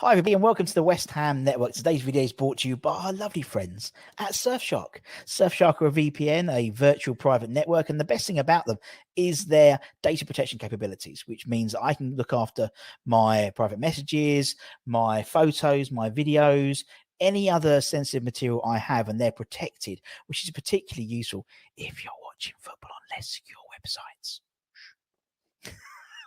Hi everybody and welcome to the West Ham Network. Today's video is brought to you by our lovely friends at Surfshark. Surfshark are a VPN, a virtual private network, and the best thing about them is their data protection capabilities, which means I can look after my private messages, my photos, my videos, any other sensitive material I have, and they're protected, which is particularly useful if you're watching football on less secure websites.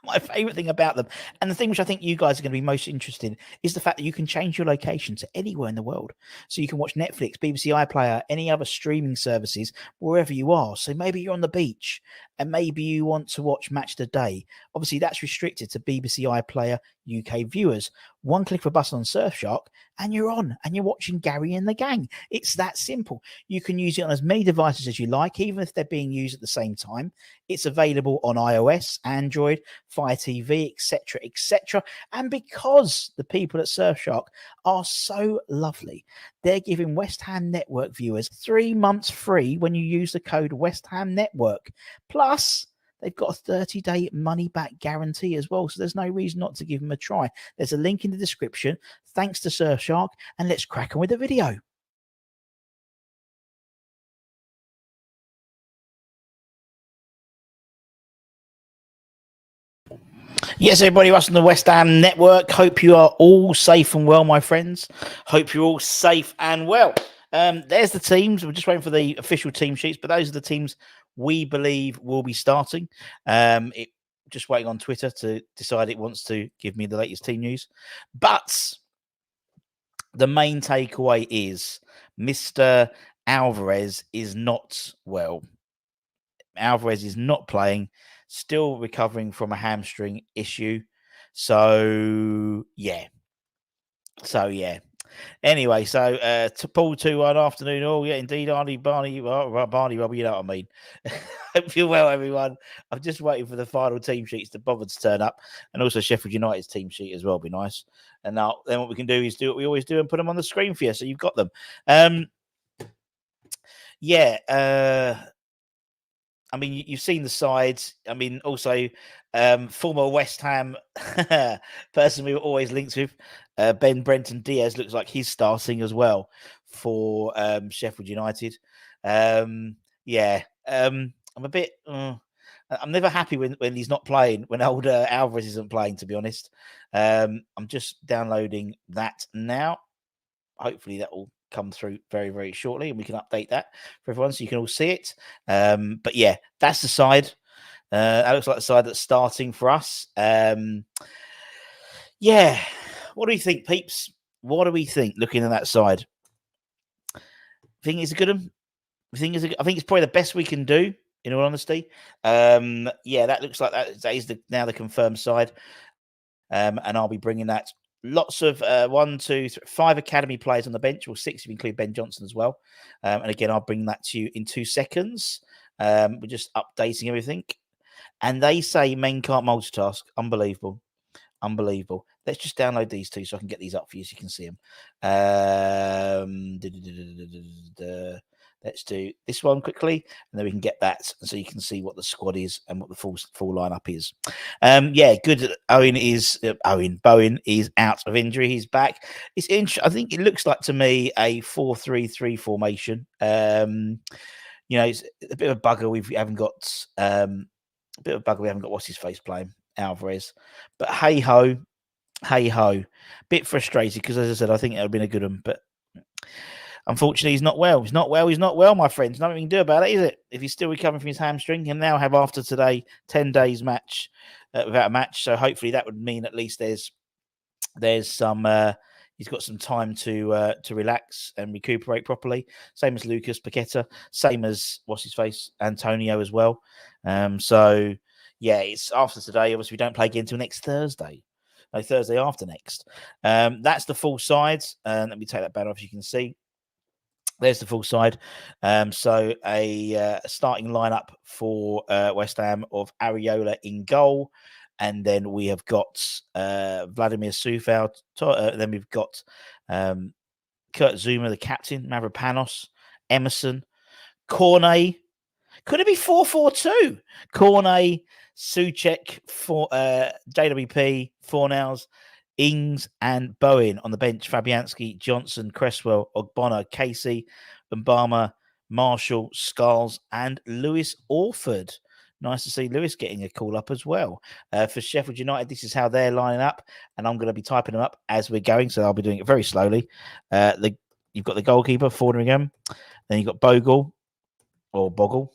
My favorite thing about them, and the thing which I think you guys are going to be most interested in, is the fact that you can change your location to anywhere in the world. So you can watch Netflix, BBC iPlayer, any other streaming services wherever you are. So maybe you're on the beach and maybe you want to watch Matchday. Obviously, that's restricted to BBC iPlayer UK viewers. One click of a button on Surfshark and you're on and you're watching Gary and the gang. It's that simple. You can use it on as many devices as you like, even if they're being used at the same time. It's available on iOS, Android, Fire TV, etc., etc. And because the people at Surfshark are so lovely, they're giving West Ham Network viewers 3 months free when you use the code West Ham Network. Plus, they've got a 30-day money-back guarantee as well, so there's no reason not to give them a try. There's a link in the description. Thanks to Surfshark, and let's crack on with the video. Yes, everybody, us on the West Ham Network. Hope you are all safe and well, my friends. Hope you're all safe and well. There's the teams. We're just waiting for the official team sheets, but those are the teams we believe will be starting. Just waiting on Twitter to decide it wants to give me the latest team news. But the main takeaway is Mr. Alvarez is not well. Alvarez is not playing, still recovering from a hamstring issue. So, yeah. Anyway, to Paul 2-1 afternoon. Oh, yeah, indeed, Barney, Rob, you know what I mean. Hope you're well, everyone. I'm just waiting for the final team sheets to bother to turn up, and also Sheffield United's team sheet as well. Be nice. And now, then what we can do is do what we always do and put them on the screen for you, so you've got them. I mean, you've seen the sides. I mean, also, former West Ham person we were always linked with, Ben Brenton Diaz, looks like he's starting as well for Sheffield United. I'm a bit. I'm never happy when he's not playing, when older Alvarez isn't playing, to be honest. I'm just downloading that now. Hopefully that will come through very, very shortly, and we can update that for everyone so you can all see it. But yeah, that's the side. That looks like the side that's starting for us. Yeah, what do you think, peeps? What do we think looking at that side? Think it's a good one? I think it's probably the best we can do, in all honesty. Yeah, that looks like that is now the confirmed side. And I'll be bringing that. Lots of 5 academy players on the bench, or 6 if you include Ben Johnson as well. And again, I'll bring that to you in 2 seconds. We're just updating everything. And they say men can't multitask. Unbelievable. Let's just download these 2 so I can get these up for you so you can see them. Let's do this one quickly, and then we can get that so you can see what the squad is and what the full lineup is. Good. Bowen is out of injury. He's back. It's interesting. I think it looks like to me a 4-3-3 formation. It's a bit of a bugger. We haven't got what's his face playing, Alvarez. But hey ho. Bit frustrated because, as I said, I think it would have been a good one, but unfortunately, he's not well. He's not well, my friends. Nothing we can do about it, is it? If he's still recovering from his hamstring, he'll now have, after today, 10 days match without a match. So hopefully that would mean at least there's some. He's got some time to relax and recuperate properly. Same as Lucas Paqueta. Same as what's his face, Antonio as well. So yeah, it's after today. Obviously, we don't play again until next Thursday. No, Thursday after next. That's the full sides. Let me take that banner off. You can see. There's the full side. So a starting lineup for West Ham of Areola in goal. And then we have got Vladimir Sufal. Then we've got Kurt Zuma, the captain, Mavropanos, Emerson, Cornet. Could it be 4-4-2? Cornet, Souček, JWP, Fornals, Ings and Bowen. On the bench, Fabianski, Johnson, Cresswell, Ogbonna, Casey, Mbama, Marshall, Scarles, and Lewis Orford. Nice to see Lewis getting a call up as well. For Sheffield United, this is how they're lining up, and I'm going to be typing them up as we're going, so I'll be doing it very slowly. You've got the goalkeeper, Forderingham. Then you've got Bogle, or Boggle.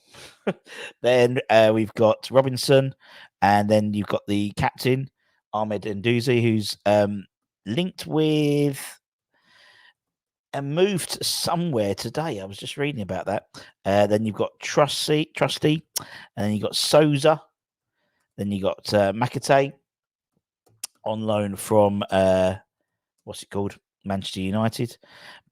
Then we've got Robinson, and then you've got the captain, Ahmed Nduzi, who's linked with and moved somewhere today. I was just reading about that. Then you've got Trusty, and then you've got Souza. Then you got Makate on loan from what's it called? Manchester United.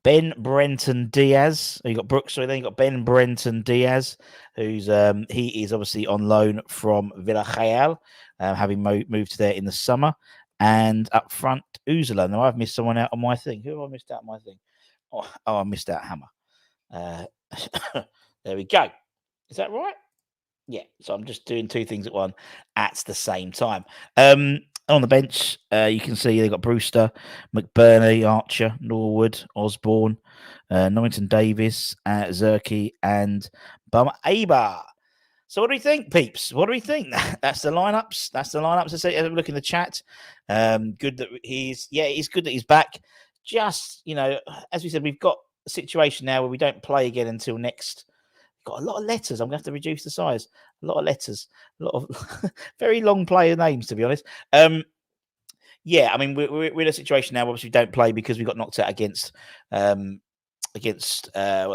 Ben Brenton Diaz. You got Brooks. Sorry, then you got Ben Brenton Diaz, who's he is obviously on loan from Villarreal, having moved there in the summer. And up front, Uzela. Now I've missed someone out on my thing. Who have I missed out on my thing? Oh, I missed out Hammer. There we go. Is that right? Yeah. So I'm just doing two things at the same time. On the bench, you can see they've got Brewster, McBurney, Archer, Norwood, Osborne, Norrington Davis, Zerke, and Bum Abar. So what do we think, peeps? What do we think? That's the lineups. I say, have a look in the chat. Good that it's good that he's back. Just, as we said, we've got a situation now where we don't play again until next. Got a lot of letters. I'm going to have to reduce the size. A lot of letters. A lot of very long player names, to be honest. Yeah, I mean, we're in a situation now. Obviously, we don't play because we got knocked out against what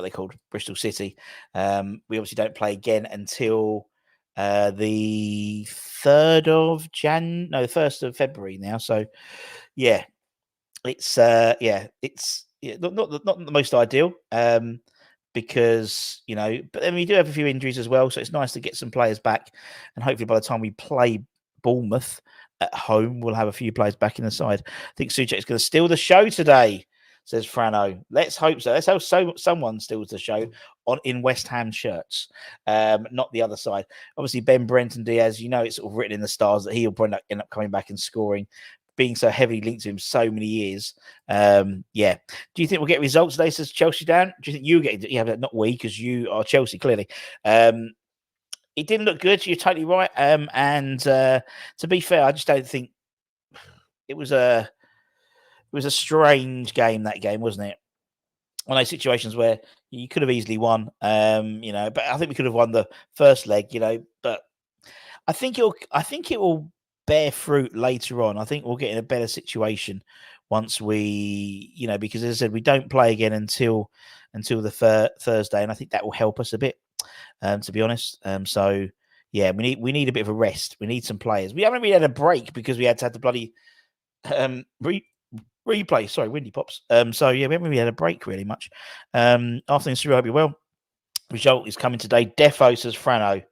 they called Bristol City. We obviously don't play again until the 1st of February now. So, yeah, it's not the most ideal. Because but then we do have a few injuries as well, so it's nice to get some players back, and hopefully by the time we play Bournemouth at home, we'll have a few players back in the side. I think Suchek is going to steal the show today, says Frano. Let's hope so. Let's hope someone steals the show in West Ham shirts, not the other side. Obviously, Ben Brenton Diaz, it's sort of written in the stars that he'll probably end up coming back and scoring, being so heavily linked to him so many years. Yeah. Do you think we'll get results today, says Chelsea Dan? Do you think you get? Yeah, not we, because you are Chelsea, clearly. It didn't look good. You're totally right. And to be fair, I just don't think it was a strange game, that game, wasn't it? One of those situations where you could have easily won, but I think we could have won the first leg, but I think it will bear fruit later on. I think we'll get in a better situation once we, because as I said, we don't play again until the Thursday, and I think that will help us a bit, to be honest. So yeah, we need a bit of a rest. We need some players. We haven't really had a break because we had to have the bloody replay. Sorry, windy pops. So yeah, we haven't really had a break really much. Afternoon, Cyril, I hope you're well. Result is coming today. Defo, says Frano.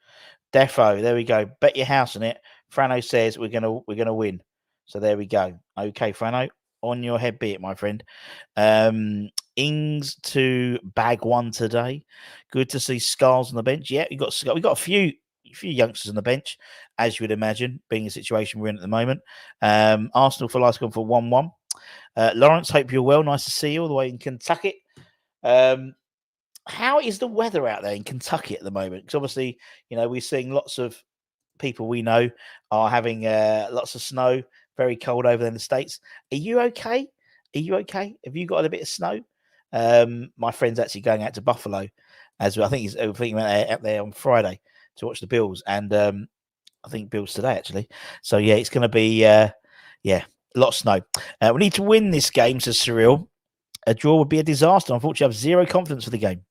Defo, there we go. Bet your house on it. Frano says we're gonna win. So there we go. Okay, Frano, on your head be it, my friend. Ings to bag one today. Good to see Scarles on the bench. Yeah, we got a few youngsters on the bench, as you would imagine, being the situation we're in at the moment. Arsenal for life's gone for 1-1. Lawrence, hope you're well. Nice to see you all the way in Kentucky. How is the weather out there in Kentucky at the moment? Because obviously, we're seeing lots of people we know are having lots of snow, very cold over there in the States. Are you okay? Have you got a bit of snow? My friend's actually going out to Buffalo as well. I think he's out there on Friday to watch the Bills, and I think Bills today actually. So yeah, it's going to be a lot of snow. We need to win this game, says Cyril. A draw would be a disaster. Unfortunately, I have zero confidence for the game.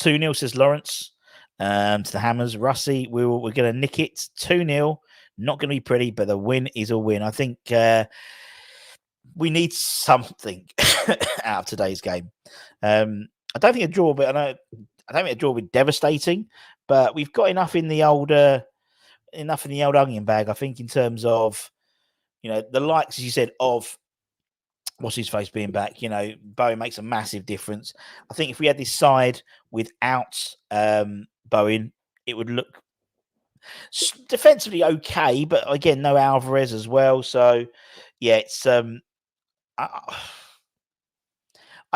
2-0, says Lawrence. To the Hammers. Russie, we're going to nick it. 2-0. Not going to be pretty, but the win is a win. I think we need something out of today's game. I don't think a draw, but I don't think a draw will be devastating. But we've got enough in the old onion bag. I think in terms of the likes, as you said, of what's his face being back. Bowen makes a massive difference. I think if we had this side without Bowen, it would look defensively okay, but again, no Alvarez as well. So yeah, it's I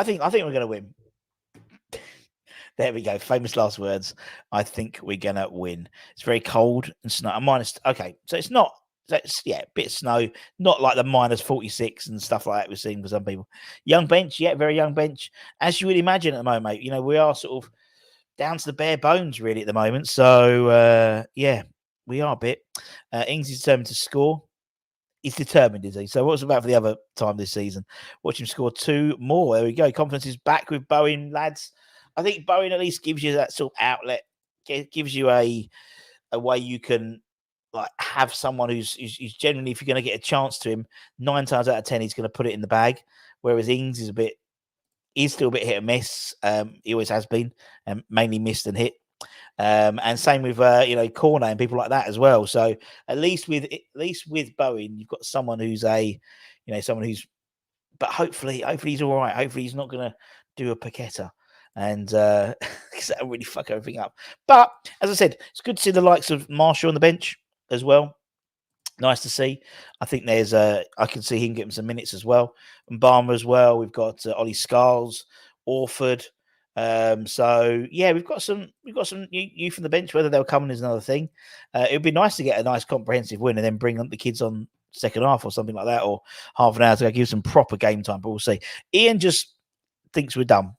think we're going to win. There we go. Famous last words. I think we're going to win. It's very cold and snow. Okay, so it's not. That's a bit of snow, not like the -46 and stuff like that we're seeing for some people. Young bench, very young bench, as you would imagine at the moment, mate. You know, we are sort of down to the bare bones really at the moment. So we are a bit. Ings is determined to score. He's determined, is he? So what's about for the other time this season? Watch him score 2 more. There we go. Confidence is back with Bowen, lads. I think Bowen at least gives you that sort of outlet. It gives you a way you can like have someone who's generally, if you're going to get a chance to him, 9 times out of 10 he's going to put it in the bag. Whereas Ings is he's still a bit hit and miss. He always has been, mainly missed and hit. And same with Cornet and people like that as well. So at least with Bowen, you've got someone who's but hopefully he's all right. Hopefully he's not going to do a Paqueta, and because that'll really fuck everything up. But as I said, it's good to see the likes of Marshall on the bench as well. Nice to see. I think there's I can see him getting some minutes as well, and Barmer as well. We've got Ollie Scarles, Orford. So yeah, we've got some youth from the bench. Whether they'll come in is another thing. It would be nice to get a nice comprehensive win and then bring the kids on second half or something like that, or half an hour to give some proper game time. But we'll see. Ian just thinks we're dumb.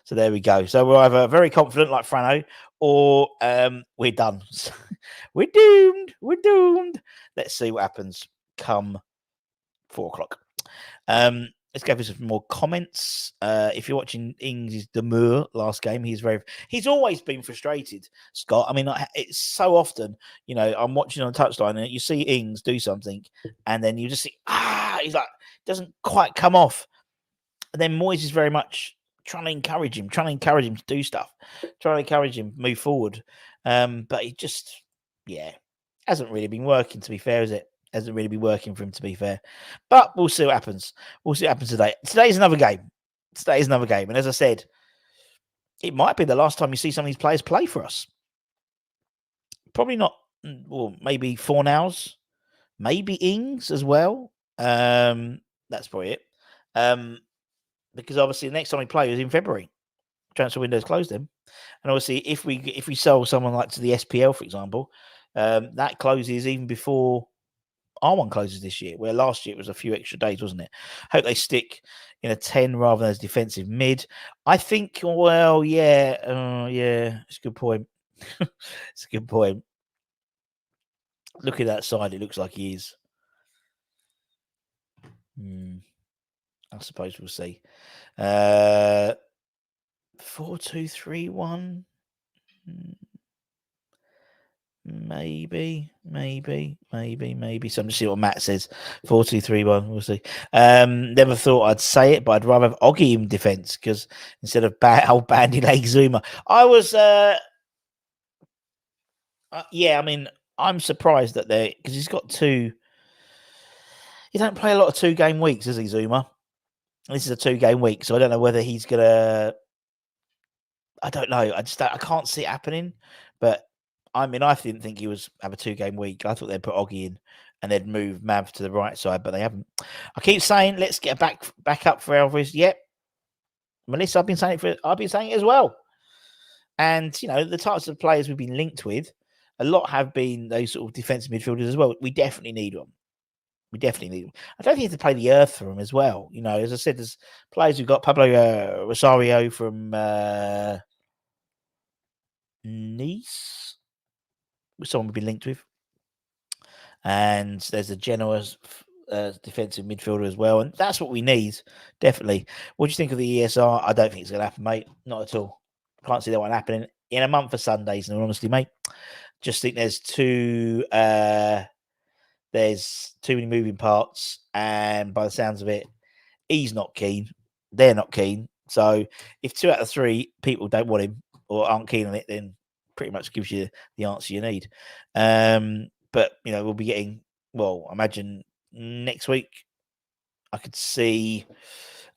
So there we go. So we're either very confident like Frano, or we're done. We're doomed. Let's see what happens come 4:00. Let's go for some more comments. If you're watching Ings' demur last game, he's always been frustrated, Scott. I mean, it's so often, I'm watching on the touchline and you see Ings do something and then you just see, he's like, doesn't quite come off. And then Moyes is very much trying to encourage him to do stuff, trying to encourage him to move forward. But he just, hasn't really been working, to be fair, is it? Hasn't really been working for him, to be fair. But we'll see what happens. We'll see what happens today. Today's another game. And as I said, it might be the last time you see some of these players play for us. Probably not, well, maybe Fornals, maybe Ings as well. That's probably it. Because obviously the next time we play is in February. Transfer window's closed then. And obviously if we sell someone like to the SPL, for example, that closes even before our one closes this year, where last year it was a few extra days, wasn't it? Hope they stick in a 10 rather than as defensive mid. I think, well, it's a good point. It's a good point. Look at that side, it looks like he is. I suppose we'll see. 4-2-3-1. Maybe. So I'm just see what Matt says. 4-2-3-1. We'll see. Never thought I'd say it, but I'd rather have Oggy in defence because instead of old bandy leg Zuma, I was. I mean, I'm surprised that because he's got 2. He don't play a lot of 2-game weeks, does he, Zuma? This is a 2-game week, so I don't know whether he's gonna. I don't know. I can't see it happening, but. I mean, I didn't think he was have a 2-game week. I thought they'd put Oggy in and they'd move Mav to the right side, but they haven't. I keep saying, let's get back up for Elvis. Yep, Melissa, I've been saying it as well. And the types of players we've been linked with, a lot have been those sort of defensive midfielders as well. We definitely need them. I don't think you have to play the earth for them as well. As I said, there's players who've got Pablo Rosario from Nice. Someone we've been linked with, and there's a generous defensive midfielder as well, and that's what we need, definitely. What do you think of the ESR? I don't think it's going to happen, mate. Not at all. Can't see that one happening in a month for Sundays. And honestly, mate, just think there's too many moving parts, and by the sounds of it, he's not keen. They're not keen. So if 2 out of 3 people don't want him or aren't keen on it, then pretty much gives you the answer you need. But we'll be getting, well, I imagine next week I could see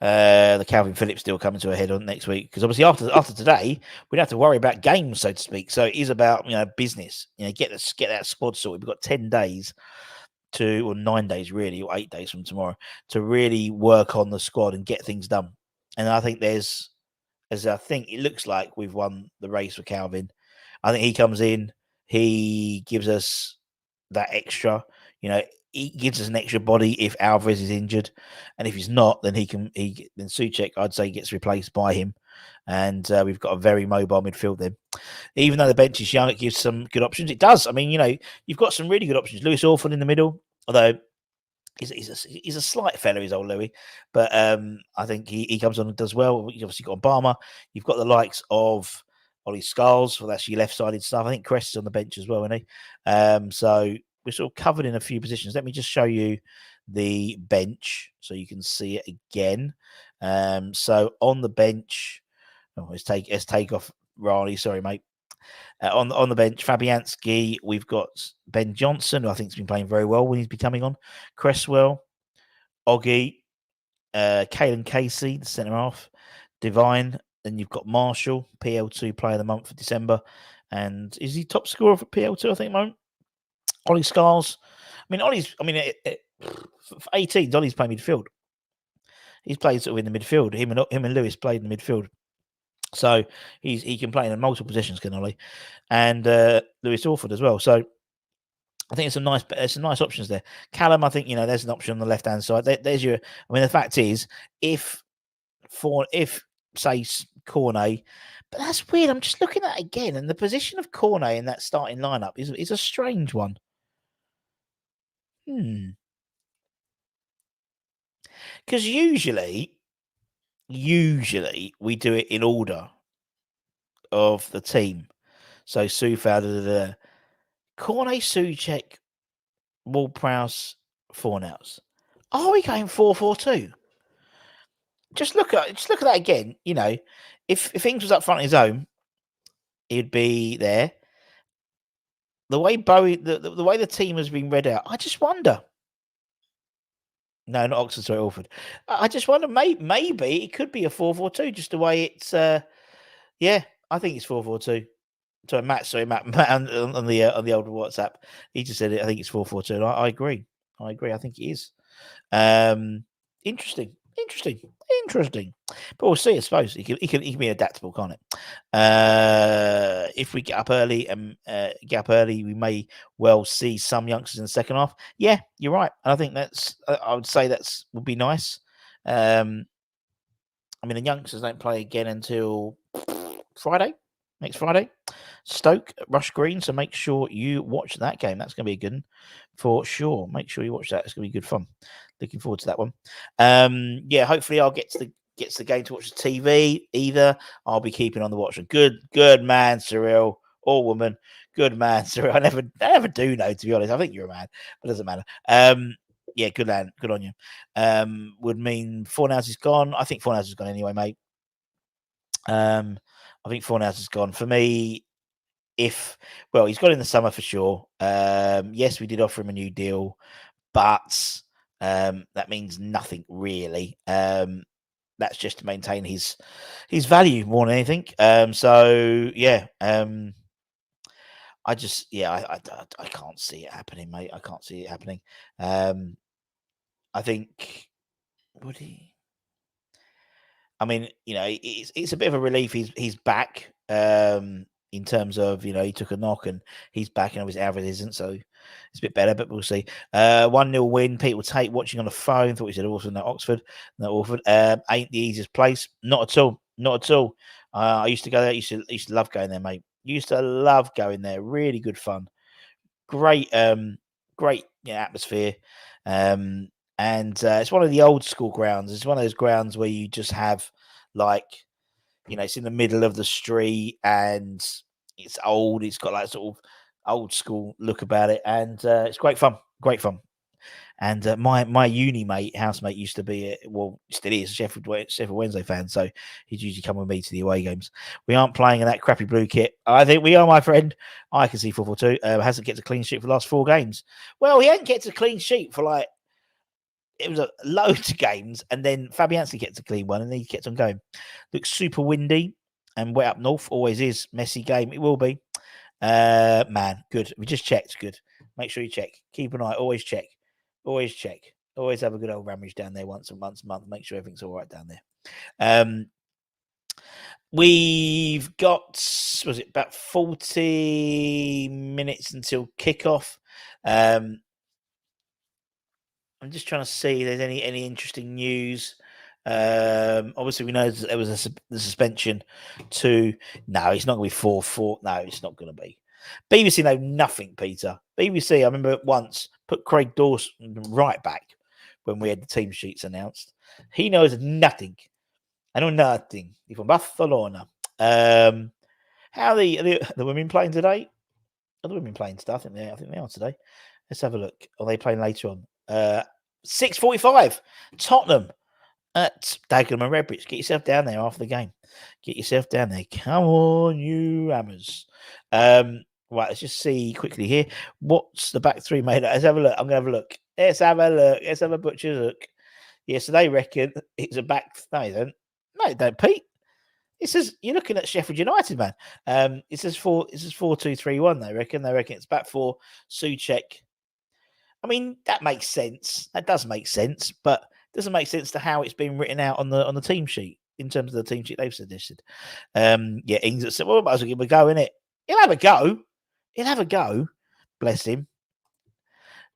the Calvin Phillips deal coming to a head on next week, because obviously after today we don't have to worry about games, so to speak. So it is about business. Get that squad sorted. We've got 10 days or 9 days really, or 8 days from tomorrow, to really work on the squad and get things done. And I think I think it looks like we've won the race for Calvin. I think he comes in, he gives us that extra, he gives us an extra body if Alvarez is injured, and if he's not, then then Souček, I'd say, gets replaced by him, and we've got a very mobile midfield then. Even though the bench is young, it gives some good options. It does. I mean, you've got some really good options. Lewis Orford in the middle, although he's a slight fella, is old Louis, but I think he comes on and does well. You've obviously got Obama. You've got the likes of Ollie Scarles, well, that's your left-sided stuff. I think Crest is on the bench as well, isn't he? So we're sort of covered in a few positions. Let me just show you the bench so you can see it again. So on the bench, let's take off Riley. Sorry, mate. On the bench, Fabianski, we've got Ben Johnson, who I think has been playing very well when he's been coming on. Cresswell, Oggy, Caelan Casey, the centre half, Divine. Then you've got Marshall, PL2 player of the month for December. And is he top scorer for PL2, I think, moment? Ollie Scarles. For 18, Ollie's playing midfield. He's played sort of in the midfield. Him and Lewis played in the midfield. So he can play in multiple positions, can Ollie, and Lewis Orford as well. So I think there's some nice options there. Callum, I think there's an option on the left hand side. There's your. I mean, the fact is, if say Cornet, but that's weird. I'm just looking at it again, and the position of Cornet in that starting lineup is a strange one. Because usually we do it in order of the team. So Soufal, Cornet, Souček, Ward-Prowse, Fornals. Are we going 4-4-2? Just look at that again. If things was up front of his own, he'd be there. The way Bowie, the way the team has been read out, I just wonder. No, not Oxford, sorry, Orford. I just wonder, maybe it could be a 4-4-2, just the way it's. Yeah, I think it's 4-4-2. Matt on the old WhatsApp, he just said it. I think it's 4-4-2. I agree. I think it is. Interesting. But we'll see. I suppose he can be adaptable, can't it? If we get up early we may well see some youngsters in the second half. Yeah, you're right. I think I would say would be nice. I mean, the youngsters don't play again until next Friday. Stoke at Rush Green, so make sure you watch that game. That's going to be a good one for sure. Make sure you watch that. It's going to be good fun. Looking forward to that one. Yeah, hopefully I'll get to the game to watch the TV. Either I'll be keeping on the watch. Good man, Cyril, or woman. Good man, Cyril. I never do know, to be honest. I think you're a man, but it doesn't matter. Yeah, good man. Good on you. Would mean Fornals is gone. I think Fornals is gone anyway, mate. I think Fornals is gone. For me, he's got in the summer for sure. Yes, we did offer him a new deal, but that means nothing really. That's just to maintain his value more than anything. So yeah, I can't see it happening, mate. I can't see it happening. I think would he? I mean, it's a bit of a relief. He's back. In terms of, he took a knock and he's back, and obviously Alvarez isn't, so it's a bit better, but we'll see. 1-0 win. People take watching on the phone. Thought we said also no Orford. Ain't the easiest place. Not at all. I used to go there. Used to love going there, mate. Used to love going there. Really good fun. Great atmosphere. And it's one of the old school grounds. It's one of those grounds where you just have it's in the middle of the street and it's old. It's got that sort of old school look about it, and it's great fun. And my uni housemate used to be, still is, Sheffield Wednesday fan, so he'd usually come with me to the away games. We aren't playing in that crappy blue kit. I think we are, my friend. I can see 4-4-2. Hasn't kept a clean sheet for the last 4 games. Well, he hadn't kept a clean sheet for it was a loads of games, and then Fabianski gets a clean one, and then he kept on going. Looks super windy and wet up north. Always is. Messy game. It will be. Man, good. We just checked. Good. Make sure you check. Keep an eye. Always check. Always check. Always have a good old rummage down there once a month. Make sure everything's all right down there. We've got, was it about 40 minutes until kickoff? I'm just trying to see if there's any interesting news. Obviously, we know there was the suspension to. No, it's not going to be 4-4. No, it's not going to be. BBC know nothing, Peter. BBC, I remember once put Craig Dawson right back when we had the team sheets announced. He knows nothing. I know nothing. He's from Barcelona. How are the women playing today? Are the women playing today? I think they are today. Let's have a look. Are they playing later on? 6:45. Tottenham at Dagenham and Redbridge. Get yourself down there after the game. Get yourself down there. Come on, you Hammers. Right, let's just see quickly here. What's the back three made? Let's have a look. I'm going to have a look. Let's have a look. Let's have a butcher's look. Yeah, so they reckon it's a back. No, they don't. No, they don't, Pete. It says you're looking at Sheffield United, man. It says 4-2-3-1. They reckon it's back four. Souček. I mean, that makes sense. That does make sense, but it doesn't make sense to how it's been written out on the team sheet in terms of the team sheet they've suggested. Yeah, Ings said, well, we might as well give him a go, innit? He'll have a go. He'll have a go. Bless him.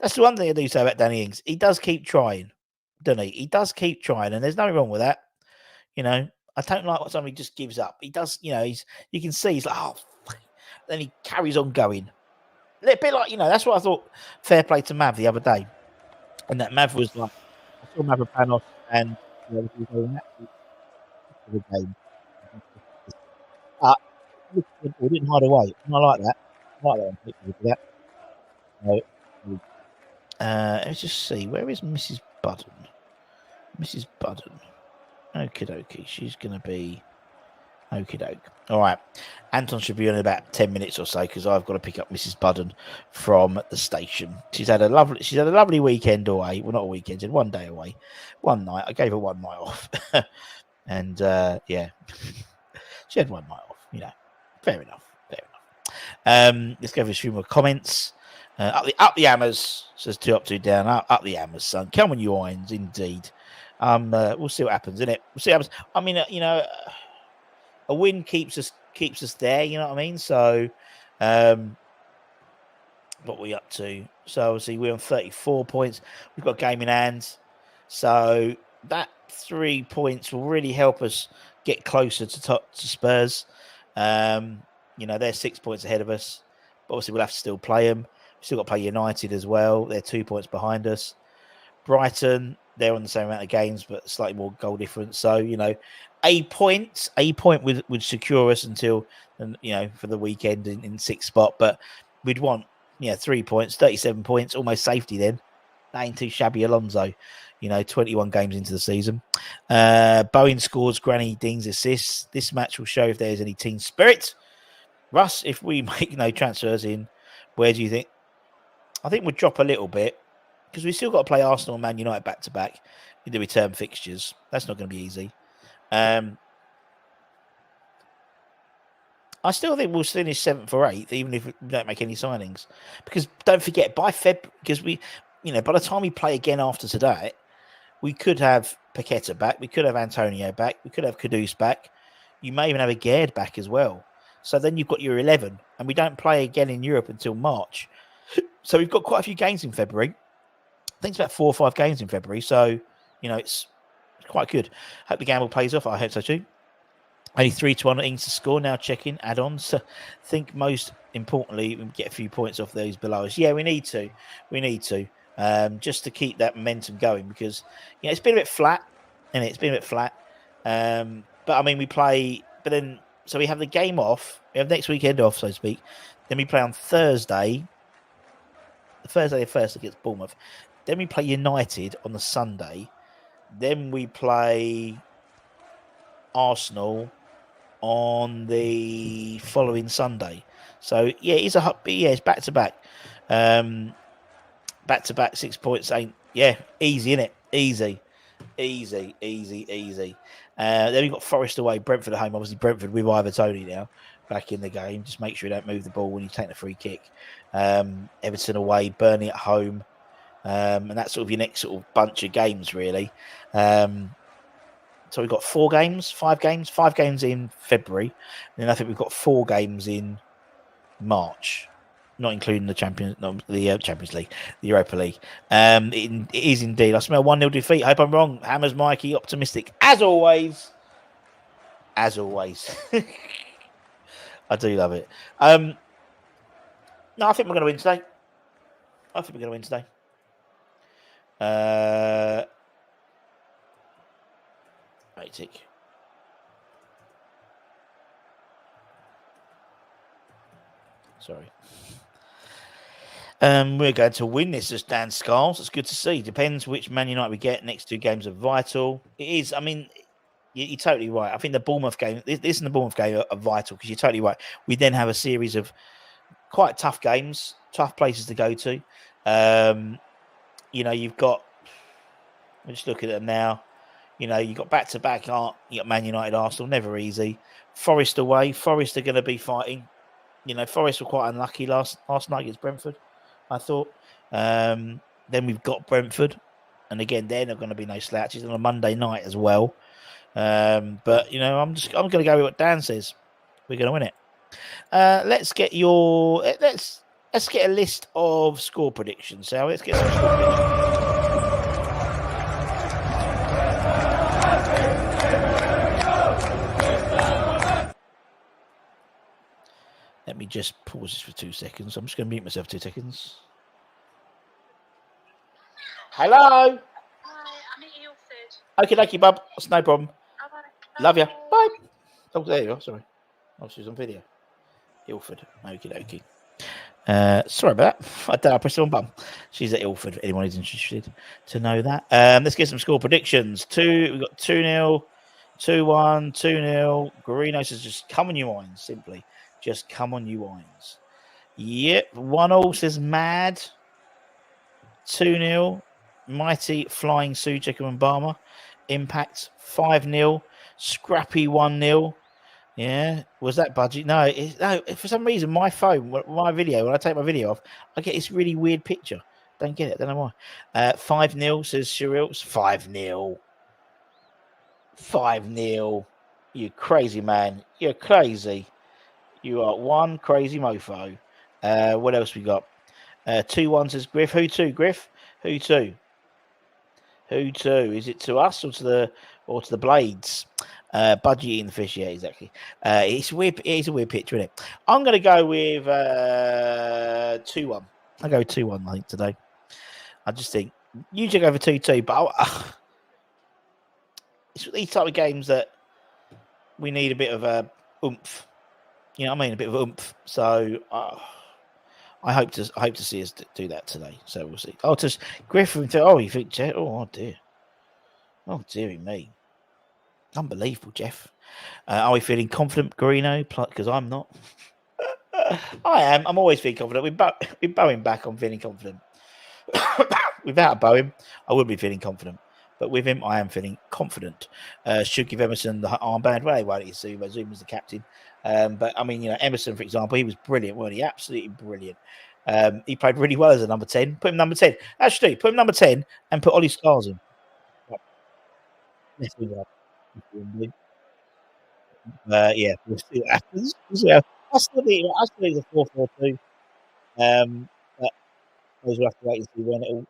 That's the one thing I do say about Danny Ings. He does keep trying, doesn't he? He does keep trying, and there's nothing wrong with that. You know, I don't like what somebody just gives up. He does, you know, you can see he's like, oh, then he carries on going. A little bit like, you know, that's what I thought. Fair play to Mav the other day. And that Mav was like, I saw Mavropanos and the game. But he didn't hide away. And I like that. I like that. Let's just see. Where is Mrs. Budden? Mrs. Budden. Okie dokie. She's going to be. Okie doke. All right. Anton should be on in about 10 minutes or so because I've got to pick up Mrs. Budden from the station. She's had a lovely weekend away. Well, not a weekend, she's one day away. One night. I gave her one night off. And yeah. She had one night off, you know. Fair enough. Let's go for a few more comments. Up the hammers, says 2 up, 2 down. Up the hammers, son. Come on, you irons, indeed. We'll see what happens, innit? We'll see what happens. I mean, you know, a win keeps us there, you know what I mean? So, what are we up to? So, obviously, we're on 34 points. We've got a game in hand. So, that 3 points will really help us get closer to Spurs. You know, they're 6 points ahead of us. But obviously, we'll have to still play them. We've still got to play United as well. They're 2 points behind us. Brighton, they're on the same amount of games, but slightly more goal difference. So, you know, a point would secure us until, you know, for the weekend in 6th spot. But we'd want, 3 points, 37 points, almost safety then. That ain't too shabby, Alonso. 21 games into the season. Bowen scores Granny Dean's assists. This match will show if there's any team spirit. Russ, if we make no transfers in, where do you think? I think we'll drop a little bit because we still got to play Arsenal and Man United back to back in the return fixtures. That's not going to be easy. I still think we'll finish 7th or 8th, even if we don't make any signings. Because don't forget, by February, because by the time we play again after today, we could have Paqueta back, we could have Antonio back, we could have Kudus back. You may even have a Gerd back as well. So then you've got your 11, and we don't play again in Europe until March. So we've got quite a few games in February. I think it's about 4 or 5 games in February. So, it's quite good. Hope the gamble pays off. I hope so too. Only 3-1 Ings to score. Now checking add-ons. I think most importantly, we get a few points off those below us. Yeah, we need to. Just to keep that momentum going because, it's been a bit flat. And it's been a bit flat. But, I mean, we play... But then... So we have the game off. We have next weekend off, so to speak. Then we play on Thursday. Thursday the 1st against Bournemouth. Then we play United on the Sunday. Then we play Arsenal on the following Sunday. So, yeah, it's back to back. Back to back 6 points ain't, easy, innit? Easy. Then we've got Forest away, Brentford at home. Obviously, Brentford with Ivan Toney now back in the game. Just make sure you don't move the ball when you take the free kick. Everton away, Burnley at home. And that's sort of your next sort of bunch of games, really. So we've got 5 games in February, and then I think we've got 4 games in March, not including the Champions League, the Europa League. It is indeed. I smell 1-0 defeat. I hope I'm wrong. Hammers Mikey, optimistic as always. As always. I do love it. No, I think we're going to win today. Wait, tick. Sorry. We're going to win this as Dan Scarles. It's good to see. Depends which Man United we get. Next 2 games are vital. It is. I mean, you're totally right. I think the Bournemouth game, this and the Bournemouth game are vital because you're totally right. We then have a series of quite tough games, tough places to go to. You've got. I'm just looking at them now. You've got back-to-back. You got Man United, Arsenal, never easy. Forest away. Forest are going to be fighting. Forest were quite unlucky last night against Brentford, I thought. Then we've got Brentford. And again, they're not going to be no slouches on a Monday night as well. I'm going to go with what Dan says. We're going to win it. Let's get let's get a list of score predictions. So let's get some score predictions. Let me just pause this for 2 seconds. I'm just going to mute myself 2 seconds. Hello. Hi, I'm at Ilford. Okay, bub. That's no problem. Love you. Bye. Oh, there you are. Sorry. Oh, she's on video. Ilford. Okay. Sorry about that. I don't know. I pressed the wrong button. She's at Ilford. For anyone who's interested to know that. Let's get some score predictions. We've got 2-0, 2-1, 2-0. Guarino says just come on you wines, simply. Just come on you wines. Yep. 1-0 says mad. 2-0. Mighty Flying Suchek and Mbama. Impact 5-0. Scrappy 1-0. Yeah, was that budget? No, for some reason, my phone, my video, when I take my video off, I get this really weird picture. Don't get it. Don't know why. 5-0 says Shirils. 5-0. 5-0. You crazy man. You're crazy. You are one crazy mofo. What else we got? 2-1 says Griff. Who to, Griff? Who to? Who to? Is it to us or to the Blades? Budgie eating the fish, yeah, exactly. It's weird. It is a weird picture, isn't it? I'm going to go with 2-1. I'll go with 2-1, I think, today. I just think usually go for 2-2, but it's these type of games that we need a bit of a oomph. You know what I mean? A bit of oomph. So I hope to see us do that today. So we'll see. Oh, just Griffin. Oh, you think? Oh dear. Oh dearie me. Unbelievable, Jeff. Are we feeling confident, Guarino? Because I'm not. I am. I'm always feeling confident. With Bowen back, I'm feeling confident. Without Bowen, I wouldn't be feeling confident. But with him, I am feeling confident. Should give Emerson the armband. Well, he won't. He's Zoom as the captain. But I mean, Emerson, for example, he was brilliant, wasn't he? Absolutely brilliant. He played really well as a number 10. Put him number 10. Actually, put him number 10 and put Ollie Scars in. Yeah, we'll see what happens. I still think it's a 4-4-2. But we'll have to wait and see when it all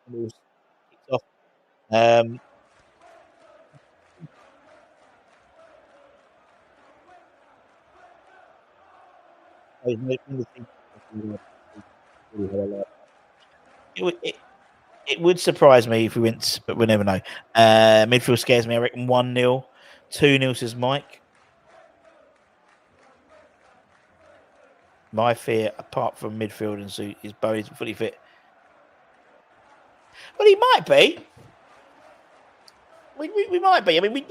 kicks off. It would surprise me if we went, but we'll never know. Midfield scares me. I reckon 1-0. 2-0 says Mike. My fear, apart from midfield and suit, is Bowie's fully fit. Well, he might be. We might be. I mean, we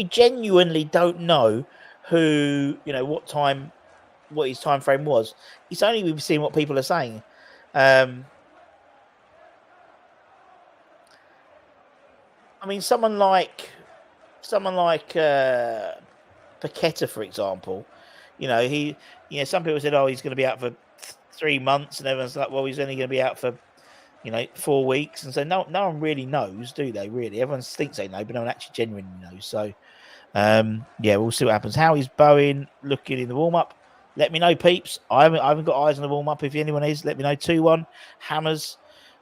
genuinely don't know who, what his time frame was. It's only we've seen what people are saying. I mean, someone like Paqueta, for example. Some people said, "Oh, he's going to be out for 3 months," and everyone's like, "Well, he's only going to be out for 4 weeks, and so no one really knows, do they? Really, everyone thinks they know, but no one actually genuinely knows. So, we'll see what happens. How is Bowen looking in the warm up? Let me know, peeps. I haven't got eyes on the warm up. If anyone is, let me know. 2-1 hammers.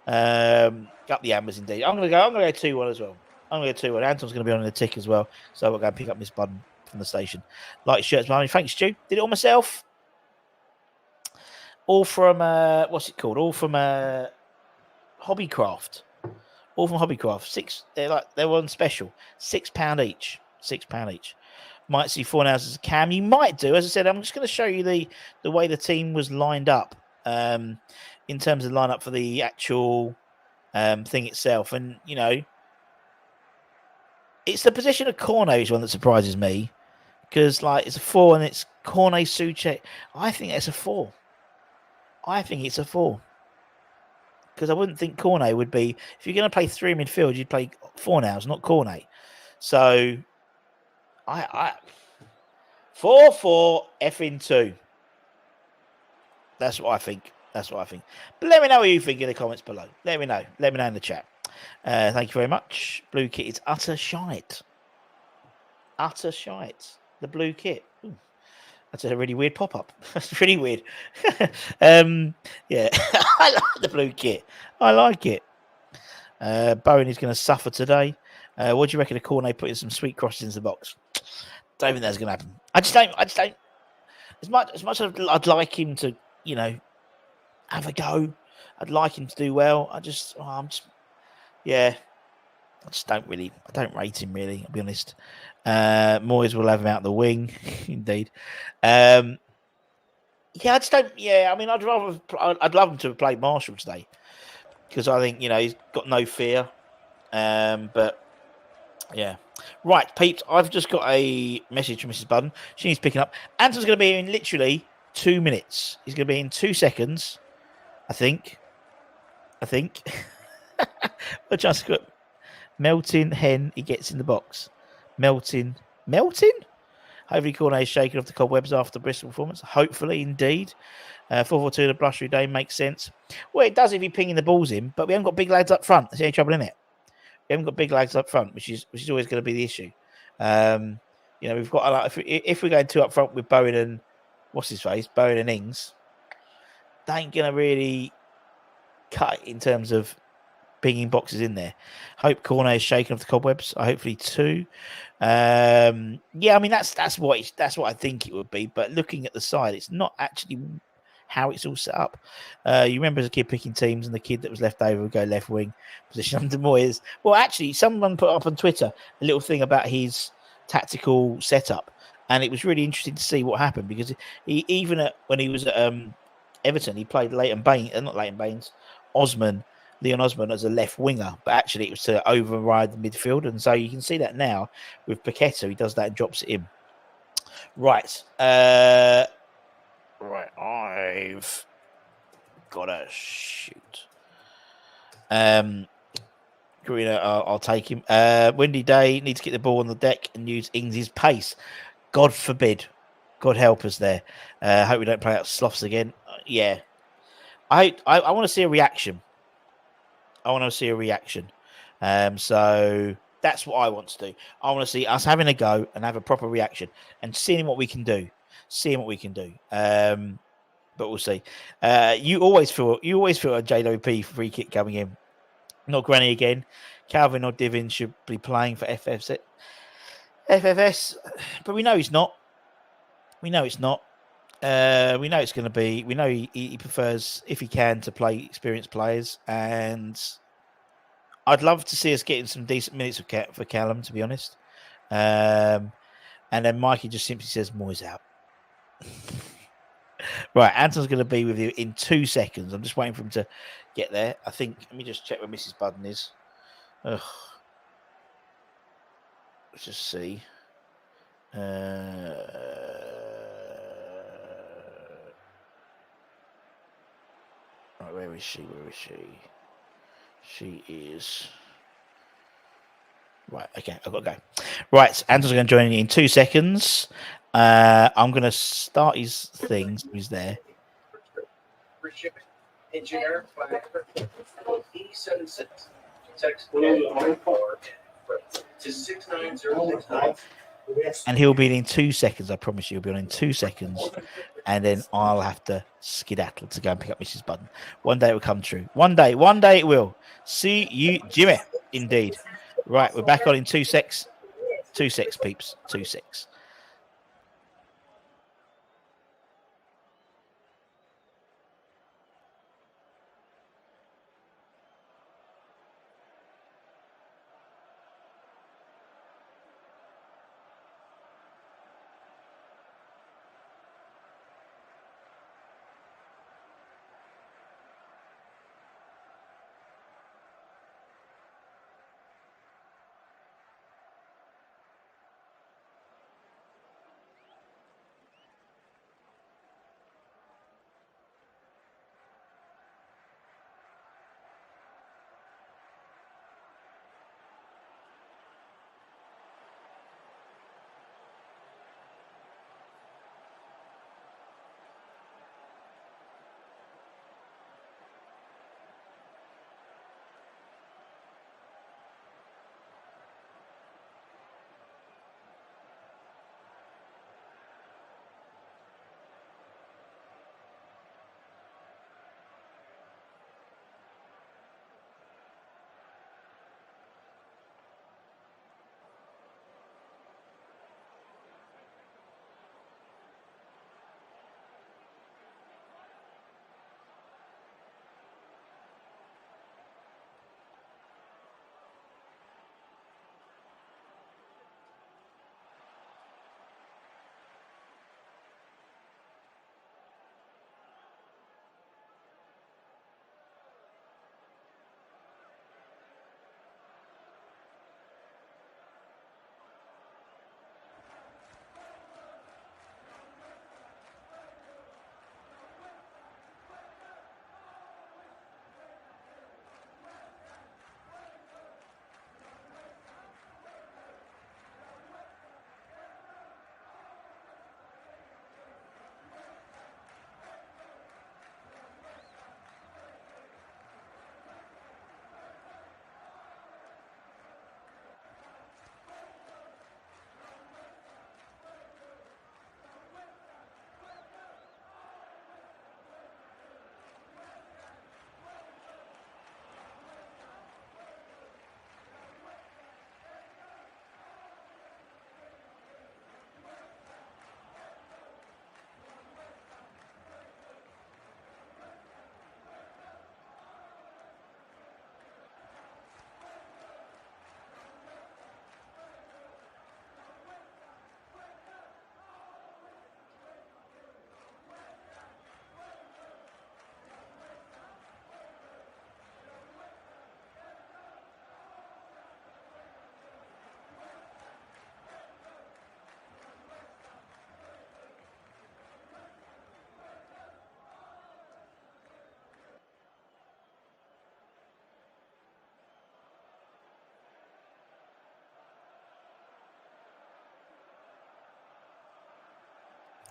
Up the hammers indeed. I'm gonna go 2-1 as well. I'm gonna go 2-1. Anton's gonna be on the tick as well, so I'll go and pick up Miss Budden from the station. Like shirts behind me. Thanks, Stu. Did it all myself. All from what's it called? All from Hobbycraft. All from Hobbycraft. They're on special. £6 each. £6 each. Might see 4 hours as a cam. You might do. As I said, I'm just going to show you the way the team was lined up in terms of lineup for the actual thing itself. And, it's the position of Cornet one that surprises me, because it's a 4 and it's Cornet, Souček. I think it's a 4. Because I wouldn't think Cornet would be, if you're going to play 3 midfield, you'd play Fornals, not Cornet. So I 4-4 effing 2. That's what I think. But let me know what you think in the comments below. Let me know in the chat. Thank you very much. Blue kit is utter shite. The blue kit. Ooh. That's a really weird pop-up. That's really weird. I like the blue kit. I like it. Bowen is going to suffer today. What do you reckon of Cornet putting some sweet crosses into the box? Don't think that's going to happen. I just don't. As much as I'd like him to, have a go. I'd like him to do well. I don't rate him really. I'll be honest. Moyes will have him out the wing, indeed. I just don't. Yeah, I mean, I'd love him to have played Marshall today, because I think he's got no fear. But yeah, right, peeps. I've just got a message from Mrs. Budden. She needs picking up. Anton's going to be in literally 2 minutes. He's going to be in 2 seconds. I think. What chance got? Melting hen. He gets in the box. Melting. Hopefully Cornet is shaken off the cobwebs after the Bristol performance. Hopefully, indeed. 4-4-2 the blustery day makes sense. Well, it does if you're pinging the balls in, but we haven't got big lads up front. That's the only trouble in it. We haven't got big lads up front, which is always going to be the issue. We've got if we're going 2 up front with Bowen and Bowen and Ings, they ain't going to really cut it in terms of pinging boxes in there. Hope Cornet is shaking off the cobwebs. Hopefully too. I mean that's what I think it would be. But looking at the side, it's not actually how it's all set up. You remember as a kid picking teams, and the kid that was left over would go left wing position under Moyes. Well, actually, someone put up on Twitter a little thing about his tactical setup, and it was really interesting to see what happened, because when he was at Everton, he played Leon Osman as a left winger, but actually it was to override the midfield, and so you can see that now with Paqueta. He does that and drops it in. Right, I've got to shoot. Greener, I'll take him. Windy day, need to get the ball on the deck and use Ings' pace. God forbid. God help us there. Hope we don't play out sloths again. I want to see a reaction. So that's what I want to do. I want to see us having a go and have a proper reaction and seeing what we can do. But we'll see. You always feel a JWP free kick coming in. Not Granny again. Calvin or Divin should be playing for FFS, but we know he's not. We know it's going to be. We know he prefers, if he can, to play experienced players, and I'd love to see us getting some decent minutes for Callum, to be honest. And then Mikey just simply says Moyes out. Right, Anton's going to be with you in 2 seconds. I'm just waiting for him to get there. I think. Let me just check where Mrs. Budden is. Let's just see. Right, where is she? She is. Right, okay, I've got to go. Right, Anton's going to join you in 2 seconds. I'm going to start his things. He's there. Engineer by E76. Text 144 to 69069. And he'll be in 2 seconds. I promise you, he'll be on in 2 seconds. And then I'll have to skedaddle to go and pick up Mrs. Button. One day it will come true. One day it will. See you, Jimmy. Indeed. Right, we're back on in 2 secs. 2 secs, peeps. 2 secs.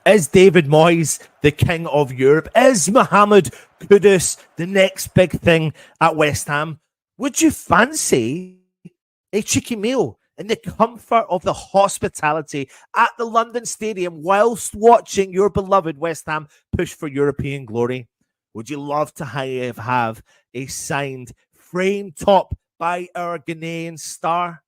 Is David Moyes the king of Europe? Is Mohamed Kudus the next big thing at West Ham? Would you fancy a cheeky meal in the comfort of the hospitality at the London Stadium whilst watching your beloved West Ham push for European glory? Would you love to have a signed frame top by our Ghanaian star?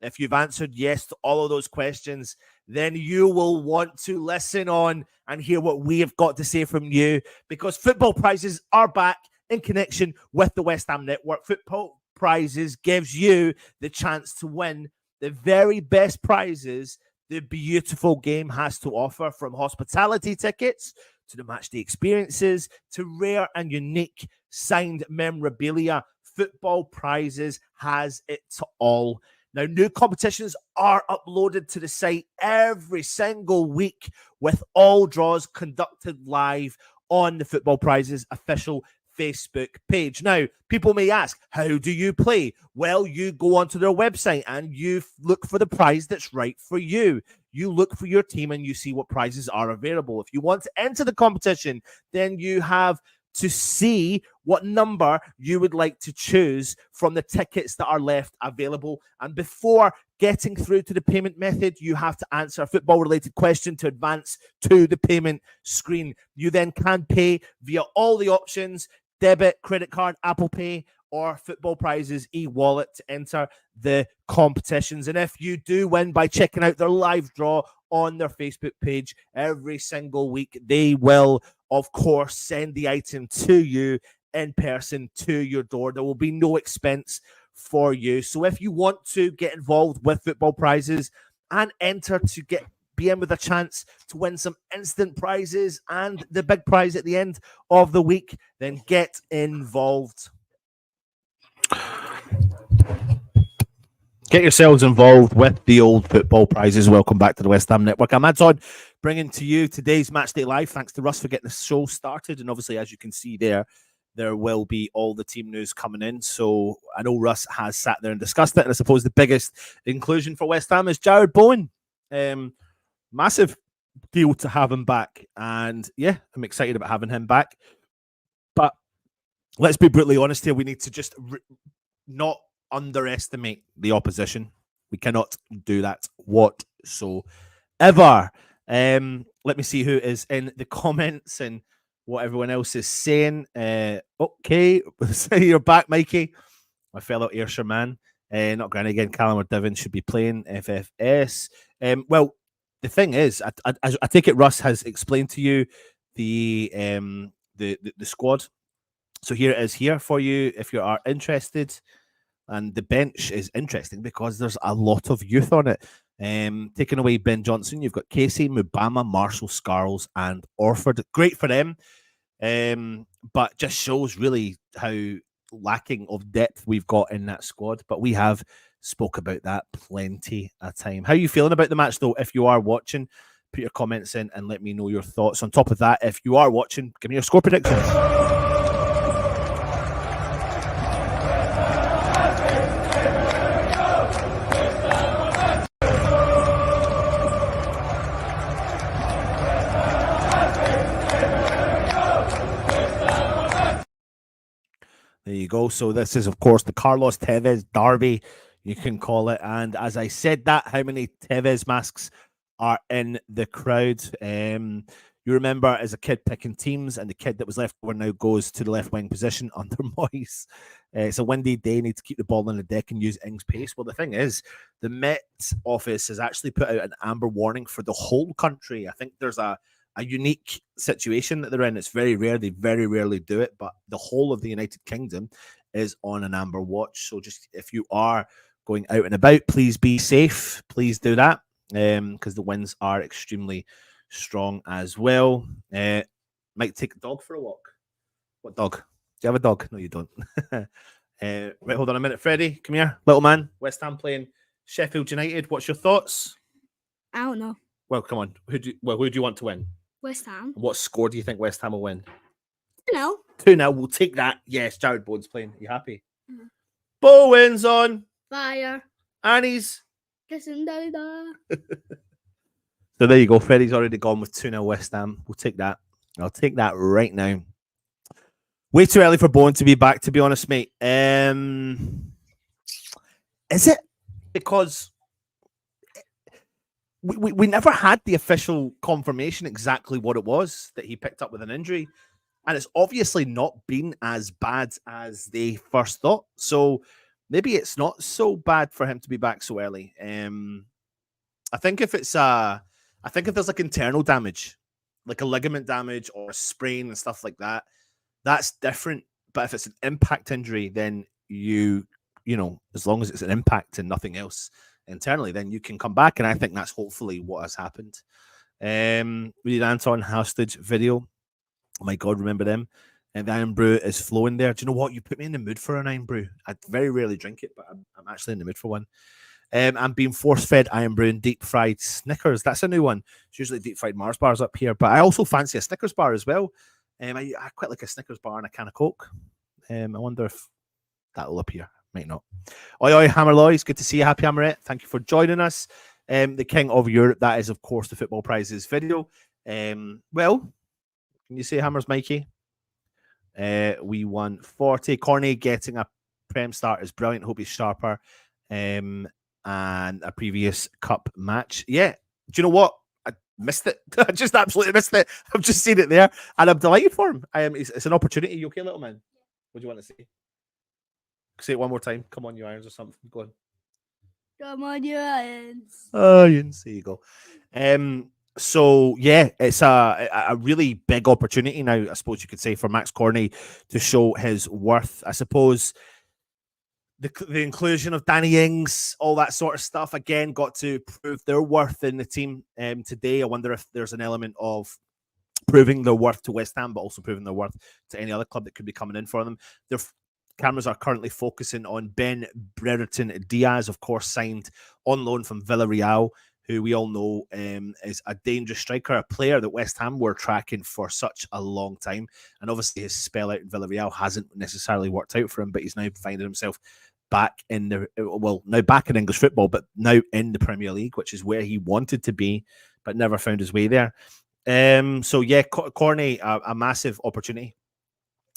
If you've answered yes to all of those questions, then you will want to listen on and hear what we have got to say from you, because football prizes are back in connection with the West Ham Network. Football prizes gives you the chance to win the very best prizes the beautiful game has to offer, from hospitality tickets to the matchday experiences to rare and unique signed memorabilia. Football prizes has it all. Now, new competitions are uploaded to the site every single week, with all draws conducted live on the Football Prizes official Facebook page. Now, people may ask, how do you play? Well, you go onto their website and you look for the prize that's right for you. You look for your team and you see what prizes are available. If you want to enter the competition, then you have to see what number you would like to choose from the tickets that are left available. And before getting through to the payment method, you have to answer a football-related question to advance to the payment screen. You then can pay via all the options: debit, credit card, Apple Pay, or Football Prizes e-wallet to enter the competitions. And if you do win by checking out their live draw on their Facebook page every single week, they will, of course, send the item to you in person to your door. There will be no expense for you. So if you want to get involved with Football Prizes and enter to be in with a chance to win some instant prizes and the big prize at the end of the week, then get involved. Get yourselves involved with the old Football Prizes. Welcome back to the West Ham Network. I'm Anton, bringing to you today's Matchday Live. Thanks to Russ for getting the show started. And obviously, as you can see there will be all the team news coming in. So I know Russ has sat there and discussed it. And I suppose the biggest inclusion for West Ham is Jarrod Bowen. Massive deal to have him back. And yeah, I'm excited about having him back. But let's be brutally honest here. We need to just not underestimate the opposition. We cannot do that whatsoever. Let me see who is in the comments and what everyone else is saying. Okay, you're back, Mikey, my fellow Ayrshire man. Not granny again. Callum or Devon should be playing FFS. Well, the thing is, I take it Russ has explained to you the squad. So here it is here for you if you are interested. And the bench is interesting because there's a lot of youth on it. Taking away Ben Johnson, you've got Casey, Mubama, Marshall, Scarles, and Orford. Great for them, but just shows really how lacking of depth we've got in that squad. But we have spoke about that plenty of time. How are you feeling about the match, though? If you are watching, put your comments in and let me know your thoughts. On top of that, if you are watching, give me your score predictions. There you go. So this is, of course, the Carlos Tevez derby, you can call it. And as I said that, how many Tevez masks are in the crowd? You remember as a kid picking teams, and the kid that was left over now goes to the left wing position under Moyes. It's a windy day, need to keep the ball on the deck and use Ings pace. Well, the thing is, the Met office has actually put out an amber warning for the whole country. I think there's a unique situation that they're in. It's very rare. They very rarely do it, but the whole of the United Kingdom is on an amber watch. So just if you are going out and about, please be safe. Please do that because the winds are extremely strong as well. Might take the dog for a walk. What dog? Do you have a dog? No, you don't. Right, hold on a minute. Freddie, come here. Little man. West Ham playing Sheffield United. What's your thoughts? I don't know. Well, come on. Who do you want to win? West Ham. What score do you think West Ham will win? No. 2-0. We'll take that. Yes, Jarrod Bowen's playing. Are you happy? Mm-hmm. Bowen's on. Fire. Annie's. Kissing Dada. So there you go. Freddie's already gone with 2-0 West Ham. We'll take that. I'll take that right now. Way too early for Bowen to be back, to be honest, mate. Is it? Because we never had the official confirmation exactly what it was that he picked up with an injury. And it's obviously not been as bad as they first thought. So maybe it's not so bad for him to be back so early. I think if there's like internal damage, like a ligament damage or a sprain and stuff like that, that's different. But if it's an impact injury, then you know, as long as it's an impact and nothing else internally, then you can come back. And I think that's hopefully what has happened. We did Anton Hostage video. Oh my God, remember them? And the Iron Brew is flowing there. Do you know what? You put me in the mood for an Iron Brew. I very rarely drink it, but I'm actually in the mood for one. I'm being force-fed Iron Brew and deep-fried Snickers. That's a new one. It's usually deep-fried Mars bars up here, but I also fancy a Snickers bar as well. I quite like a Snickers bar and a can of Coke. I wonder if that'll appear. Might not. Oi, oi, Hammerloys. Good to see you. Happy Hammerette. Thank you for joining us. The King of Europe. That is, of course, the Football Prizes video. Well, can you say Hammers, Mikey? We won 40. Corney getting a Prem start is brilliant. Hope he's sharper. And a previous cup match. Yeah. Do you know what? I missed it. I just absolutely missed it. I've just seen it there, and I'm delighted for him. It's an opportunity. You okay, little man? What do you want to say? Say it one more time. Come on, you irons or something. Go on. Come on, you Lions. Oh, there you go. So yeah, it's a really big opportunity now, I suppose you could say, for Max Corney to show his worth. I suppose the inclusion of Danny Ings, all that sort of stuff, again, got to prove their worth in the team today. I wonder if there's an element of proving their worth to West Ham, but also proving their worth to any other club that could be coming in for them. Their cameras are currently focusing on Ben Brereton Diaz, of course, signed on loan from Villarreal, who we all know is a dangerous striker, a player that West Ham were tracking for such a long time. And obviously his spell out in Villarreal hasn't necessarily worked out for him, but he's now finding himself back in now back in English football, but now in the Premier League, which is where he wanted to be, but never found his way there. So yeah, Corney, a massive opportunity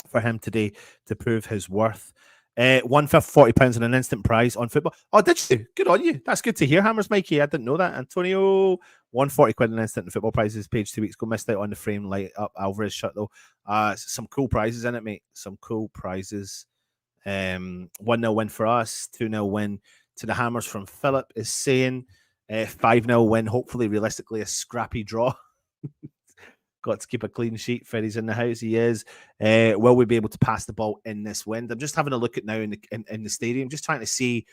for him today to prove his worth. £150 and an instant prize on football. Oh, did you? Good on you. That's good to hear, Hammers Mikey. I didn't know that. Antonio, £140 an instant in football prizes page 2 weeks ago. Missed out on the frame light up Alvarez shot though. Some cool prizes in it, mate. Some cool prizes. 1-0 win for us, 2-0 win to the Hammers from Philip is saying, 5-0 win, hopefully realistically a scrappy draw. Got to keep a clean sheet. Ferry's in the house. He is. Will we be able to pass the ball in this wind? I'm just having a look at now in the stadium, just trying to see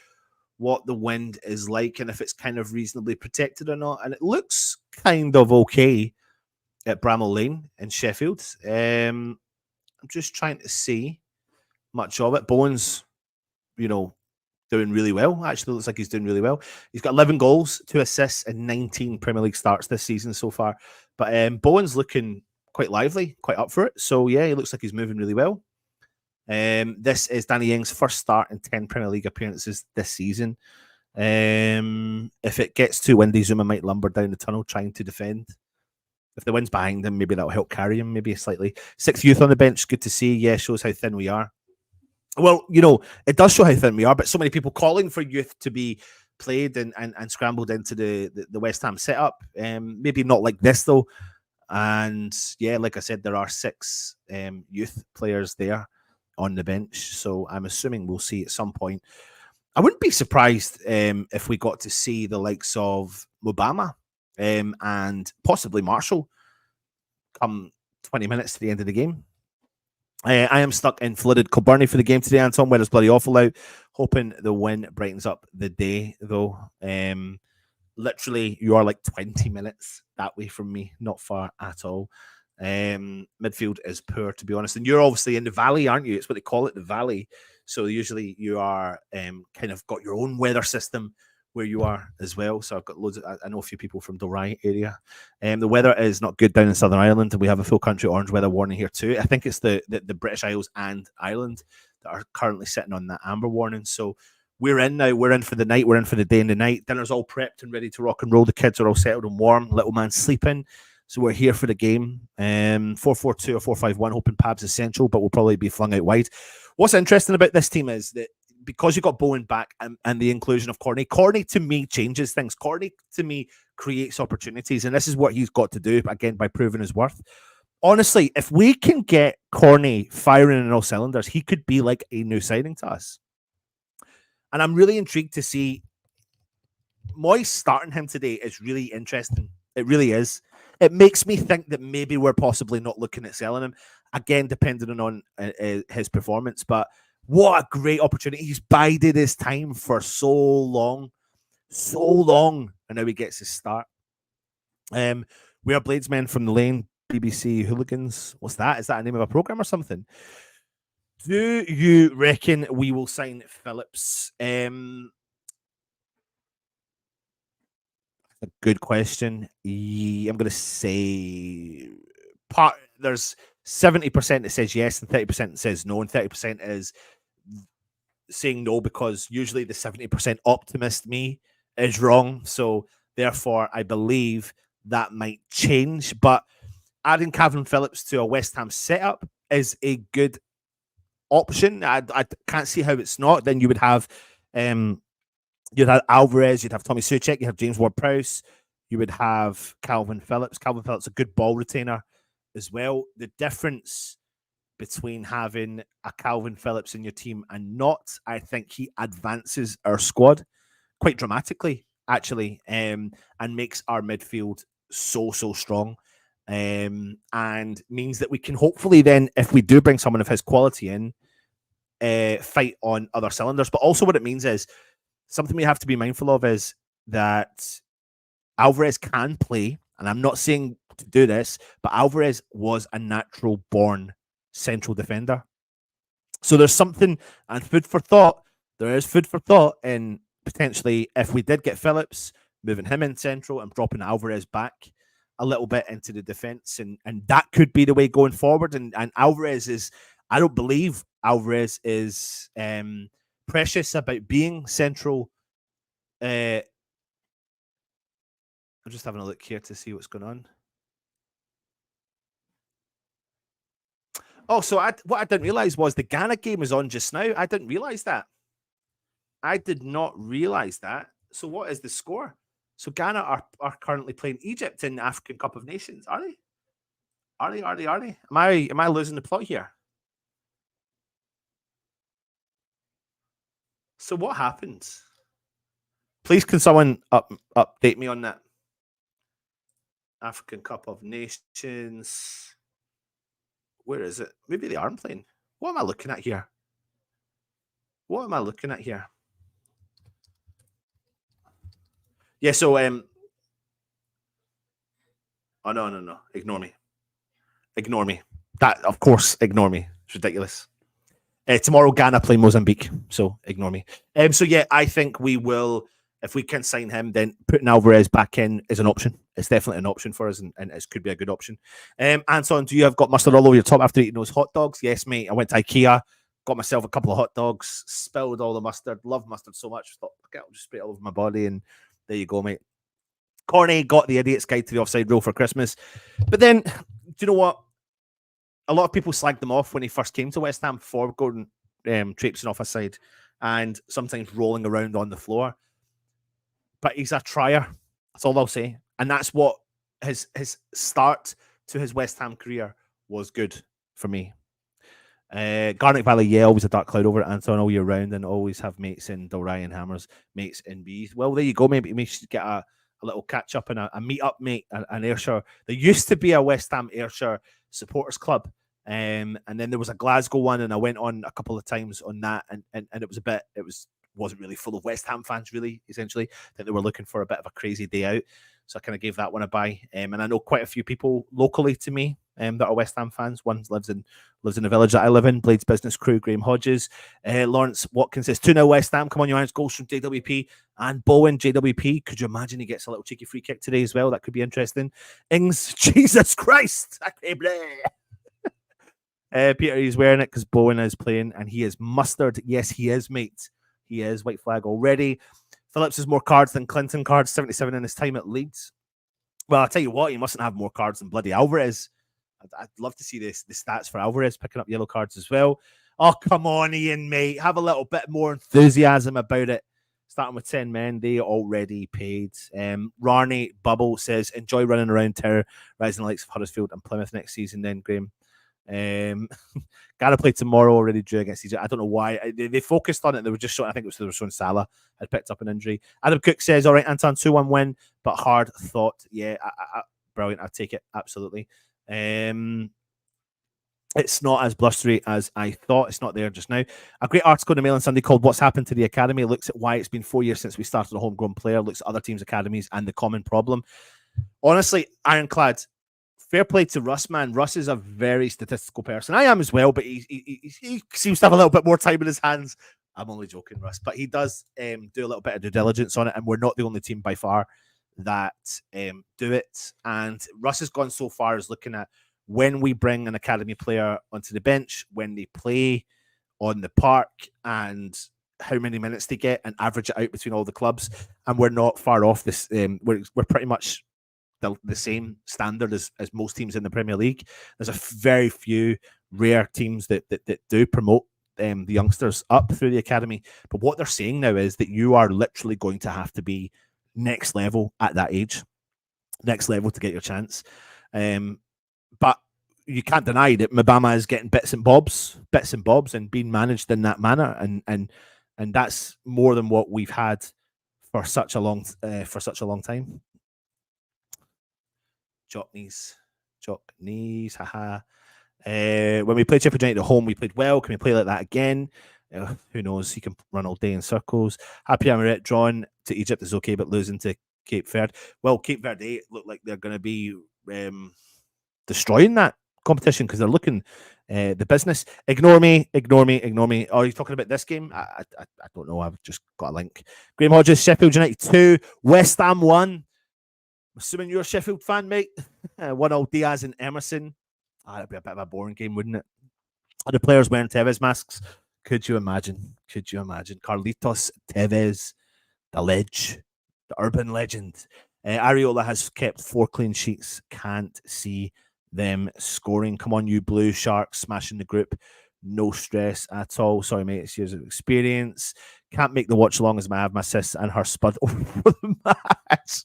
what the wind is like and if it's kind of reasonably protected or not. And it looks kind of okay at Bramall Lane in Sheffield. I'm just trying to see much of it. Bowen's, doing really well. Actually, looks like he's doing really well. He's got 11 goals, 2 assists, and 19 Premier League starts this season so far. But Bowen's looking quite lively, quite up for it. So yeah, he looks like he's moving really well. This is Danny Ings' first start in 10 Premier League appearances this season. If it gets too windy, Zuma might lumber down the tunnel trying to defend. If the wind's behind him, maybe that'll help carry him, maybe slightly. 6th youth on the bench, good to see. Yeah, shows how thin we are. Well, it does show how thin we are, but so many people calling for youth to be played and scrambled into the West Ham setup. Maybe not like this, though. And yeah, like I said, there are 6 youth players there on the bench. So I'm assuming we'll see at some point. I wouldn't be surprised if we got to see the likes of Mubama and possibly Marshall come 20 minutes to the end of the game. I am stuck in flooded Kilburn for the game today, Anton. Weather's bloody awful out. Hoping the win brightens up the day, though. Literally, you are like 20 minutes that way from me. Not far at all. Midfield is poor, to be honest. And you're obviously in the valley, aren't you? It's what they call it, the valley. So usually you are kind of got your own weather system where you are as well. So I've got loads of, I know a few people from Dalry area. The weather is not good down in Southern Ireland, and we have a full country orange weather warning here too. I think it's the British Isles and Ireland that are currently sitting on that amber warning. So we're in now. We're in for the night. We're in for the day and the night. Dinner's all prepped and ready to rock and roll. The kids are all settled and warm. Little man's sleeping. So we're here for the game. 4-4-2 or 4-5-1, hoping Pab's essential, but we'll probably be flung out wide. What's interesting about this team is that because you got Bowen back and the inclusion of Corney to me changes things. Corney to me creates opportunities, and this is what he's got to do, again, by proving his worth. Honestly, if we can get Corney firing in all cylinders, he could be like a new signing to us. And I'm really intrigued to see Moyes starting him today is really interesting. It really is. It makes me think that maybe we're possibly not looking at selling him, again, depending on his performance, but what a great opportunity. He's bided his time for so long, and now he gets his start. We are Bladesmen from the Lane, BBC Hooligans. What's that? Is that a name of a program or something? Do you reckon we will sign Phillips? A good question. I'm going to say there's 70% that says yes and 30% that says no, and 30% is saying no because usually the 70% optimist me is wrong. So therefore, I believe that might change. But adding Calvin Phillips to a West Ham setup is a good option. I can't see how it's not. Then you would have you'd have Alvarez, you'd have Tommy Suchek, you'd have James Ward-Prowse, you would have Calvin Phillips. Calvin Phillips a good ball retainer as well. The difference between having a Calvin Phillips in your team and not, I think he advances our squad quite dramatically, actually, and makes our midfield so strong. And means that we can hopefully then, if we do bring someone of his quality in, fight on other cylinders. But also what it means is, something we have to be mindful of is that Alvarez can play, and I'm not saying to do this, but Alvarez was a natural born central defender. So there's something, and food for thought, there is food for thought in potentially, if we did get Phillips, moving him in central and dropping Alvarez back a little bit into the defense, and that could be the way going forward. And Alvarez is, I don't believe Alvarez is precious about being central. I'm just having a look here to see what's going on. Oh, so what I didn't realize was the Ghana game is on just now. I didn't realize that. I did not realize that. So what is the score? So Ghana are currently playing Egypt in the African Cup of Nations. Are they? Are they? Am I losing the plot here? So what happens? Please, can someone update me on that? African Cup of Nations. Where is it? Maybe they aren't playing. What am I looking at here? Yeah, so oh no. Ignore me. That, of course, ignore me. It's ridiculous. Tomorrow Ghana play Mozambique, so ignore me. So yeah, I think we will, if we can sign him, then putting Alvarez back in is an option. It's definitely an option for us, and it could be a good option. Anton, do you have got mustard all over your top after eating those hot dogs? Yes, mate. I went to IKEA, got myself a couple of hot dogs, spilled all the mustard. Love mustard so much. Thought, okay, I'll just spray it all over my body, and there you go, mate. Corny got the Idiot's Guide to the Offside Rule for Christmas. But then, do you know what? A lot of people slagged them off when he first came to West Ham for going traipsing off a side and sometimes rolling around on the floor. But he's a trier. That's all I'll say. And that's what his start to his West Ham career was good for me. Garnet Valley, yeah, always a dark cloud over it, Anton, all year round, and always have mates in Dalry and Hammers, mates in Bees. Well, there you go. Maybe we should get a little catch up and a meet up, mate, an Ayrshire. There used to be a West Ham Ayrshire supporters club. And then there was a Glasgow one, and I went on a couple of times on that, and it wasn't really full of West Ham fans, really, essentially. I think they were looking for a bit of a crazy day out. So I kind of gave that one a buy. And I know quite a few people locally to me that are West Ham fans. One lives in the village that I live in, Blades Business Crew, Graham Hodges. Lawrence Watkins says 2-0 West Ham. Come on, your hands. Goals from JWP and Bowen. JWP. Could you imagine he gets a little cheeky free kick today as well? That could be interesting. Ings, Jesus Christ. Peter, he's wearing it because Bowen is playing and he is mustard. Yes, he is, mate. He is. White flag already. Phillips has more cards than Clinton cards, 77 in his time at Leeds. Well, I'll tell you what, he mustn't have more cards than bloody Alvarez. I'd love to see the stats for Alvarez picking up yellow cards as well. Oh, come on, Ian, mate. Have a little bit more enthusiasm about it. Starting with 10 men, they already paid. Rarney Bubble says, enjoy running around terrorising the likes of Huddersfield and Plymouth next season then, Graham. Gotta play tomorrow, already drew against Egypt. I don't know why. They focused on it. They were just showing, I think they were showing Salah had picked up an injury. Adam Cook says, all right, Anton, 2-1 win, but hard thought. Yeah, brilliant. I'll take it. Absolutely. It's not as blustery as I thought. It's not there just now. A great article in the Mail on Sunday called What's Happened to the Academy looks at why it's been 4 years since we started a homegrown player, looks at other teams' academies and the common problem. Honestly, ironclad. Fair play to Russ, man. Russ is a very statistical person. I am as well, but he seems to have a little bit more time in his hands. I'm only joking, Russ. But he does do a little bit of due diligence on it, and we're not the only team by far that do it. And Russ has gone so far as looking at when we bring an academy player onto the bench, when they play on the park, and how many minutes they get, and average it out between all the clubs. And we're not far off this. We're pretty much the same standard as most teams in the Premier League. There's a very few rare teams that do promote the youngsters up through the academy. But what they're saying now is that you are literally going to have to be next level at that age, next level to get your chance. But you can't deny that Mabama is getting bits and bobs, and being managed in that manner, and that's more than what we've had for such a long time. Jock knees, haha. When we played Sheffield United at home, we played well. Can we play like that again? Who knows? He can run all day in circles. Happy Amaret drawn to Egypt is okay, but losing to Cape Verde. Well, Cape Verde look like they're going to be destroying that competition because they're looking the business. Ignore me. Are you talking about this game? I don't know. I've just got a link. Graham Hodges, Sheffield United 2, West Ham 1. Assuming you're a Sheffield fan, mate. 1-0 Diaz and Emerson. That'd be a bit of a boring game, wouldn't it? Are the players wearing Tevez masks? Could you imagine? Carlitos Tevez, the urban legend. Areola has kept 4 clean sheets. Can't see them scoring. Come on, you blue sharks, smashing the group. No stress at all. Sorry, mate. It's years of experience. Can't make the watch along as I have my sis and her spud over the match.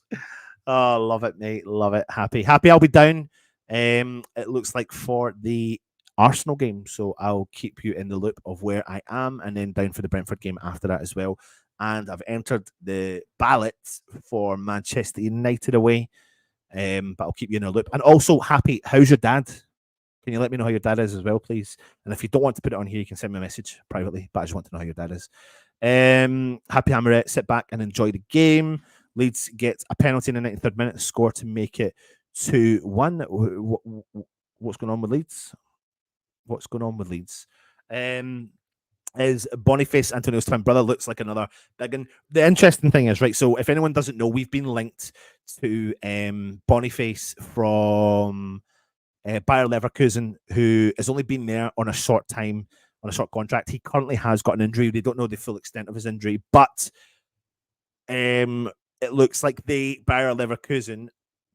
Oh, love it, mate. Love it. Happy I'll be down. It looks like for the Arsenal game, so I'll keep you in the loop of where I am, and then down for the Brentford game after that as well. And I've entered the ballot for Manchester United away, but I'll keep you in the loop. And also, Happy, how's your dad? Can you let me know how your dad is as well, please? And if you don't want to put it on here, you can send me a message privately, but I just want to know how your dad is. Happy Amaret, sit back and enjoy the game. Leeds get a penalty in the 93rd minute, score to make it 2-1. What's going on with Leeds? Is Boniface Antonio's twin brother, looks like another big one. The interesting thing is, right, so if anyone doesn't know, we've been linked to Boniface from Bayer Leverkusen, who has only been there on a short time, on a short contract. He currently has got an injury. They don't know the full extent of his injury, but it looks like Bayer Leverkusen,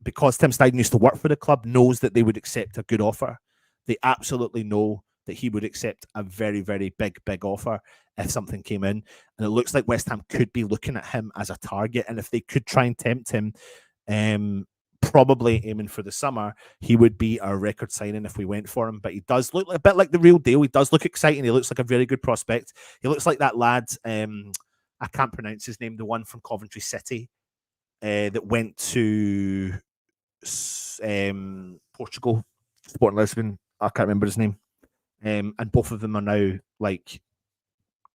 because Tim Steidten used to work for the club, knows that they would accept a good offer. They absolutely know that he would accept a very, very big offer if something came in. And it looks like West Ham could be looking at him as a target. And if they could try and tempt him, probably aiming for the summer, he would be a record signing if we went for him. But he does look a bit like the real deal. He does look exciting. He looks like a very good prospect. He looks like that lad, I can't pronounce his name, the one from Coventry City that went to Portugal, Sporting Lisbon. I can't remember his name. And both of them are now like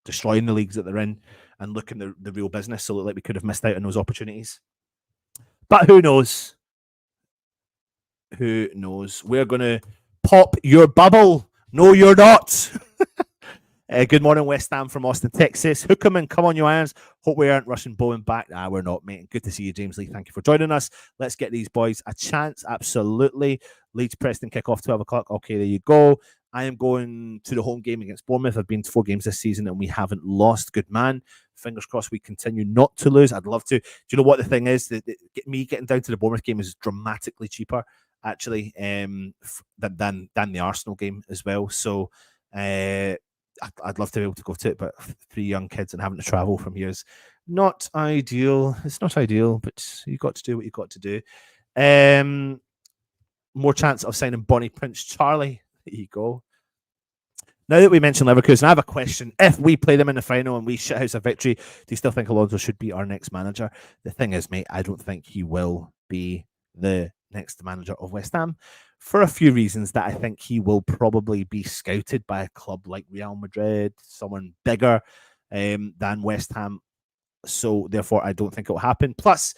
destroying the leagues that they're in and looking the real business. So look like we could have missed out on those opportunities. But who knows? Who knows? We're going to pop your bubble. No, you're not. Good morning, West Ham from Austin, Texas. Hook 'em and come on, you irons. Hope we aren't rushing Bowen back. Nah, we're not, mate. Good to see you, James Lee. Thank you for joining us. Let's get these boys a chance. Absolutely. Leeds Preston kick off 12 o'clock. Okay, there you go. I am going to the home game against Bournemouth. I've been to 4 games this season and we haven't lost. Good man. Fingers crossed we continue not to lose. I'd love to. Do you know what the thing is? Me getting down to the Bournemouth game is dramatically cheaper, actually, than the Arsenal game as well. So, I'd love to be able to go to it, but 3 young kids and having to travel from here is not ideal. It's not ideal, but you've got to do what you've got to do. More chance of signing Bonnie Prince Charlie. There you go. Now that we mentioned Leverkusen, I have a question. If we play them in the final and we shit house a victory, do you still think Alonso should be our next manager? The thing is, mate, I don't think he will be the next manager of West Ham for a few reasons. That I think he will probably be scouted by a club like Real Madrid, someone bigger than West Ham. So therefore, I don't think it will happen. Plus,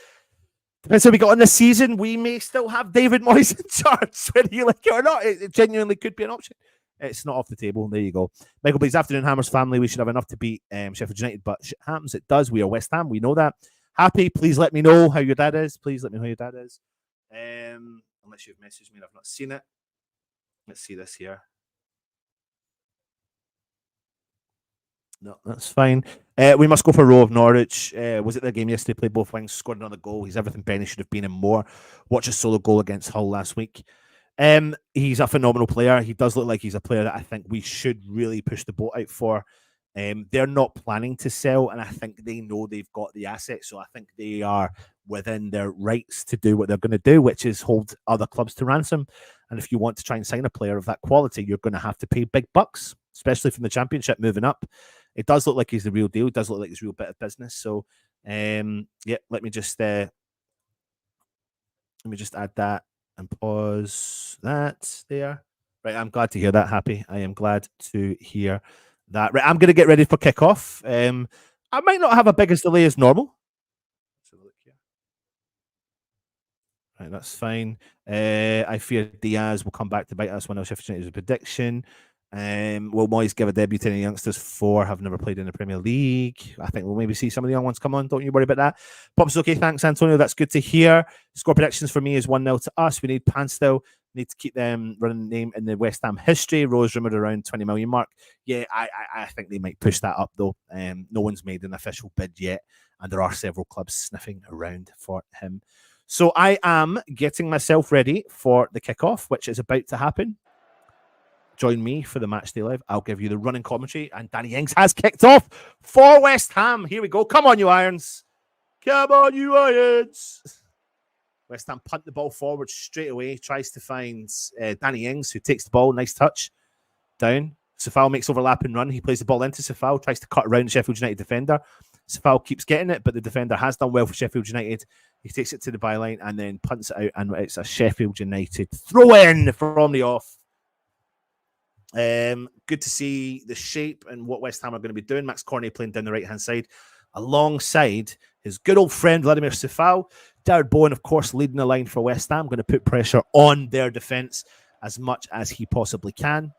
depends how we got on this season, we may still have David Moyes in charge, whether you like it or not. It genuinely could be an option. It's not off the table. There you go. Michael Blaze, afternoon, Hammers family. We should have enough to beat Sheffield United, but shit happens. It does. We are West Ham. We know that. Happy, please let me know how your dad is. Please let me know how your dad is. Unless you've messaged me and I've not seen it. Let's see this here. No, that's fine. We must go for Rowe of Norwich. Was it their game yesterday? Played both wings, scored another goal. He's everything Benny should have been and more. Watch a solo goal against Hull last week. He's a phenomenal player. He does look like he's a player that I think we should really push the boat out for. They're not planning to sell, and I think they know they've got the assets. So I think they are within their rights to do what they're going to do, which is hold other clubs to ransom. And if you want to try and sign a player of that quality, you're going to have to pay big bucks, especially from the Championship moving up. It does look like he's the real deal. It does look like he's a real bit of business. So, yeah, let me just add that and pause that there. Right, I'm glad to hear that. Happy. I am glad to hear that. Right, I'm going to get ready for kickoff. I might not have a big as delay as normal. Let's have a look here. Right, that's fine. I fear Diaz will come back to bite us when Sheffield United's prediction. Will Moyes give a debut to any youngsters? 4 have never played in the Premier League. I think we'll maybe see some of the young ones come on. Don't you worry about that. Pop's okay. Thanks, Antonio. That's good to hear. Score predictions for me is 1-0 to us. We need Panstill. Need to keep them running name in the West Ham history. Rose rumoured around 20 million mark. Yeah, I think they might push that up though. No one's made an official bid yet, and there are several clubs sniffing around for him. So I am getting myself ready for the kickoff, which is about to happen. Join me for the Matchday Live. I'll give you the running commentary, and Danny Ings has kicked off for West Ham. Here we go. Come on, you Irons. Come on, you Irons. West Ham punt the ball forward straight away. Tries to find Danny Ings, who takes the ball. Nice touch. Down. Safal makes overlapping run. He plays the ball into Safal. Tries to cut around the Sheffield United defender. Safal keeps getting it, but the defender has done well for Sheffield United. He takes it to the byline and then punts it out, and it's a Sheffield United throw-in from the off. Good to see the shape and what West Ham are going to be doing. Max Cornet playing down the right-hand side alongside his good old friend Vladimir Safal. Jared Bowen, of course, leading the line for West Ham, going to put pressure on their defence as much as he possibly can.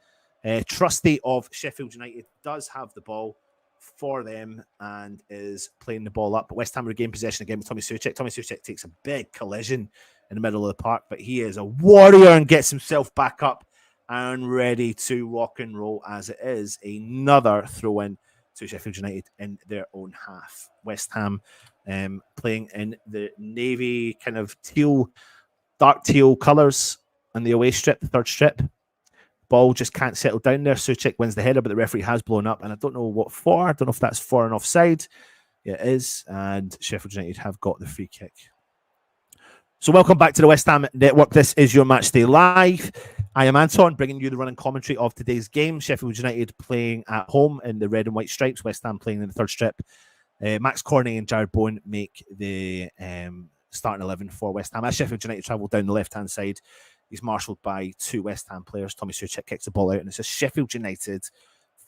Trusty of Sheffield United does have the ball for them and is playing the ball up. But West Ham regain possession again with Tommy Soucek. Tommy Soucek takes a big collision in the middle of the park, but he is a warrior and gets himself back up and ready to rock and roll as it is another throw-in to Sheffield United in their own half. West Ham playing in the navy kind of teal, dark teal colours and the away strip, the third strip. Ball just can't settle down there. Soucek wins the header, but the referee has blown up, and I don't know what for. I don't know if that's for an offside. It is, and Sheffield United have got the free kick. So welcome back to the West Ham Network. This is your Matchday Live. I am Anton, bringing you the running commentary of today's game. Sheffield United playing at home in the red and white stripes. West Ham playing in the third strip. Max Cornet and Jared Bowen make the starting 11 for West Ham. As Sheffield United travel down the left-hand side, he's marshalled by 2 West Ham players. Tommy Soucek kicks the ball out, and it's a Sheffield United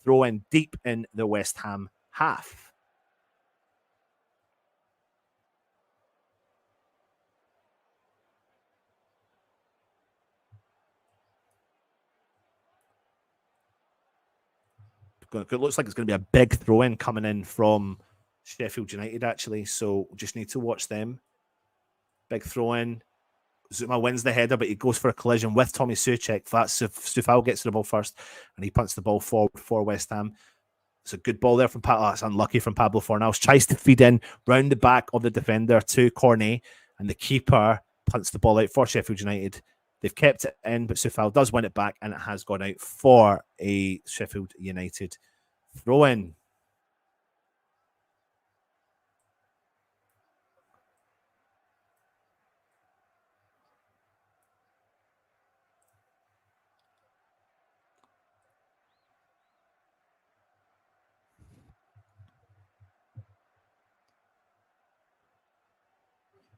throw in deep in the West Ham half. It looks like it's going to be a big throw-in coming in from Sheffield United, actually. So just need to watch them. Big throw-in. Zuma wins the header, but he goes for a collision with Tommy Soucek. That's if Sufal gets the ball first, and he punts the ball forward for West Ham. It's a good ball there from Pablo. That's unlucky from Pablo Fornals. Tries to feed in round the back of the defender to Cornet, and the keeper punts the ball out for Sheffield United. They've kept it in, but Sufal does win it back, and it has gone out for a Sheffield United throw-in.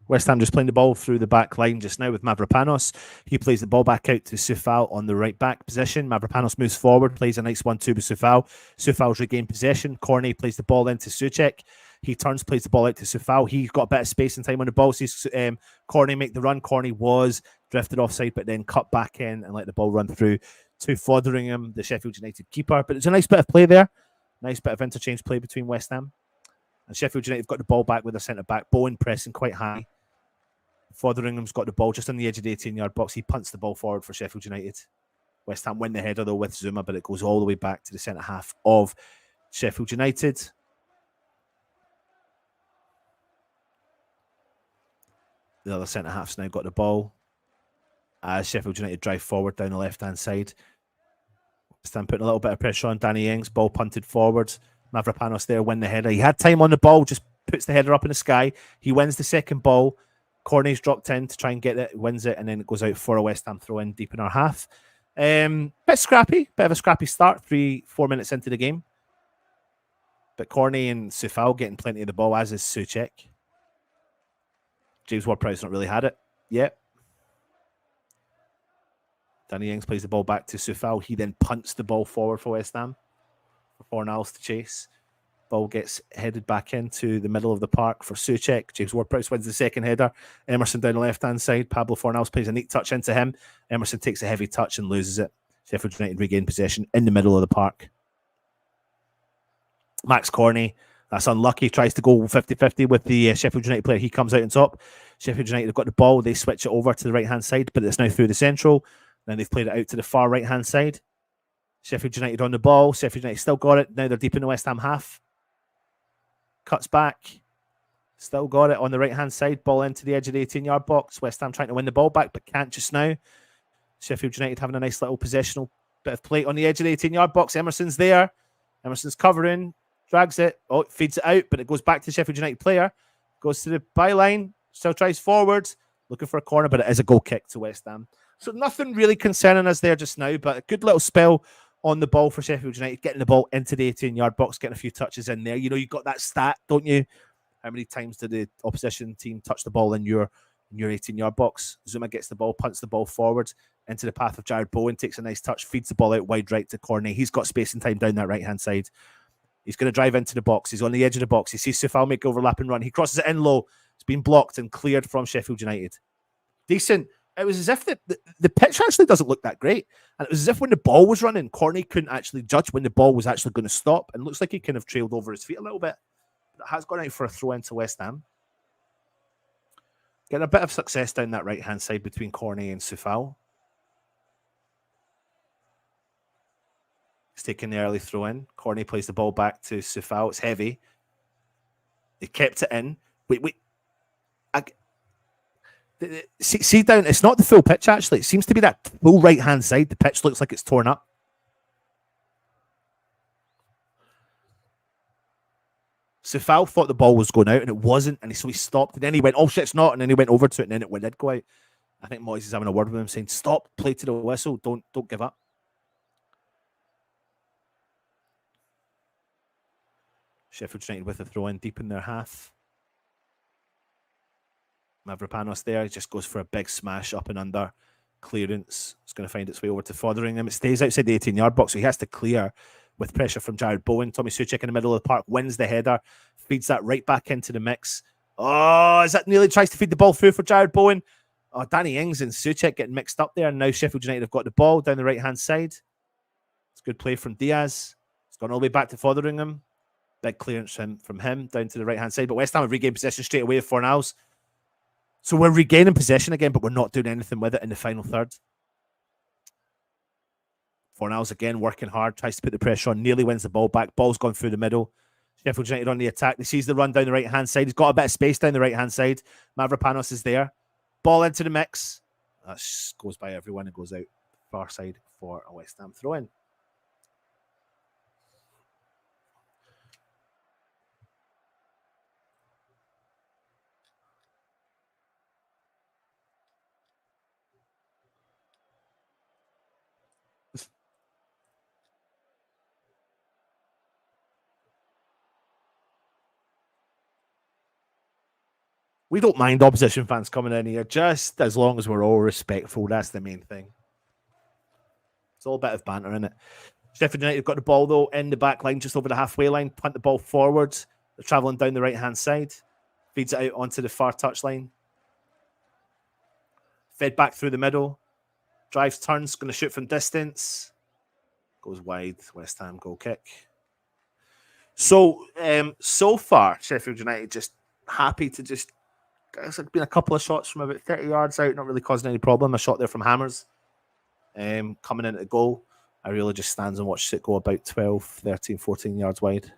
West Ham just playing the ball through the back line just now with Mavropanos. He plays the ball back out to Sufal on the right back position. Mavropanos moves forward, plays a nice 1-2 with Sufal. Sufal's regained possession. Cornet plays the ball into Soucek. He turns, plays the ball out to Sufal. He's got a bit of space and time on the ball. Sees Cornet make the run. Cornet was drifted offside, but then cut back in and let the ball run through to Fotheringham, the Sheffield United keeper. But it's a nice bit of play there. Nice bit of interchange play between West Ham. And Sheffield United have got the ball back with their centre-back. Bowen pressing quite high. Fotheringham's got the ball just on the edge of the 18-yard box. He punts the ball forward for Sheffield United. West Ham win the header, though, with Zuma, but it goes all the way back to the centre-half of Sheffield United. The other centre-half's now got the ball. As Sheffield United drive forward down the left-hand side. Stan putting a little bit of pressure on Danny Ings. Ball punted forward. Mavropanos there win the header. He had time on the ball, just puts the header up in the sky. He wins the second ball. Corney's dropped in to try and get it, wins it, and then it goes out for a West Ham throw in deep in our half. Bit scrappy, bit of a scrappy start, 3-4 minutes into the game. But Corney and Sufal getting plenty of the ball, as is Souček. James Ward-Prowse's not really had it yet. Danny Ings plays the ball back to Sufal. He then punts the ball forward for West Ham. For Fornals to chase. Ball gets headed back into the middle of the park for Souček. James Ward-Prowse wins the second header. Emerson down the left-hand side. Pablo Fornals plays a neat touch into him. Emerson takes a heavy touch and loses it. Sheffield United regain possession in the middle of the park. Max Corney, that's unlucky, tries to go 50-50 with the Sheffield United player. He comes out on top. Sheffield United have got the ball. They switch it over to the right-hand side, but it's now through the central. Then they've played it out to the far right-hand side. Sheffield United on the ball. Sheffield United still got it. Now they're deep in the West Ham half. Cuts back. Still got it on the right-hand side. Ball into the edge of the 18-yard box. West Ham trying to win the ball back, but can't just now. Sheffield United having a nice little possessional bit of play on the edge of the 18-yard box. Emerson's there. Emerson's covering. Drags it. Oh, it feeds it out, but it goes back to the Sheffield United player. Goes to the byline. Still tries forward. Looking for a corner, but it is a goal kick to West Ham. So nothing really concerning us there just now, but a good little spell on the ball for Sheffield United, getting the ball into the 18-yard box, getting a few touches in there. You know, you've got that stat, don't you? How many times did the opposition team touch the ball in your 18-yard box? Zuma gets the ball, punts the ball forward into the path of Jared Bowen, takes a nice touch, feeds the ball out wide right to Corney. He's got space and time down that right-hand side. He's going to drive into the box. He's on the edge of the box. He sees Sufal make overlap and run. He crosses it in low. It's been blocked and cleared from Sheffield United. Decent. It was as if the pitch actually doesn't look that great. And it was as if when the ball was running, Corney couldn't actually judge when the ball was actually going to stop. And it looks like he kind of trailed over his feet a little bit. But it has gone out for a throw into West Ham. Getting a bit of success down that right-hand side between Corney and Sufal. He's taking the early throw in. Corney plays the ball back to Sufal. It's heavy. He kept it in. See down, it's not the full pitch actually. It seems to be that full right-hand side. The pitch looks like it's torn up. Sufal thought the ball was going out and it wasn't, and so he stopped. And then he went, oh shit, it's not. And then he went over to it, and then it did go out. I think Moyes is having a word with him, saying, "Stop, play to the whistle. Don't give up." Sheffield United with a throw in deep in their half. Mavropanos there, he just goes for a big smash up and under. Clearance. It's going to find its way over to Fotheringham. It stays outside the 18-yard box, so he has to clear with pressure from Jared Bowen. Tommy Souček in the middle of the park wins the header, feeds that right back into the mix. Oh, is that nearly tries to feed the ball through for Jared Bowen? Oh, Danny Ings and Souček getting mixed up there. And now Sheffield United have got the ball down the right-hand side. It's good play from Diaz. It's gone all the way back to Fotheringham. Big clearance from him down to the right-hand side. But West Ham have regained possession straight away for Fornals. So we're regaining possession again, but we're not doing anything with it in the final third. Fornals again working hard, tries to put the pressure on, nearly wins the ball back. Ball's gone through the middle. Sheffield United on the attack. He sees the run down the right-hand side. He's got a bit of space down the right-hand side. Mavropanos is there. Ball into the mix. That goes by everyone and goes out far side for a West Ham throw-in. We don't mind opposition fans coming in here, just as long as we're all respectful. That's the main thing. It's all a bit of banter, isn't it? Sheffield United got the ball, though, in the back line, just over the halfway line. Punt the ball forward. They're travelling down the right-hand side. Feeds it out onto the far touchline. Fed back through the middle. Drives, turns, going to shoot from distance. Goes wide. West Ham goal kick. So, so far, Sheffield United just happy to just... It's been a couple of shots from about 30 yards out, not really causing any problem. A shot there from Hammers coming into the goal. Ariola just stands and watches it go about 12, 13, 14 yards wide.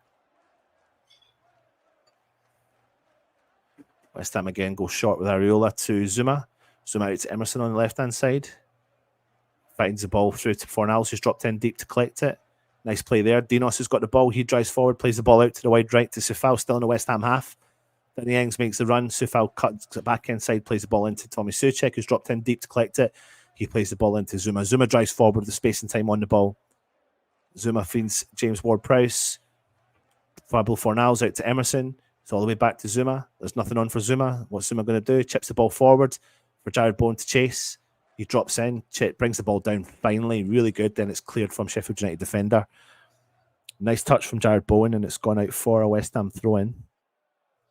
West Ham again go short with Ariola to Zuma. Zuma out to Emerson on the left-hand side. Finds the ball through to Fornals, who's dropped in deep to collect it. Nice play there. Dinos has got the ball. He drives forward, plays the ball out to the wide right to Sufal, still in the West Ham half. Danny Ings makes the run. Sufal cuts it back inside, plays the ball into Tommy Soucek, who's dropped in deep to collect it. He plays the ball into Zuma. Zuma drives forward with the space and time on the ball. Zuma feeds James Ward-Prowse. Fabio Fornals out to Emerson. It's all the way back to Zuma. There's nothing on for Zuma. What's Zuma going to do? Chips the ball forward for Jared Bowen to chase. He drops in, brings the ball down finally, really good. Then it's cleared from Sheffield United defender. Nice touch from Jared Bowen, and it's gone out for a West Ham throw-in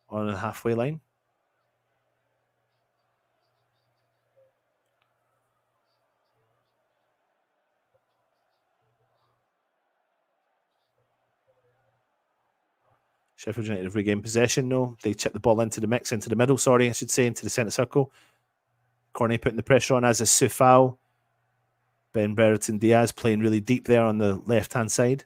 on the halfway line. Sheffield United have regained possession, though. They chip the ball into the mix, into the middle, sorry, I should say, into the centre circle. Cornet putting the pressure on as a Sufal. Ben Brereton Diaz playing really deep there on the left-hand side.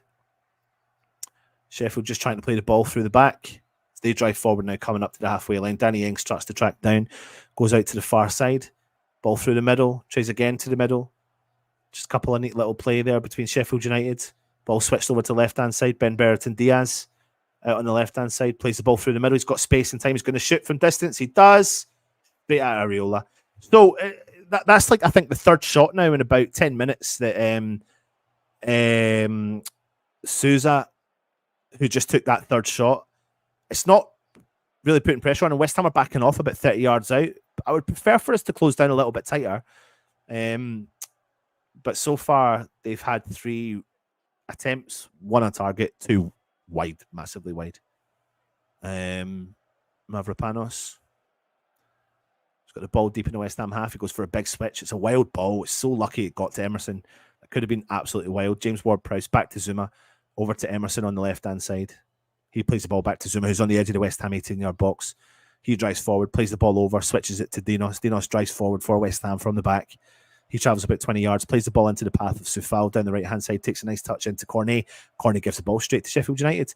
Sheffield just trying to play the ball through the back. They drive forward now, coming up to the halfway line. Danny Ings starts to track down, goes out to the far side. Ball through the middle, tries again to the middle. Just a couple of neat little play there between Sheffield United. Ball switched over to the left-hand side. Ben Brereton Diaz out on the left-hand side, plays the ball through the middle. He's got space and time. He's going to shoot from distance. He does. Straight at Ariola. So that's like, I think, the third shot now in about 10 minutes that Souza, who just took that third shot, it's not really putting pressure on, and West Ham are backing off about 30 yards out. I would prefer for us to close down a little bit tighter. But so far, they've had 3 attempts, 1 on target, 2 wide, massively wide. Mavropanos. He's got the ball deep in the West Ham half. He goes for a big switch. It's a wild ball. It's so lucky it got to Emerson. It could have been absolutely wild. James Ward-Prowse back to Zuma. Over to Emerson on the left-hand side. He plays the ball back to Zuma, who's on the edge of the West Ham 18-yard box. He drives forward, plays the ball over, switches it to Dinos. Dinos drives forward for West Ham from the back. He travels about 20 yards, plays the ball into the path of Sufal down the right-hand side, takes a nice touch into Cornet. Cornet gives the ball straight to Sheffield United.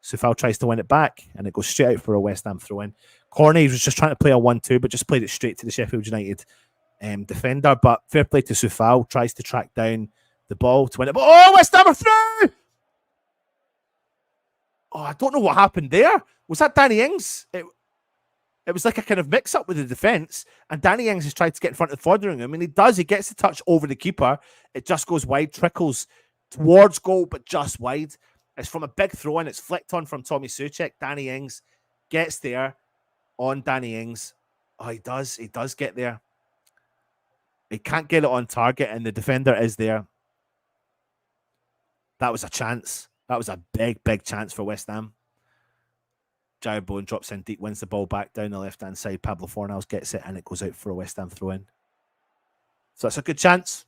Sufal tries to win it back, and it goes straight out for a West Ham throw-in. Cornet was just trying to play a 1-2, but just played it straight to the Sheffield United defender. But fair play to Sufal, tries to track down the ball to win it. But oh, West Ham are through! Oh, I don't know what happened there. Was that Danny Ings? It was like a kind of mix-up with the defence, and Danny Ings has tried to get in front of Fotheringham, and he does. He gets the touch over the keeper. It just goes wide, trickles towards goal, but just wide. It's from a big throw-in. It's flicked on from Tommy Soucek. Danny Ings gets there on Danny Ings. Oh, he does. He does get there. He can't get it on target, and the defender is there. That was a chance. That was a big, big chance for West Ham. Jared Bowen drops in deep, wins the ball back down the left-hand side. Pablo Fornals gets it, and it goes out for a West Ham throw-in. So that's a good chance.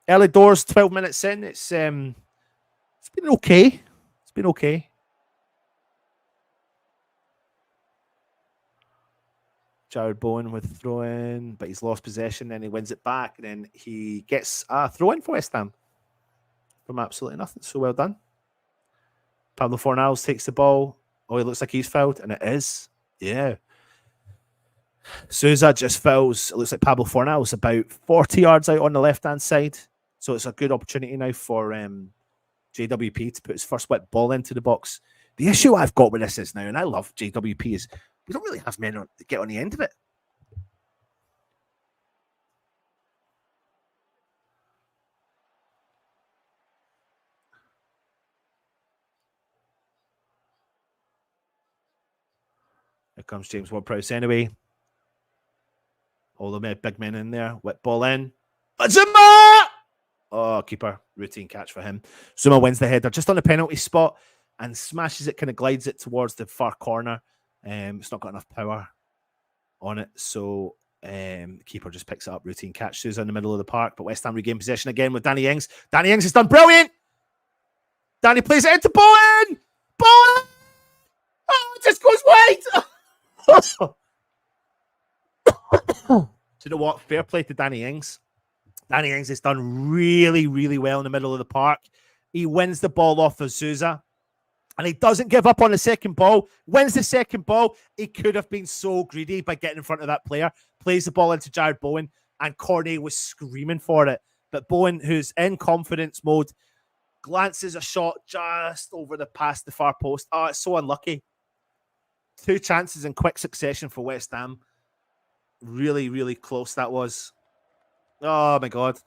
Early doors, 12 minutes in. It's been okay. It's been okay. Jared Bowen with throw-in, but he's lost possession, then he wins it back, and then he gets a throw-in for West Ham from absolutely nothing. So well done. Pablo Fornals takes the ball. Oh, he looks like he's fouled, and it is. Yeah. Souza just fouls. It looks like Pablo Fornals about 40 yards out on the left-hand side. So it's a good opportunity now for JWP to put his first wet ball into the box. The issue I've got with this is now, and I love JWP, is we don't really have men to get on the end of it. Here comes James Ward-Prowse anyway. All the big men in there. Wet ball in. Zuma! Oh, keeper. Routine catch for him. Zuma wins the header just on the penalty spot and smashes it, kind of glides it towards the far corner. It's not got enough power on it, so the keeper just picks it up. Routine catch. Souza in the middle of the park, but West Ham regain possession again with Danny Ings. Danny Ings has done brilliant. Danny plays it into Bowen. Bowen! Oh, it just goes wide. Do you know what? Fair play to Danny Ings. Danny Ings has done really, really well in the middle of the park. He wins the ball off of Sousa, and he doesn't give up on the second ball. Wins the second ball. He could have been so greedy by getting in front of that player. Plays the ball into Jared Bowen, and Cornet was screaming for it. But Bowen, who's in confidence mode, glances a shot just over past the far post. Oh, it's so unlucky. 2 chances in quick succession for West Ham. Really, really close that was. Oh, my God.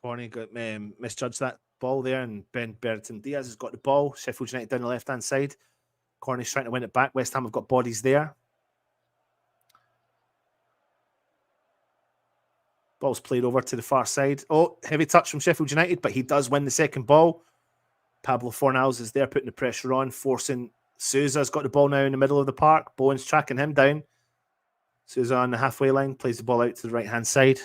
Corney got misjudged that ball there, and Ben Bertrand Diaz has got the ball. Sheffield United down the left-hand side. Corney's trying to win it back. West Ham have got bodies there. Ball's played over to the far side. Oh, heavy touch from Sheffield United, but he does win the second ball. Pablo Fornals is there putting the pressure on, forcing Sousa's got the ball now in the middle of the park. Bowen's tracking him down. Sousa on the halfway line, plays the ball out to the right-hand side.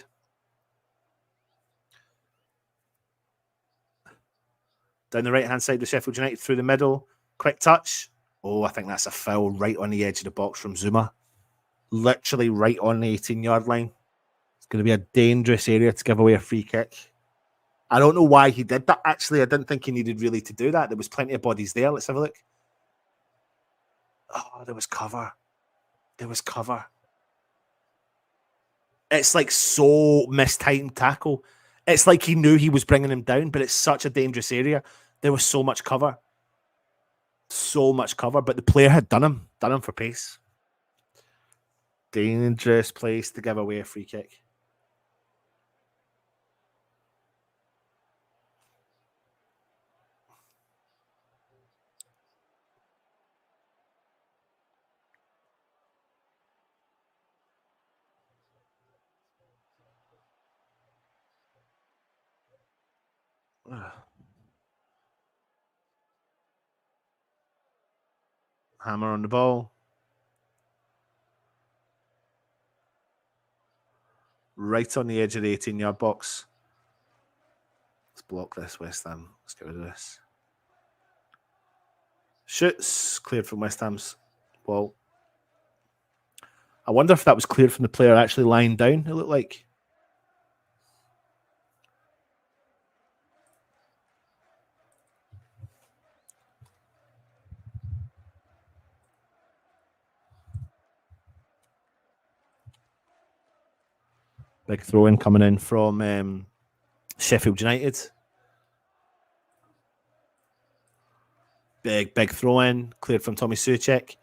Down the right-hand side with Sheffield United through the middle. Quick touch. Oh, I think that's a foul right on the edge of the box from Zuma. Literally right on the 18-yard line. It's going to be a dangerous area to give away a free kick. I don't know why he did that. Actually, I didn't think he needed really to do that. There was plenty of bodies there. Let's have a look. Oh, there was cover. There was cover. It's like so mistimed tackle. It's like he knew he was bringing him down, but it's such a dangerous area. There was so much cover. So much cover, but the player had done him for pace. Dangerous place to give away a free kick. Hammer on the ball. Right on the edge of the 18-yard box. Let's block this, West Ham. Let's get rid of this. Shoots cleared from West Ham's ball. I wonder if that was cleared from the player actually lying down, it looked like. Big throw-in coming in from Sheffield United. Big throw-in. Cleared from Tommy Soucek.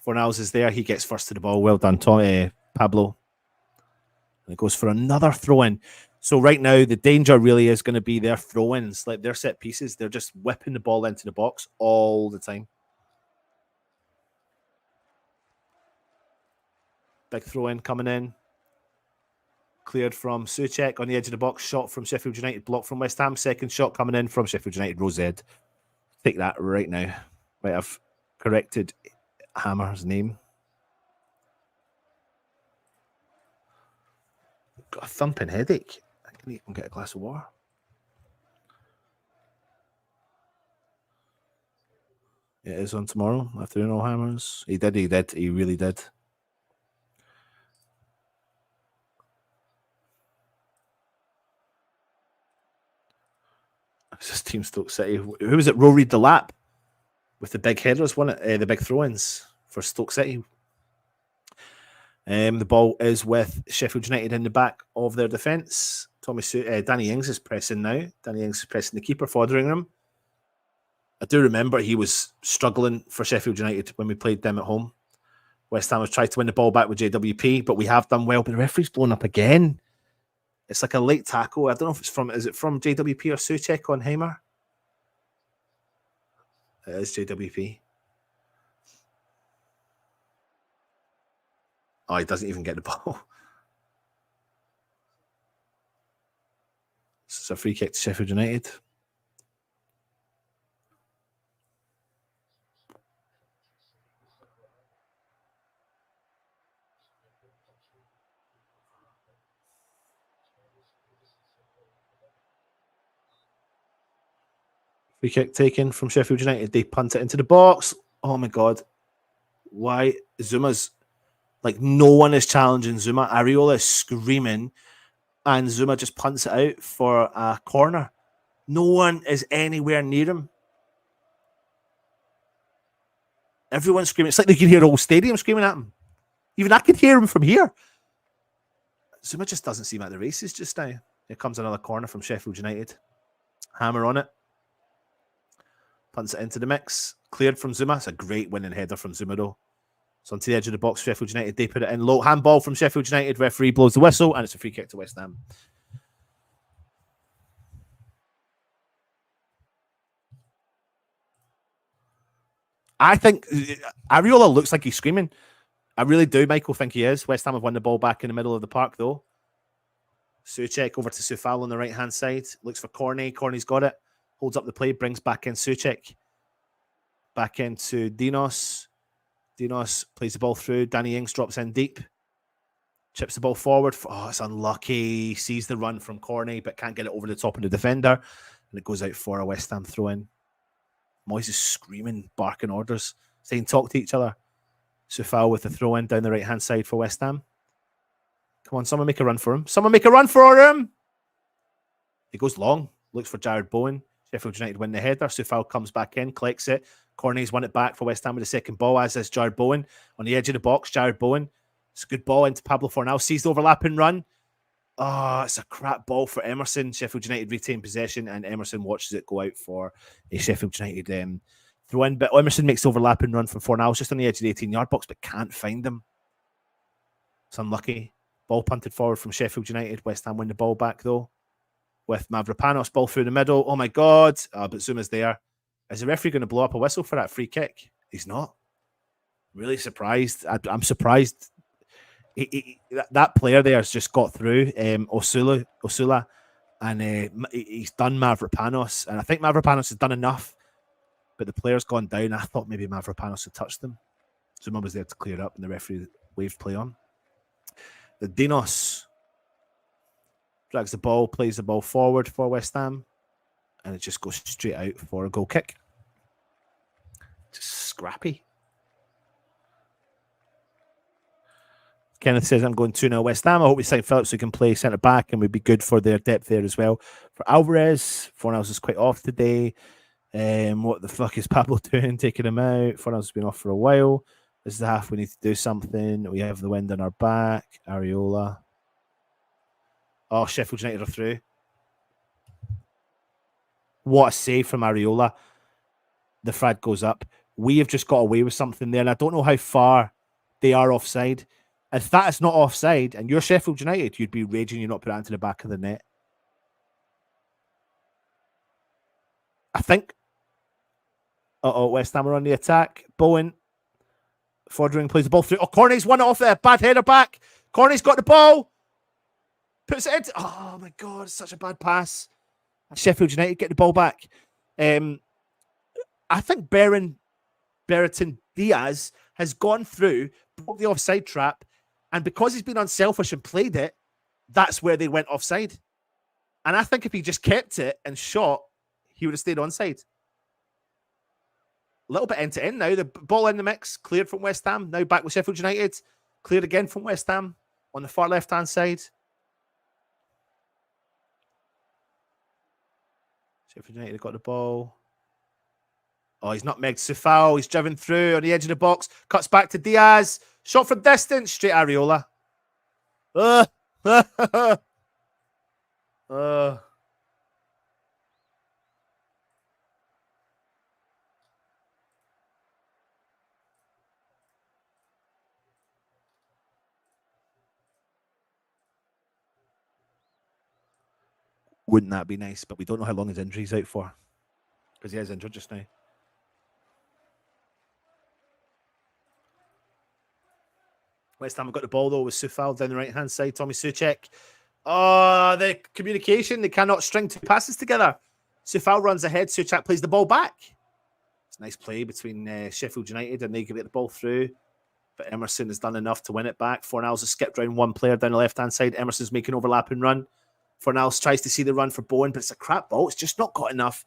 Fornals is there. He gets first to the ball. Well done, Pablo. And it goes for another throw-in. So right now, the danger really is going to be their throw-ins. Like their set pieces. They're just whipping the ball into the box all the time. Big throw-in coming in. Cleared from Soucek on the edge of the box. Shot from Sheffield United. Blocked from West Ham. Second shot coming in from Sheffield United. Rosed. Take that right now. Right, I've corrected Hammer's name. Got a thumping headache. I can even get a glass of water. It is on tomorrow after all Hammers. He did. He really did. It's just Team Stoke City. Who was it? Rory Delap with the big headers, wasn't it? The big throw-ins for Stoke City. The ball is with Sheffield United in the back of their defence. Danny Ings is pressing now. Danny Ings is pressing the keeper, Fotheringham. I do remember he was struggling for Sheffield United when we played them at home. West Ham has tried to win the ball back with JWP, but we have done well. But the referee's blown up again. It's like a late tackle. I don't know if it's from, is it from JWP or Soucek on Hamer? It is JWP. Oh, he doesn't even get the ball. This is a free kick to Sheffield United. Free kick taken from Sheffield United. They punt it into the box. Oh my God. Why? Zuma's like, no one is challenging Zuma. Areola is screaming and Zuma just punts it out for a corner. No one is anywhere near him. Everyone's screaming. It's like they can hear the whole stadium screaming at him. Even I can hear him from here. Zuma just doesn't seem at the races just now. Here comes another corner from Sheffield United. Hammer on it. Punts it into the mix. Cleared from Zuma. It's a great winning header from Zuma, though. It's onto the edge of the box. Sheffield United, they put it in low. Handball from Sheffield United. Referee blows the whistle, and it's a free kick to West Ham. I think Areola looks like he's screaming. I really do, Michael, think he is. West Ham have won the ball back in the middle of the park, though. Souček over to Soufal on the right-hand side. Looks for Corney. Corney's got it. Holds up the play. Brings back in Souček. Back into Dinos. Dinos plays the ball through. Danny Ings drops in deep. Chips the ball forward. Oh, it's unlucky. Sees the run from Corney, but can't get it over the top of the defender. And it goes out for a West Ham throw-in. Moyes is screaming, barking orders, saying talk to each other. Soufal with the throw-in down the right-hand side for West Ham. Come on, someone make a run for him. Someone make a run for him. He goes long. Looks for Jared Bowen. Sheffield United win the header. Soufal comes back in, collects it. Corney's won it back for West Ham with the second ball, as is Jared Bowen. On the edge of the box, Jared Bowen. It's a good ball into Pablo Fornal. Sees the overlapping run. Oh, it's a crap ball for Emerson. Sheffield United retain possession, and Emerson watches it go out for a Sheffield United throw in. But Emerson makes the overlapping run from Fornal, just on the edge of the 18-yard box, but can't find him. It's unlucky. Ball punted forward from Sheffield United. West Ham win the ball back, though, with Mavropanos. Ball through the middle. Oh, my God. But Zuma's there. Is the referee going to blow up a whistle for that free kick? He's not. Really surprised. I'm surprised. That player there has just got through, Osula, and he's done Mavropanos. And I think Mavropanos has done enough, but the player's gone down. I thought maybe Mavropanos had touched him. Zuma was there to clear up, and the referee waved play on. The Dinos drags the ball, plays the ball forward for West Ham, and it just goes straight out for a goal kick. Just scrappy. Kenneth says, I'm going 2-0 West Ham. I hope we sign Phillips who can play centre back and would be good for their depth there as well. For Alvarez, Fornals is quite off today. What the fuck is Pablo doing? Taking him out. Fornals has been off for a while. This is the half we need to do something. We have the wind on our back. Areola. Oh, Sheffield United are through. What a save from Areola. The flag goes up. We have just got away with something there, and I don't know how far they are offside. If that is not offside, and you're Sheffield United, you'd be raging you not put that into the back of the net. I think. West Ham are on the attack. Bowen. Fordring plays the ball through. Oh, Corney's won it off there. Bad header back. Corney's got the ball. Puts it into. Oh, my God. It's such a bad pass. Sheffield United get the ball back. I think Berreton Diaz has gone through, broke the offside trap, and because he's been unselfish and played it, that's where they went offside. And I think if he just kept it and shot, he would have stayed onside. A little bit end to end now. The ball in the mix, cleared from West Ham. Now back with Sheffield United. Cleared again from West Ham on the far left-hand side. Sheffield United have got the ball. Oh, he's not megged Soufal. He's driven through on the edge of the box. Cuts back to Diaz. Shot from distance. Straight Areola. Wouldn't that be nice? But we don't know how long his injury's out for. Because he is injured just now. West Ham have got the ball, though, with Soufal down the right-hand side. Tommy Souček. Oh, the communication. They cannot string two passes together. Soufal runs ahead. Souček plays the ball back. It's a nice play between Sheffield United, and they can get the ball through. But Emerson has done enough to win it back. Fornals has skipped round one player down the left-hand side. Emerson's making overlapping run. Fornals tries to see the run for Bowen, but it's a crap ball. It's just not got enough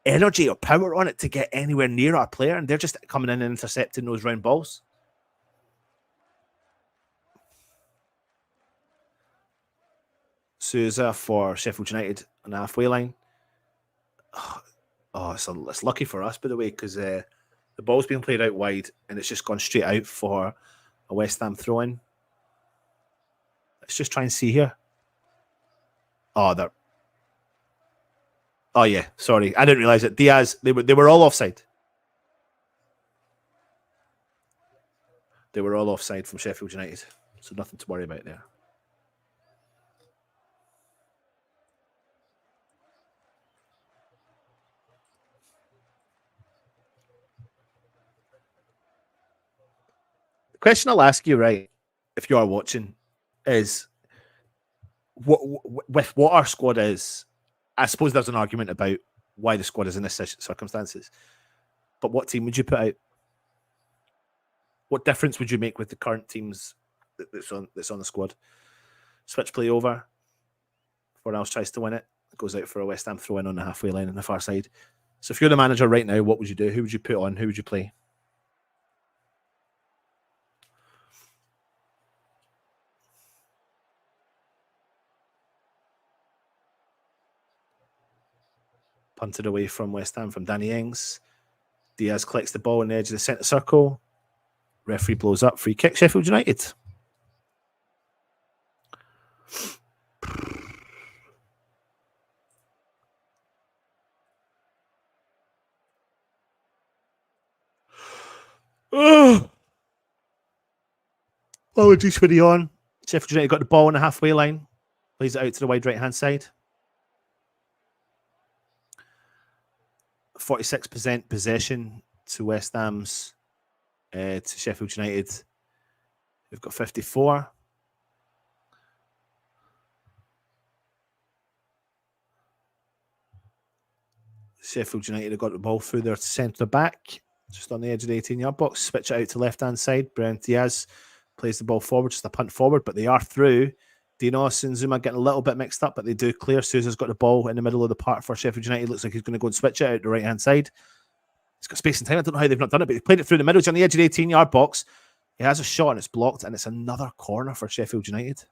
energy or power on it to get anywhere near our player, and they're just coming in and intercepting those round balls. Sousa for Sheffield United on the halfway line. Oh, it's lucky for us, by the way, because the ball's being played out wide and it's just gone straight out for a West Ham throw-in. Let's just try and see here. Oh, yeah, sorry. I didn't realise it. Diaz, they were all offside. They were all offside from Sheffield United, so nothing to worry about there. The question I'll ask you, right, if you are watching, is with what our squad is. I suppose there's an argument about why the squad is in this circumstances, but what team would you put out? What difference would you make with the current teams that's on the squad? Switch play over. Fornals tries to win it. It goes out for a West Ham throw-in on the halfway line on the far side. So if you're the manager right now, what would you do? Who would you put on? Who would you play? Punted away from West Ham from Danny Ings. Diaz collects the ball on the edge of the centre circle. Referee blows up. Free kick, Sheffield United. Oh. Apologies for the yawn. Sheffield United got the ball on the halfway line. Plays it out to the wide right-hand side. 46% possession to West Ham's to Sheffield United. We've got 54. Sheffield United have got the ball through their centre back, just on the edge of the 18-yard box. Switch it out to left-hand side. Brent Diaz plays the ball forward, just a punt forward, but they are through. Dinos and Zuma getting a little bit mixed up, but they do clear. Sousa's got the ball in the middle of the park for Sheffield United. Looks like he's going to go and switch it out the right-hand side. He's got space and time. I don't know how they've not done it, but he played it through the middle. He's on the edge of the 18-yard box. He has a shot and it's blocked, and it's another corner for Sheffield United.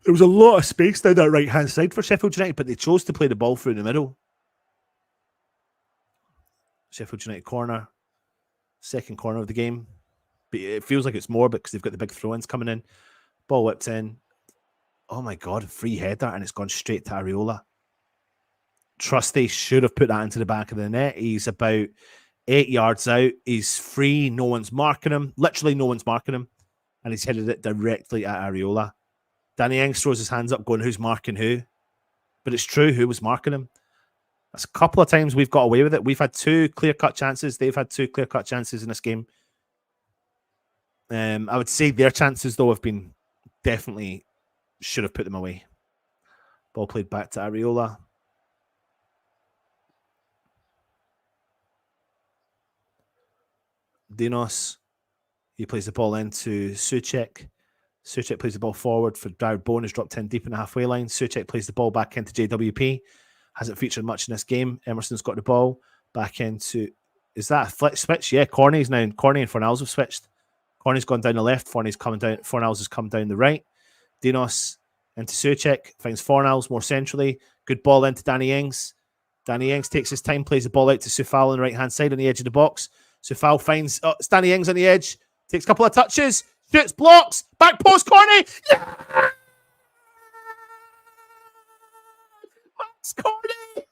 There was a lot of space down that right-hand side for Sheffield United, but they chose to play the ball through the middle. Sheffield United corner. Second corner of the game. But it feels like it's more because they've got the big throw-ins coming in. Ball whipped in. Oh my God, free header, and it's gone straight to Areola. Trusty should have put that into the back of the net. He's about 8 yards out. He's free. No one's marking him. Literally no one's marking him. And he's headed it directly at Areola. Danny Ings throws his hands up going, who's marking who? But it's true, who was marking him? That's a couple of times we've got away with it. We've had 2 clear-cut chances. They've had 2 clear-cut chances in this game. I would say their chances, though, have been definitely should have put them away. Ball played back to Areola. Dinos. He plays the ball into Souček. Souček plays the ball forward for Darrell Bowen, has dropped in deep in the halfway line. Souček plays the ball back into JWP. Hasn't featured much in this game. Emerson's got the ball back into... Is that a flick switch? Yeah, Corney's now. Corney and Fornals have switched. Corney's gone down the left. Fornals has come down the right. Dinos into Souček. Finds Fornals more centrally. Good ball into Danny Ings. Danny Ings takes his time, plays the ball out to Soufal on the right-hand side on the edge of the box. Soufal finds... Oh, it's Danny Ings on the edge. Takes a couple of touches. Shoots, blocks. Back post, Corney. Yeah! Max Corney.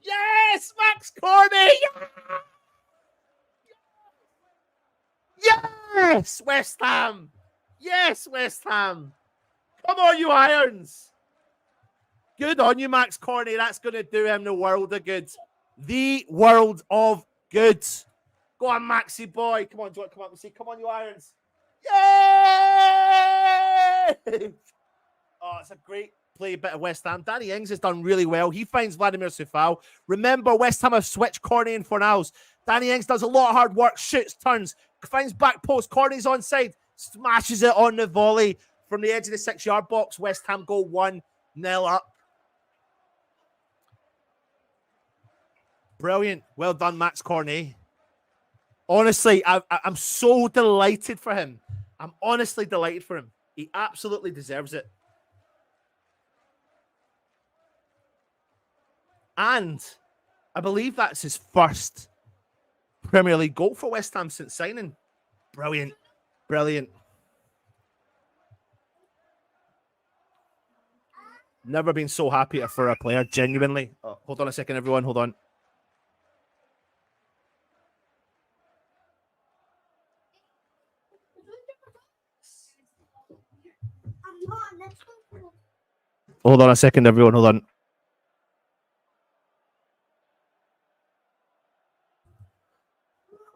Yes, Max Corney. Yes, West Ham. Yes, West Ham. Come on, you Irons. Good on you, Max Corney. That's going to do him the world of good. The world of good. Go on, Maxi boy. Come on, do you want to come up and see? Come on, you Irons. Yay! Oh, it's a great play a bit of West Ham. Danny Ings has done really well. He finds Vladimir Sufal. Remember, West Ham have switched Corney and Fornals. Danny Ings does a lot of hard work, shoots, turns, finds back post. Corney's onside, smashes it on the volley from the edge of the 6-yard box. West Ham go 1-0 up. Brilliant. Well done, Max Corney. Honestly, I'm so delighted for him. I'm honestly delighted for him. He absolutely deserves it. And I believe that's his first Premier League goal for West Ham since signing. Brilliant. Brilliant. Never been so happy for a player, genuinely. Oh, hold on a second, everyone. Hold on. Hold on a second, everyone. Hold on.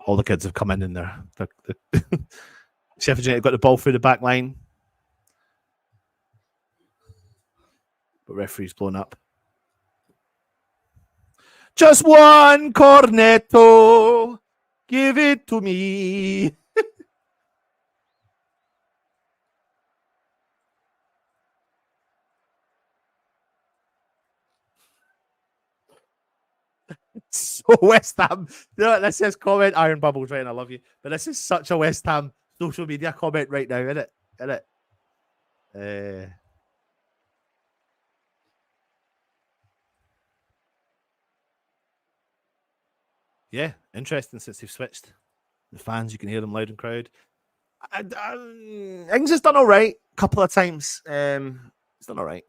All the kids have come in there. Sheffield United got the ball through the back line. But referee's blown up. Just one cornetto. Give it to me. So West Ham. You know, this is comment Iron Bubbles, right? And I love you. But this is such a West Ham social media comment right now, isn't it? Isn't it? Yeah, interesting since they've switched. The fans, you can hear them loud and crowd. Ings has done all right a couple of times. He's done all right.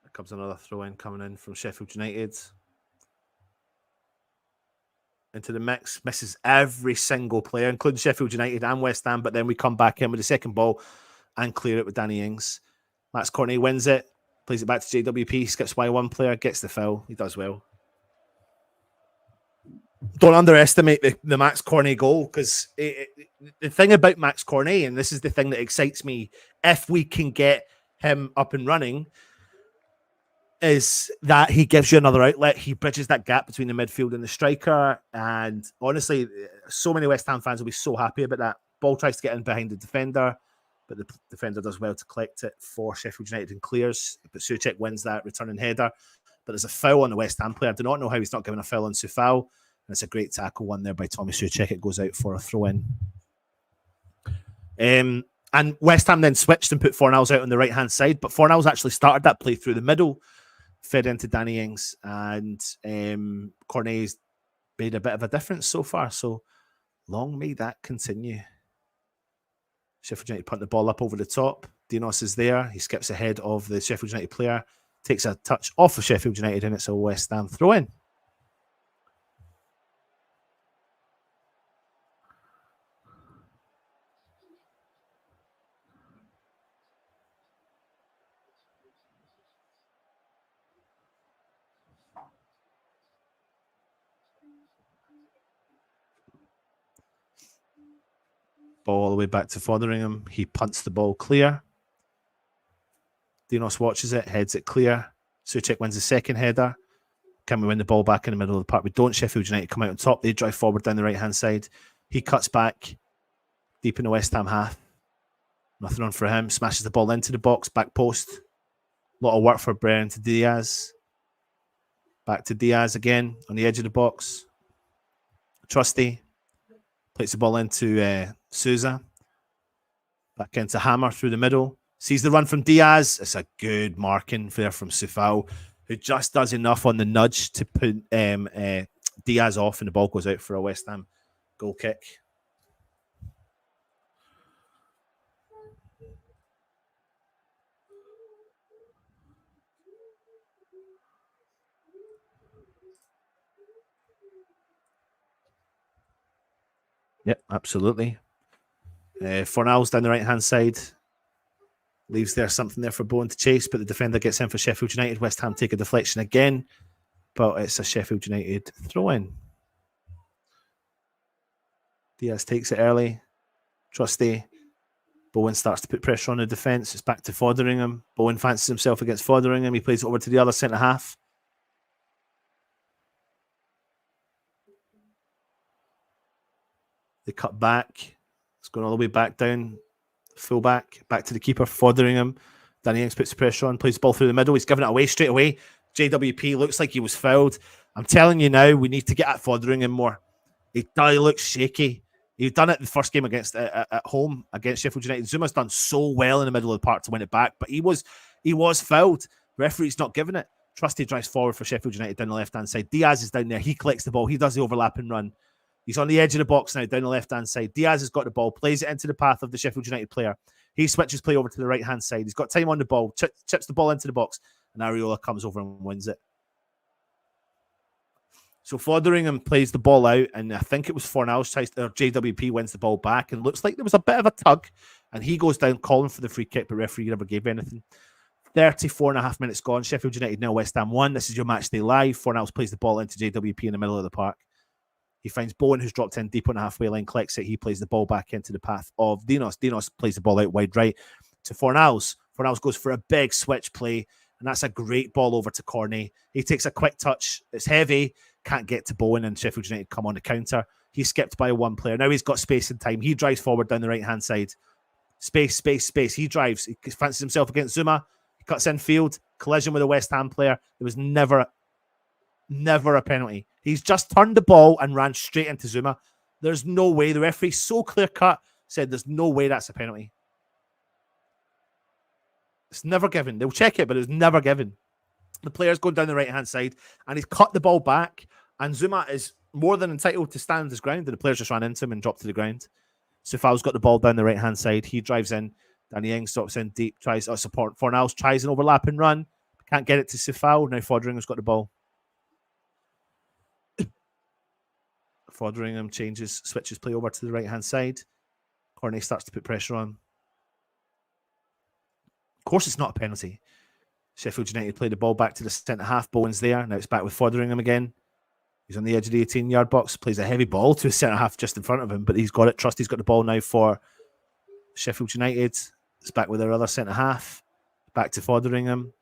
There comes another throw-in coming in from Sheffield United. Into the mix, misses every single player, including Sheffield United and West Ham, but then we come back in with the second ball and clear it with Danny Ings. Max Corney wins it, plays it back to JWP, skips by one player, gets the foul. He does well. Don't underestimate the Max Corney goal, because the thing about Max Corney, and this is the thing that excites me, if we can get him up and running, is that he gives you another outlet. He bridges that gap between the midfield and the striker. And honestly, so many West Ham fans will be so happy about that. Ball tries to get in behind the defender, but the defender does well to collect it for Sheffield United and clears. But Souček wins that returning header. But there's a foul on the West Ham player. I do not know how he's not given a foul on Sufal. And it's a great tackle one there by Tommy Souček. It goes out for a throw-in. And West Ham then switched and put Fornals out on the right-hand side. But Fornals actually started that play through the middle, fed into Danny Ings, and Cornet's made a bit of a difference so far. So long may that continue. Sheffield United punt the ball up over the top. Dinos is there. He skips ahead of the Sheffield United player, takes a touch off of Sheffield United, and it's a West Ham throw-in. Ball all the way back to Fotheringham. He punts the ball clear. Dinos watches it, heads it clear. Souček wins the second header. Can we win the ball back in the middle of the park? We don't. Sheffield United come out on top. They drive forward down the right-hand side. He cuts back deep in the West Ham half. Nothing on for him. Smashes the ball into the box, back post. A lot of work for Brennan to Diaz. Back to Diaz again on the edge of the box. Trusty plays the ball into Souza. Back into Hammer through the middle. Sees the run from Diaz. It's a good marking there from Sufal, who just does enough on the nudge to put Diaz off, and the ball goes out for a West Ham goal kick. Yep, absolutely. Fornals down the right-hand side. Leaves there something there for Bowen to chase, but the defender gets in for Sheffield United. West Ham take a deflection again, but it's a Sheffield United throw-in. Diaz takes it early. Trusty. Bowen starts to put pressure on the defence. It's back to Fotheringham. Bowen fancies himself against Fotheringham. He plays it over to the other centre-half. They cut back. It's going all the way back down. Full back to the keeper, Fotheringham. Danny Ings puts the pressure on, plays the ball through the middle. He's given it away straight away. JWP looks like he was fouled. I'm telling you now, we need to get at Fotheringham more. He looks shaky. He's done it the first game against at home against Sheffield United. Zuma's done so well in the middle of the park to win it back, but he was fouled. Referee's not giving it. Trusty drives forward for Sheffield United down the left-hand side. Diaz is down there. He collects the ball. He does the overlap and run. He's on the edge of the box now, down the left-hand side. Diaz has got the ball, plays it into the path of the Sheffield United player. He switches play over to the right-hand side. He's got time on the ball, chips the ball into the box, and Areola comes over and wins it. So Fotheringham plays the ball out, and I think it was Fornals or JWP wins the ball back, and looks like there was a bit of a tug, and he goes down calling for the free kick, but referee never gave anything. 34.5 minutes gone. Sheffield United 0, West Ham 1. This is your match day live. Fornals plays the ball into JWP in the middle of the park. He finds Bowen, who's dropped in deep on the halfway line, collects it. He plays the ball back into the path of Dinos. Dinos plays the ball out wide right to Fornals. Fornals goes for a big switch play, and that's a great ball over to Corney. He takes a quick touch. It's heavy. Can't get to Bowen, and Sheffield United come on the counter. He's skipped by one player. Now he's got space and time. He drives forward down the right-hand side. Space. He drives. He fancies himself against Zuma. He cuts in field. Collision with a West Ham player. There was never a penalty. He's just turned the ball and ran straight into Zuma. There's no way. The referee, so clear-cut, said there's no way that's a penalty. It's never given. They'll check it, but it's never given. The player's going down the right-hand side, and he's cut the ball back, and Zuma is more than entitled to stand his ground, and the player's just ran into him and dropped to the ground. Sufal's got the ball down the right-hand side. He drives in. Danny Ings stops in deep, tries support. Fornals tries an overlap and run. Can't get it to Sufal. Now Fotheringham's got the ball. Fotheringham switches play over to the right-hand side. Corney starts to put pressure on. Of course, it's not a penalty. Sheffield United play the ball back to the centre-half. Bowen's there. Now it's back with Fotheringham again. He's on the edge of the 18-yard box. Plays a heavy ball to a centre-half just in front of him, but he's got it. Trusty's got the ball now for Sheffield United. It's back with their other centre-half. Back to Fotheringham.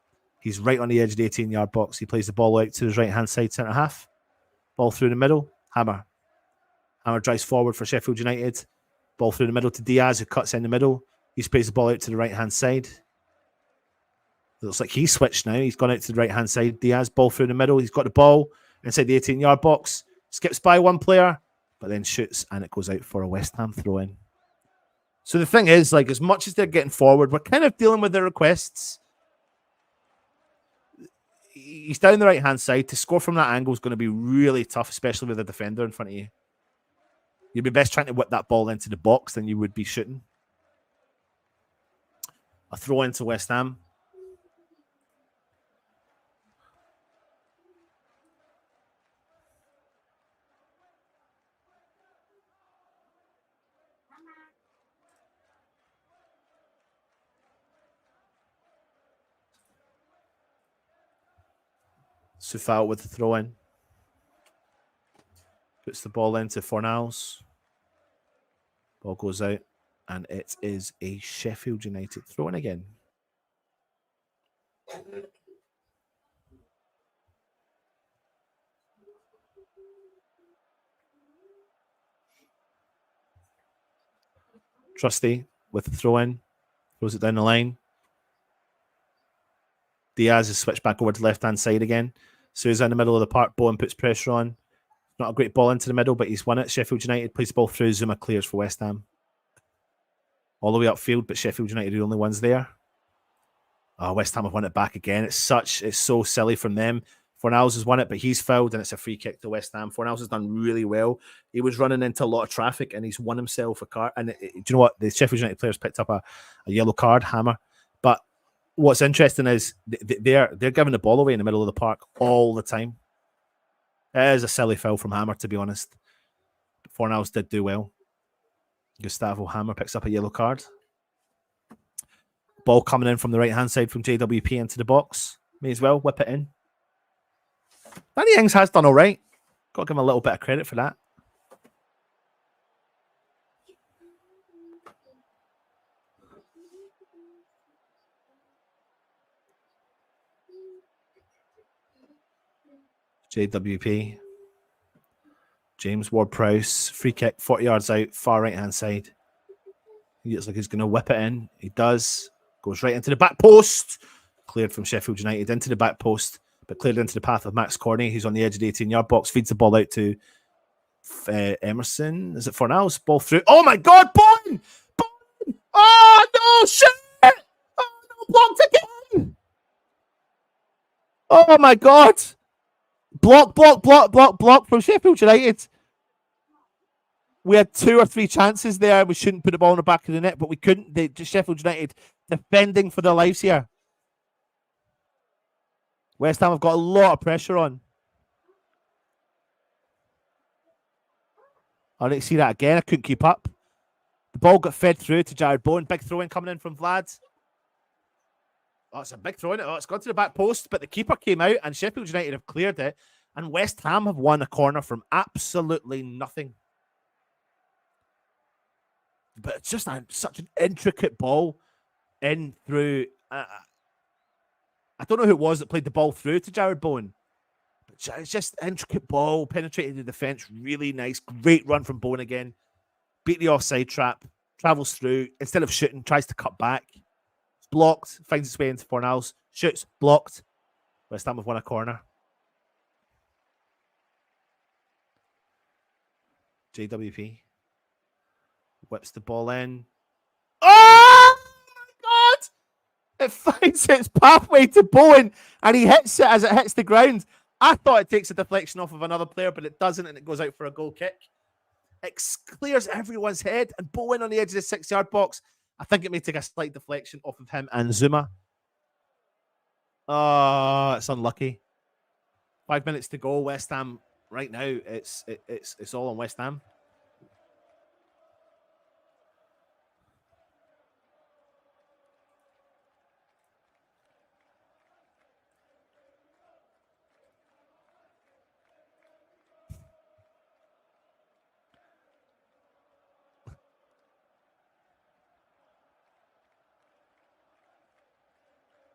He's right on the edge of the 18-yard box. He plays the ball out to his right-hand side centre-half. Ball through the middle. Hammer drives forward for Sheffield United. Ball through the middle to Diaz, who cuts in the middle. He sprays the ball out to the right-hand side. It looks like he's switched now. He's gone out to the right-hand side. Diaz, ball through the middle. He's got the ball inside the 18-yard box. Skips by one player, but then shoots, and it goes out for a West Ham throw-in. So the thing is, like, as much as they're getting forward, we're kind of dealing with their requests. He's down the right-hand side. To score from that angle is going to be really tough, especially with a defender in front of you. You'd be best trying to whip that ball into the box than you would be shooting. A throw into West Ham. Sufal with the throw in. Puts the ball into Fornals. Ball goes out, and it is a Sheffield United throw in again. Trusty with the throw in. Throws it down the line. Diaz is switched back over to the left-hand side again. Sousa in the middle of the park. Bowen puts pressure on. Not a great ball into the middle, but he's won it. Sheffield United plays the ball through. Zuma clears for West Ham. All the way upfield, but Sheffield United are the only ones there. West Ham have won it back again. It's so silly from them. Fornals has won it, but he's fouled, and it's a free kick to West Ham. Fornals has done really well. He was running into a lot of traffic, and he's won himself a card. And do you know what? The Sheffield United players picked up a yellow card, Hammer. But what's interesting is they're giving the ball away in the middle of the park all the time. It is a silly foul from Hammer, to be honest. Fornals did do well. Gustavo Hammer picks up a yellow card. Ball coming in from the right-hand side from JWP into the box. May as well whip it in. Danny Ings has done all right. Got to give him a little bit of credit for that. JWP. James Ward-Prowse. Free kick, 40 yards out, far right-hand side. He looks like he's going to whip it in. He does. Goes right into the back post. Cleared from Sheffield United into the back post, but cleared into the path of Max Corney, who's on the edge of the 18-yard box. Feeds the ball out to Emerson. Is it Fornals? Ball through. Oh, my God. Bowen! Bowen! Oh, no! Shit! Oh, no! Blocked again! Oh, my God! Block from Sheffield United. We had 2 or 3 chances there. We shouldn't put the ball in the back of the net, but we couldn't. Just Sheffield United defending for their lives here. West Ham have got a lot of pressure on. I didn't see that again. I couldn't keep up. The ball got fed through to Jared Bowen. Big throw in coming in from Vlad. Oh, it's a big throw in. Oh, it's gone to the back post, but the keeper came out and Sheffield United have cleared it. And West Ham have won a corner from absolutely nothing. But it's just such an intricate ball in through. I don't know who it was that played the ball through to Jared Bowen. But it's just intricate ball, penetrating the defence. Really nice. Great run from Bowen again. Beat the offside trap. Travels through. Instead of shooting, tries to cut back. It's blocked. Finds its way into Fornals. Shoots. Blocked. West Ham have won a corner. JWP. Whips the ball in. Oh my God! It finds its pathway to Bowen and he hits it as it hits the ground. I thought it takes a deflection off of another player, but it doesn't, and it goes out for a goal kick. It clears everyone's head, and Bowen on the edge of the 6-yard box. I think it may take a slight deflection off of him and Zuma. Oh, it's unlucky. 5 minutes to go. West Ham right now. It's all on West Ham.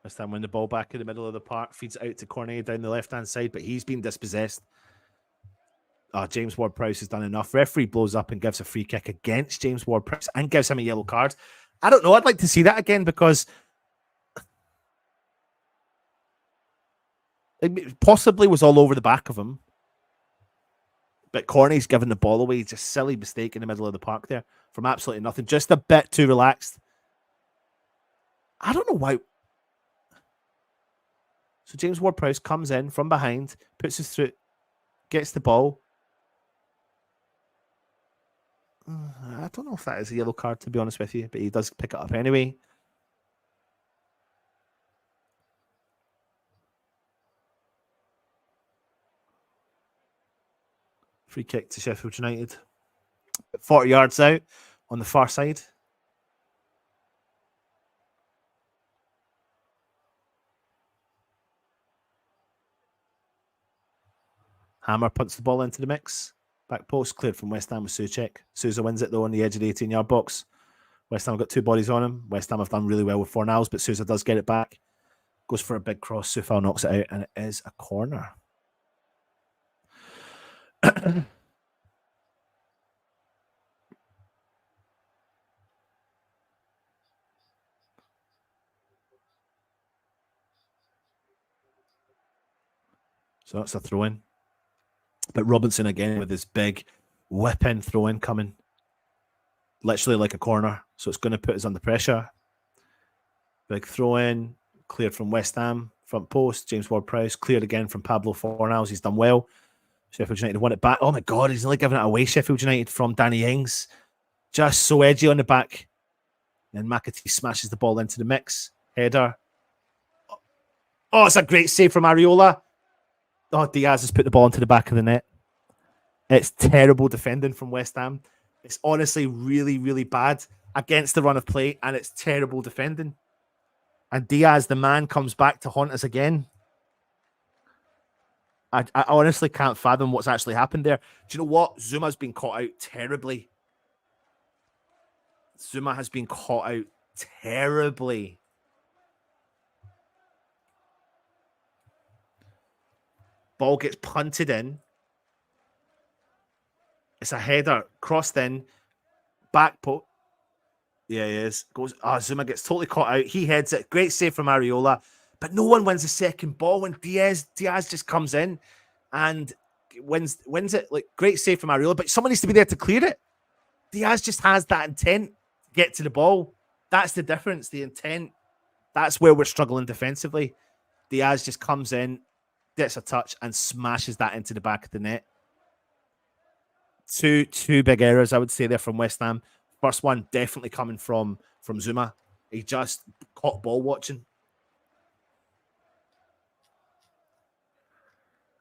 West Ham win the ball back in the middle of the park, feeds it out to Cornet down the left-hand side, but he's been dispossessed. James Ward-Prowse has done enough. Referee blows up and gives a free kick against James Ward-Prowse and gives him a yellow card. I don't know. I'd like to see that again because it possibly was all over the back of him. But Corney's given the ball away. Just silly mistake in the middle of the park there from absolutely nothing. Just a bit too relaxed. I don't know why. So James Ward-Prowse comes in from behind, puts his through, gets the ball. I don't know if that is a yellow card, to be honest with you, but he does pick it up anyway. Free kick to Sheffield United. 40 yards out on the far side. Hammer punts the ball into the mix. Back post cleared from West Ham with Souček. Souza wins it though on the edge of the 18-yard box. West Ham have got 2 bodies on him. West Ham have done really well with Fornals, but Souza does get it back. Goes for a big cross. Soufal knocks it out, and it is a corner. So that's a throw-in. But Robinson again with his big whip-in throw-in coming. Literally like a corner. So it's going to put us under pressure. Big throw-in. Cleared from West Ham. Front post. James Ward-Prowse. Cleared again from Pablo Fornals. He's done well. Sheffield United won it back. Oh my God, he's nearly given it away. Sheffield United from Danny Ings. Just so edgy on the back. And McAtee smashes the ball into the mix. Header. Oh, it's a great save from Areola. Oh, Diaz has put the ball into the back of the net. It's terrible defending from West Ham. It's honestly really, really bad against the run of play, and it's terrible defending. And Diaz, the man, comes back to haunt us again. I honestly can't fathom what's actually happened there. Do you know what? Zuma's been caught out terribly. Zuma has been caught out terribly. Ball gets punted in. It's a header, crossed in, back post. Yeah, he is. Goes. Zuma gets totally caught out. He heads it. Great save from Areola, but no one wins the second ball when Diaz just comes in and wins it. Like, great save from Areola, but someone needs to be there to clear it. Diaz just has that intent to get to the ball. That's the difference. The intent. That's where we're struggling defensively. Diaz just comes in, gets a touch, and smashes that into the back of the net. Two big errors, I would say, there from West Ham. First one definitely coming from Zuma. He just caught ball watching.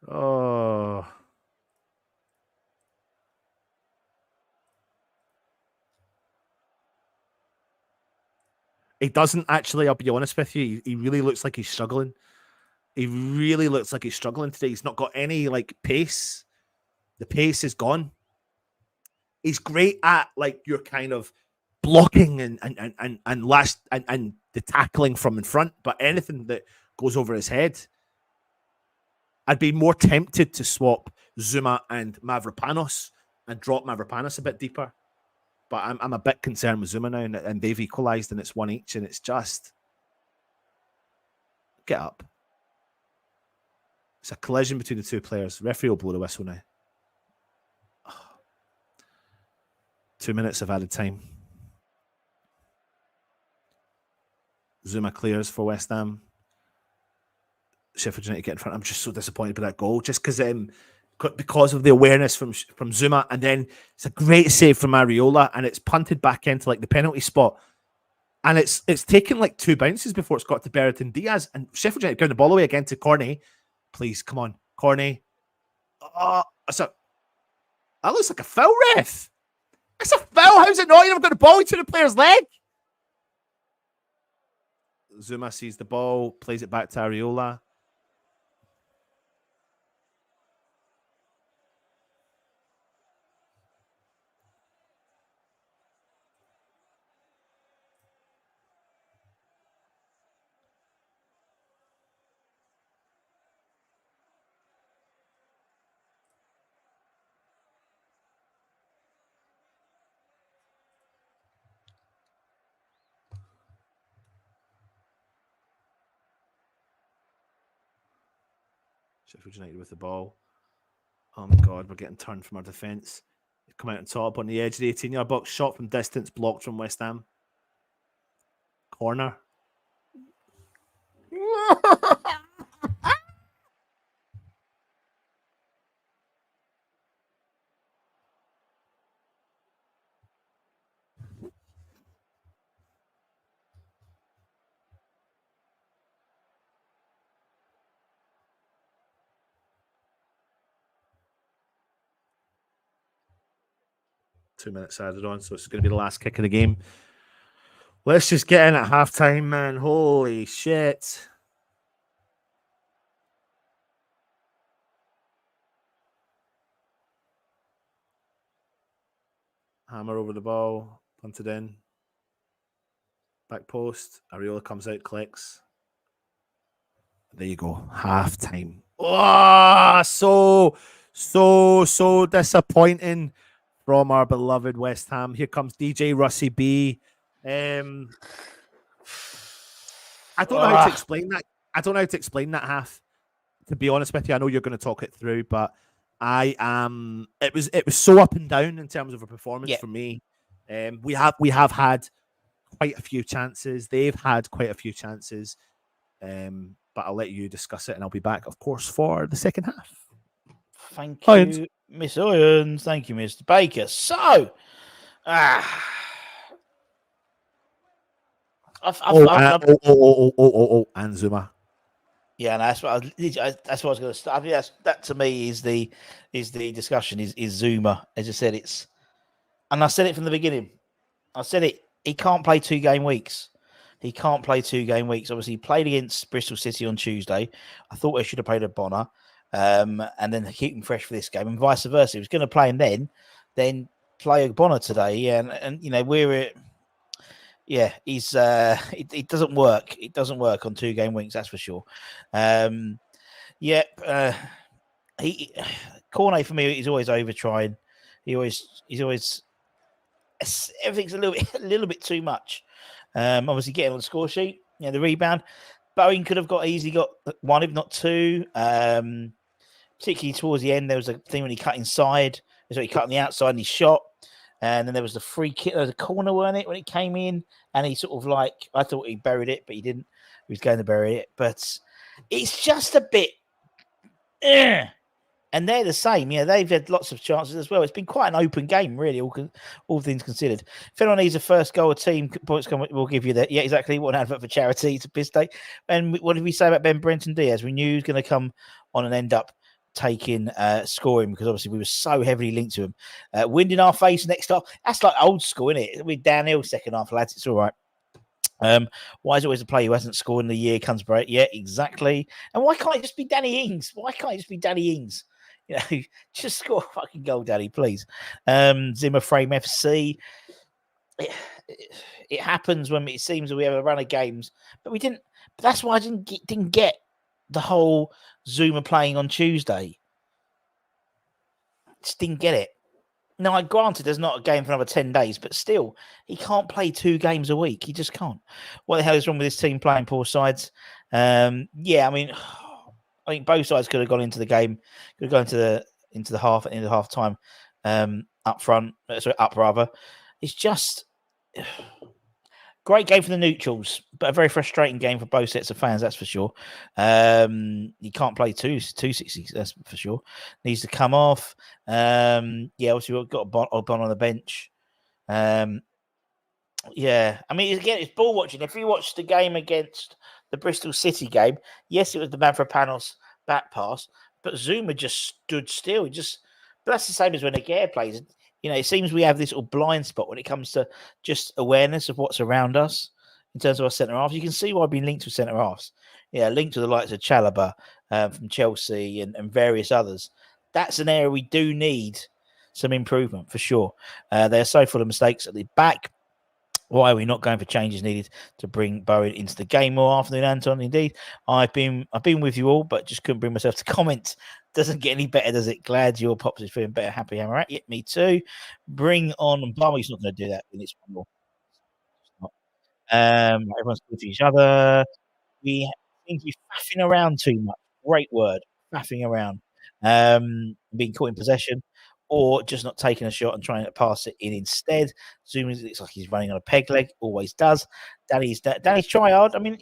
Oh. He doesn't actually, I'll be honest with you. He really looks like he's struggling. He really looks like he's struggling today. He's not got any pace. The pace is gone. He's great at your kind of blocking and the tackling from in front, but anything that goes over his head, I'd be more tempted to swap Zuma and Mavropanos and drop Mavropanos a bit deeper. But I'm a bit concerned with Zuma now, and they've equalised, and it's one each, and it's just get up. It's a collision between the two players. Referee will blow the whistle now. 2 minutes of added time. Zuma clears for West Ham. Sheffield United get in front. I'm just so disappointed by that goal, just because of the awareness from Zuma, and then it's a great save from Areola, and it's punted back into the penalty spot, and it's taken 2 bounces before it's got to Bertrand Diaz, and Sheffield United going the ball away again to Corney. Please, come on, Corney. That looks like a foul, ref. It's a foul. How's it not? You've got the ball into the player's leg. Zuma sees the ball, plays it back to Areola. Sheffield United with the ball. Oh my God, we're getting turned from our defence. They come out on top on the edge of the 18-yard box. Shot from distance, blocked from West Ham. Corner. Two minutes added on, so it's going to be the last kick of the game. Let's just get in at halftime, man. Holy shit. Hammer over the ball, punted in. Back post. Areola comes out, clicks. There you go. Halftime. Oh, so disappointing from our beloved West Ham. Here comes DJ Russie B. I don't know how to explain that. I don't know how to explain that half. To be honest with you, I know you're going to talk it through, but I am. It was so up and down in terms of a performance for me. We have had quite a few chances. They've had quite a few chances. But I'll let you discuss it, and I'll be back, of course, for the second half. Thank you, Miss Irons. Thank you, Mr. Baker. So, and Zuma. Yeah, and that's what I was going to start. I mean, that to me is the discussion is Zuma. As I said, and I said it from the beginning. I said it. He can't play 2 game weeks He can't play 2-game weeks. Obviously, he played against Bristol City on Tuesday. I thought they should have played a Bonner, and then keep him fresh for this game, and vice versa. He was going to play him then play a Bonner today. Yeah, and you know he's it doesn't work. It doesn't work on 2-game weeks, that's for sure. He Cornet for me, he's always over trying. He's always everything's a little bit too much. Obviously getting on the score sheet, the rebound. Bowen could have easily got one, if not two. Particularly towards the end, there was a thing when he cut inside. So he cut on the outside and he shot. And then there was the free kick, there was a corner, weren't it, when it came in? And he sort of I thought he buried it, but he didn't. He was going to bury it. But it's just a bit. And they're the same. They've had lots of chances as well. It's been quite an open game, really, all things considered. If anyone needs a first goal, a team points, we'll give you that. Yeah, exactly. What an advert for charity. It's a piss day. And what did we say about Ben Brenton Diaz? We knew he was going to come on and end up taking scoring, because obviously we were so heavily linked to him. Wind in our face next half. That's like old school, isn't it? We're downhill second half, lads. It's all right. Why is it always a player who hasn't scored in the year comes break? Yeah, exactly. And why can't it just be Danny Ings? Why can't it just be Danny Ings? Just score a fucking goal, Daddy, please. Zimmer Frame FC. It happens when it seems that we have a run of games, but we didn't. But that's why I didn't get the whole Zuma playing on Tuesday. Just didn't get it. Now, granted, there's not a game for another 10 days, but still, he can't play 2 games a week. He just can't. What the hell is wrong with this team playing poor sides? I think both sides could have gone into the game, could have gone into the half time up front. Up rather. It's just great game for the neutrals, but a very frustrating game for both sets of fans. That's for sure. You can't play 260. That's for sure. Needs to come off. Obviously we've got a Bon on the bench. Again, it's ball watching. If you watch the game against the Bristol City game, yes, it was the Mavropanos back pass, but Zuma just stood still. But that's the same as when Aguirre plays. It seems we have this little blind spot when it comes to just awareness of what's around us in terms of our centre halves. You can see why I've been linked with centre halves. Linked to the likes of Chalobah from Chelsea and various others. That's an area we do need some improvement for sure. They are so full of mistakes at the back. Why are we not going for changes needed to bring Bowen into the game more afternoon, Anton? Indeed, I've been with you all, but just couldn't bring myself to comment. Doesn't get any better, does it? Glad your pops is feeling better. Happy Hammer at. Yeah, me too. Bring on Barmy's not going to do that in this one more. Everyone's good to each other. We seem to be faffing around too much. Great word, faffing around. Being caught in possession, or just not taking a shot and trying to pass it in instead. Zuma looks like he's running on a peg leg, always does. Danny's try hard. I mean,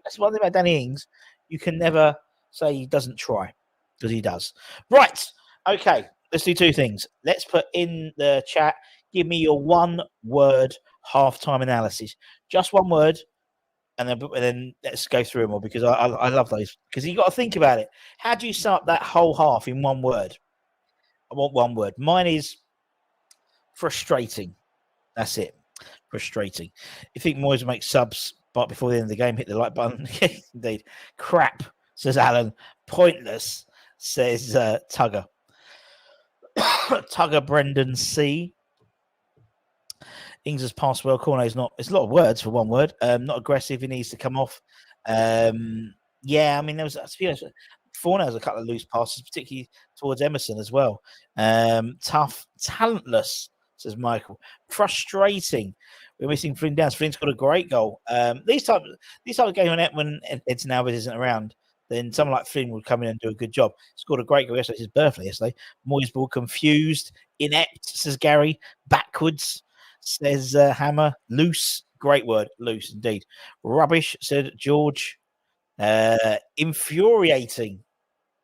that's one thing about Danny Ings. You can never say he doesn't try, because he does. Right. Okay. Let's do 2 things. Let's put in the chat. Give me your 1-word halftime analysis. Just 1 word. And then let's go through them all, because I love those. Because you got to think about it. How do you start that whole half in 1 word? I want 1 word. Mine is frustrating. That's it. Frustrating. You think Moyes will make subs but before the end of the game? Hit the like button. Indeed. Crap, says Alan. Pointless, says Tugger. Tugger Brendan C. Ings has passed well. Cornet's not. It's a lot of words for 1 word. Not aggressive. He needs to come off. There was, to be honest, Forno has a couple of loose passes, particularly towards Emerson as well. Tough, talentless, says Michael. Frustrating. We're missing Flynn Downs. Flynn's got a great goal. These type of games when Edson Alvarez isn't around, then someone like Flynn would come in and do a good job. Scored a great goal yesterday. It's his birthday yesterday. Moyes ball confused, inept, says Gary. Backwards, says Hammer. Loose, great word. Loose indeed. Rubbish, said George. Infuriating.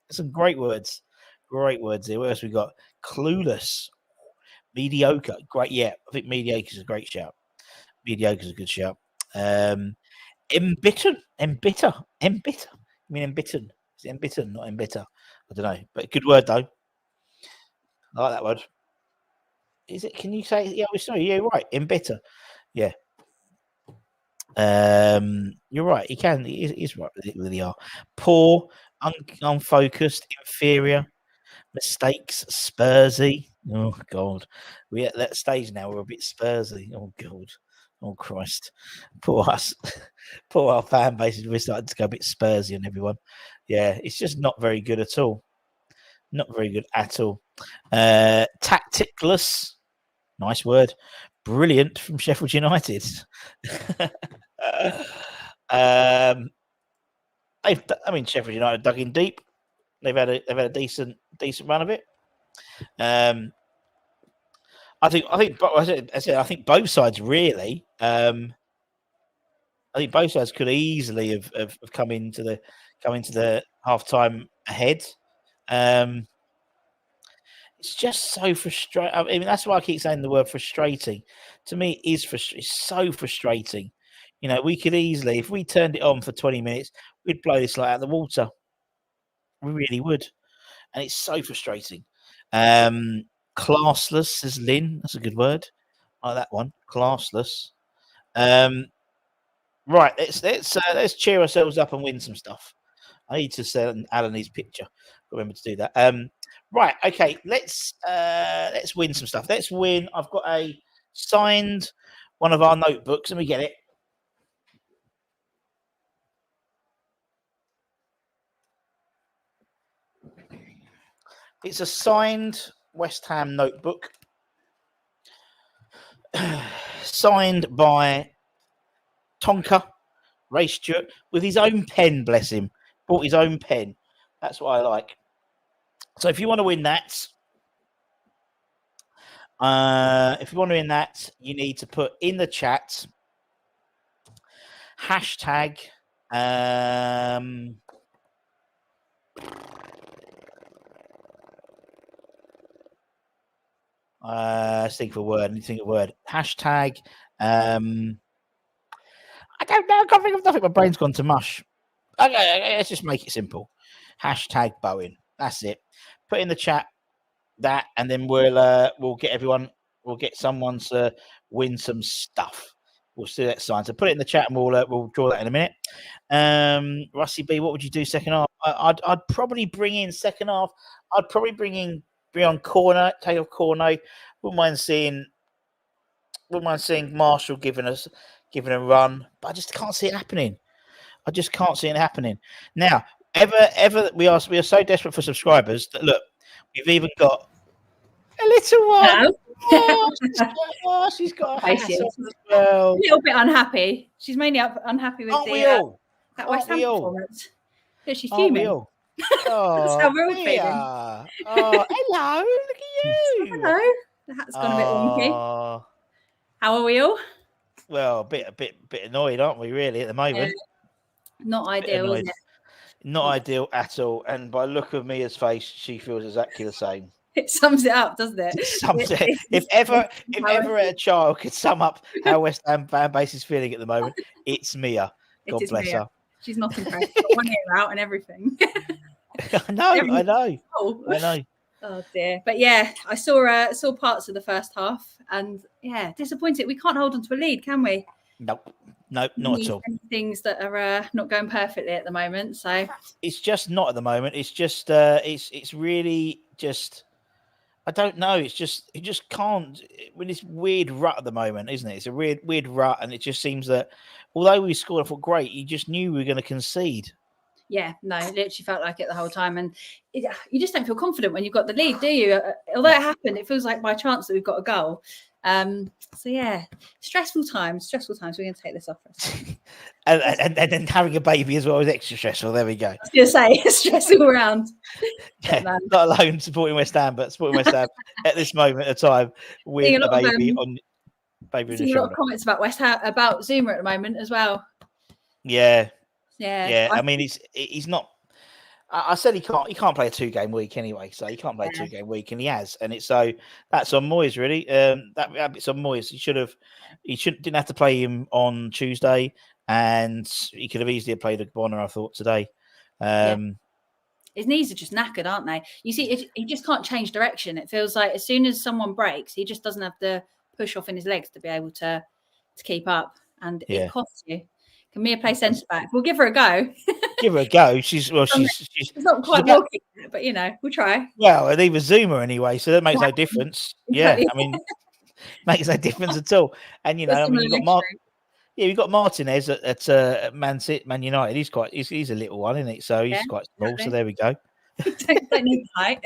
Some great words. Great words here. What else we got? Clueless. Mediocre. Great. Yeah, I think mediocre is a great shout. Mediocre is a good shout. Embittered. Embitter. Embitter. I mean embittered. Is it embittered, not embitter? I don't know. But good word though. I like that word. Is it? Can you say? Yeah, sorry. Yeah, right. Embitter. Yeah. You're right. He can. He's right with the R. Poor, unfocused, inferior, mistakes, Spursy. Oh God, we're at that stage now. We're a bit Spursy. Oh God. Oh Christ. Poor us. Poor our fan base. We're starting to go a bit Spursy on everyone. Yeah, it's just not very good at all. Not very good at all. Tacticless. Nice word. Brilliant from Sheffield United. Sheffield United dug in deep. They've had a decent run of it. I think both sides really. I think both sides could easily have come into the half time ahead. It's just so frustrating. I mean, that's why I keep saying the word frustrating. To me, it is it's so frustrating. You know, we could easily, if we turned it on for 20 minutes, we'd blow this light out of the water. We really would. And it's so frustrating. Classless, says Lynn. That's a good word. I like that one. Classless. Right, let's cheer ourselves up and win some stuff. I need to send Alan his picture. Remember to do that. Right, okay. Let's win some stuff. Let's win. I've got a signed one of our notebooks. Let me get it. It's a signed West Ham notebook, signed by Tonka Ray Stewart with his own pen. Bless him, bought his own pen. That's what I like. So if you want to win that, you need to put in the chat hashtag. Let's think of a word. Hashtag. I don't know. I can't think of nothing. My brain's gone to mush. Okay, let's just make it simple. Hashtag Bowen. That's it. Put in the chat that, and then we'll get everyone. We'll get someone to win some stuff. We'll see that sign. So put it in the chat, and we'll draw that in a minute. Rusty B, what would you do second half? I'd probably bring in second half. I'd probably bring on corner, take off corner. Wouldn't mind seeing Marshall giving a run, but I just can't see it happening. I just can't see it happening. Now, ever we are so desperate for subscribers that look, we've even got a little one. She's got a hat on as well. A little bit unhappy. She's mainly unhappy with that West Ham performance. Yeah, she's fuming. Oh, that's how we're all feeling. Oh, hello! Look at you. Hello. The hat's gone a bit wonky. How are we all? Well, a bit annoyed, aren't we? Really, at the moment. Not ideal, is it? Not ideal at all. And by look of Mia's face, she feels exactly the same. It sums it up, doesn't it? If ever a child could sum up how West Ham fan base is feeling at the moment, it's Mia. God bless her. She's not impressed. One ear out and everything. I know. Oh dear. But yeah, I saw parts of the first half, and yeah, disappointed. We can't hold on to a lead, can we? Nope, not at all. Things that are not going perfectly at the moment. So it's just not at the moment. It's just it's really just. I don't know. It just can't. With this weird rut at the moment, isn't it? It's a weird rut, and it just seems that although we scored, I thought great. You just knew we were going to concede. Yeah, no, it literally felt like it the whole time, and you just don't feel confident when you've got the lead, do you? Although it happened, it feels like by chance that we've got a goal. So yeah, stressful times. We're going to take this off. and then having a baby as well is extra stressful. There we go. I was going to say it's stressful around. Yeah, not alone supporting West Ham, but supporting West Ham at this moment of time with a baby on the shoulder. A lot of comments about West Ham, about Zuma at the moment as well. Yeah. I mean, he's not. I said he can't play a 2-game week anyway, so he can't play a 2-game week, and he has, and it's so that's on Moyes really. It's on Moyes. Didn't have to play him on Tuesday, and he could have easily played a Bonner, I thought, today. His knees are just knackered, aren't they? You see, he just can't change direction. It feels like as soon as someone breaks, he just doesn't have the push off in his legs to be able to keep up. and Yeah. it costs you. Can Mia play centre back? We'll give her a go. Give her a go. She's It's not quite about- walking, but we'll try. well, and even Zuma anyway, so that makes no difference. Exactly. Yeah, I mean, makes no difference at all. And We're I mean, similar you've got Martinez at Man United. He's a little one, isn't he? So he's Yeah, quite small. exactly. So there we go. don't need height.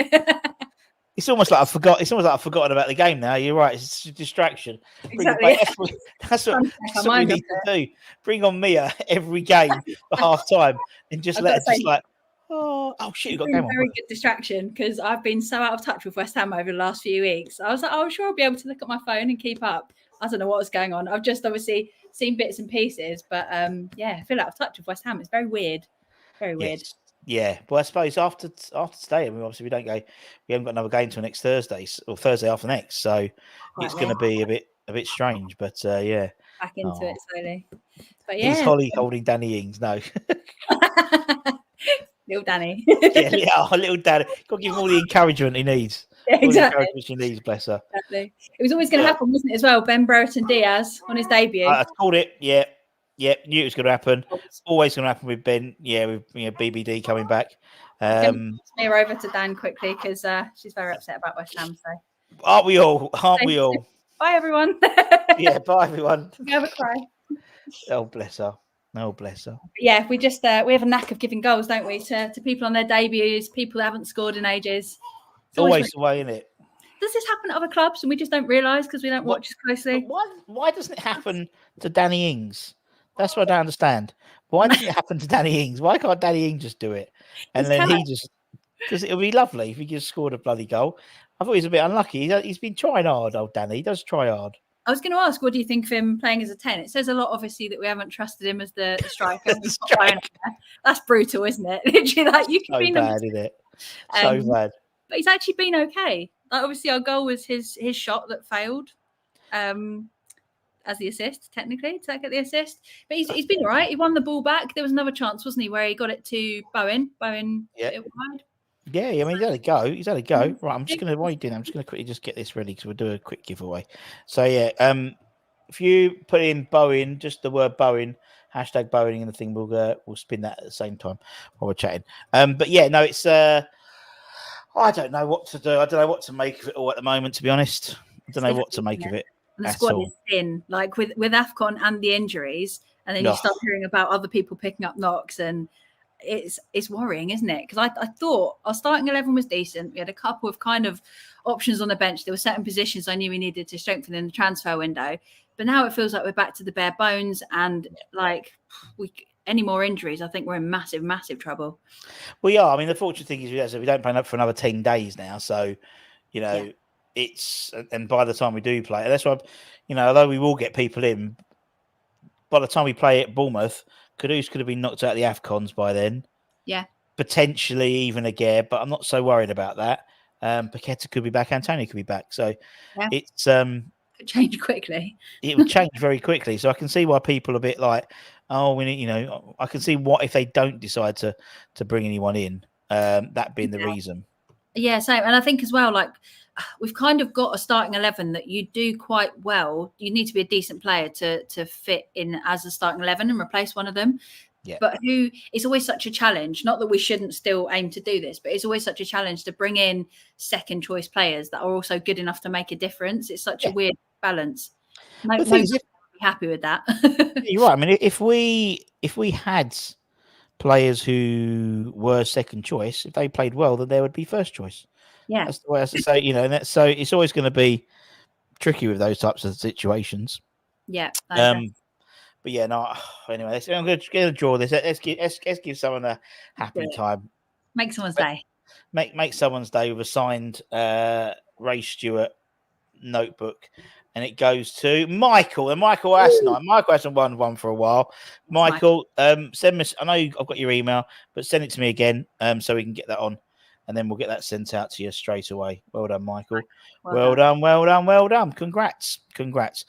It's almost like I forgot. It's almost like I've forgotten about the game now. You're right. It's a distraction. Bring it Exactly. back. That's what Our we mind need to do. Bring on Mia every game for half time, and just I've let her gotta just say, like, oh shit, you got It's a been game a on. very good distraction because I've been so out of touch with West Ham over the last few weeks. I was like, sure, I'll be able to look at my phone and keep up. I don't know what's going on. I've just obviously seen bits and pieces, but I feel out of touch with West Ham. It's very weird. Very weird. Yes. Yeah, well, I suppose after today, I mean, obviously we haven't got another game till next Thursday or Thursday after next, so it's going to be a bit strange. But yeah, Back into it slowly. But is yeah, Holly holding Danny Ings? No, little Danny. yeah, little Danny. Got to give him all the encouragement he needs. Yeah, All the exactly. encouragement she needs, bless her. Exactly. It was always going to happen, wasn't it? As well, Ben Brereton Diaz on his debut. I called it. Yeah, knew it was going to happen. Always going to happen with Ben. Yeah, with BBD coming back. Smear over to Dan quickly because she's very upset about West Ham. So Aren't we all? Aren't we all? bye, everyone. Yeah, bye everyone. Have a cry. Oh bless her. Oh bless her. Yeah, we just we have a knack of giving goals, don't we, to people on their debuts, people that haven't scored in ages. It's Always the way, isn't it? Does this happen at other clubs and we just don't realise because we don't watch as closely? Why doesn't it happen to Danny Ings? That's what I don't understand. Why doesn't it happen to Danny Ings? Why can't Danny Ings just do it? And then because it would be lovely if he just scored a bloody goal. I thought he was a bit unlucky. He's been trying hard, old Danny. He does try hard. I was going to ask, what do you think of him playing as a 10? It says a lot, obviously, that we haven't trusted him as the striker. That's brutal, isn't it? Literally, like you can be bad, isn't it? So bad. But he's actually been okay. Like, obviously, our goal was his shot that failed as the assist, technically. Did that get the assist? But he's been all right. He won the ball back. There was another chance, wasn't he, where he got it to Bowen. Bowen hit it wide. Yeah, I mean, he's had a go. Right, I'm just going to, while you're doing that, I'm just going to quickly just get this ready because we'll do a quick giveaway. So, yeah, if you put in Bowen, just the word Bowen, hashtag Bowen in the thing, we'll spin that at the same time while we're chatting. But yeah, no, it's, I don't know what to do. I don't know what to make of it all at the moment, to be honest. I don't know what to make of it. And the squad is thin, like with AFCON and the injuries. And then you start hearing about other people picking up knocks and it's worrying, isn't it? Because I thought our starting 11 was decent. We had a couple of kind of options on the bench. There were certain positions I knew we needed to strengthen in the transfer window. But now it feels like we're back to the bare bones and like any more injuries, I think we're in massive, massive trouble. We are. I mean, the fortunate thing is we don't play up for another 10 days now. So, it's, and by the time we do play, that's why, although we will get people in, by the time we play at Bournemouth, Kudus could have been knocked out of the AFCONs by then. Yeah. Potentially even again, but I'm not so worried about that. Paqueta could be back, Antonio could be back. So it's could change quickly. It would change very quickly. So I can see why people are a bit like, oh, we need, I can see what if they don't decide to bring anyone in, that being the reason. Yeah, same. And I think as well, like we've kind of got a starting 11 that you do quite well. You need to be a decent player to fit in as a starting 11 and replace one of them. Yeah. But it's always such a challenge. Not that we shouldn't still aim to do this, but it's always such a challenge to bring in second choice players that are also good enough to make a difference. It's such a weird balance. Nobody's happy with that. You're right. I mean, if we had players who were second choice, if they played well, then they would be first choice. Yeah, that's the way I say. And so it's always going to be tricky with those types of situations. Yeah. But yeah, no. Anyway, I'm going to draw this. Let's give someone a happy time. Make someone's day. Make someone's day with a signed Ray Stewart notebook. And it goes to Michael. And Michael Asnine. Michael hasn't won one for a while. Michael, send me. I know I've got your email, but send it to me again, so we can get that on, and then we'll get that sent out to you straight away. Well done, Michael. Well done. Congrats.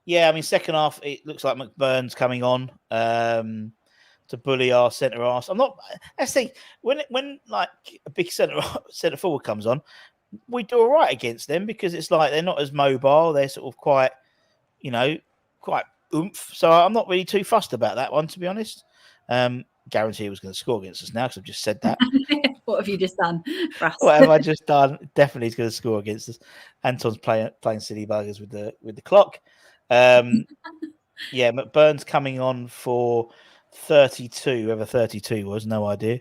Yeah, I mean, second half, it looks like McBurn's coming on to bully our centre arse. I'm not. Let's see. When like a big centre forward comes on, we do all right against them because it's like they're not as mobile. They're sort of quite, quite oomph. So I'm not really too fussed about that one, to be honest. Guarantee he was going to score against us now because I've just said that. What have you just done for us? What have I just done? Definitely he's going to score against us. Anton's playing silly buggers with the clock. Yeah, McBurn's coming on for 32, whoever 32 was, no idea.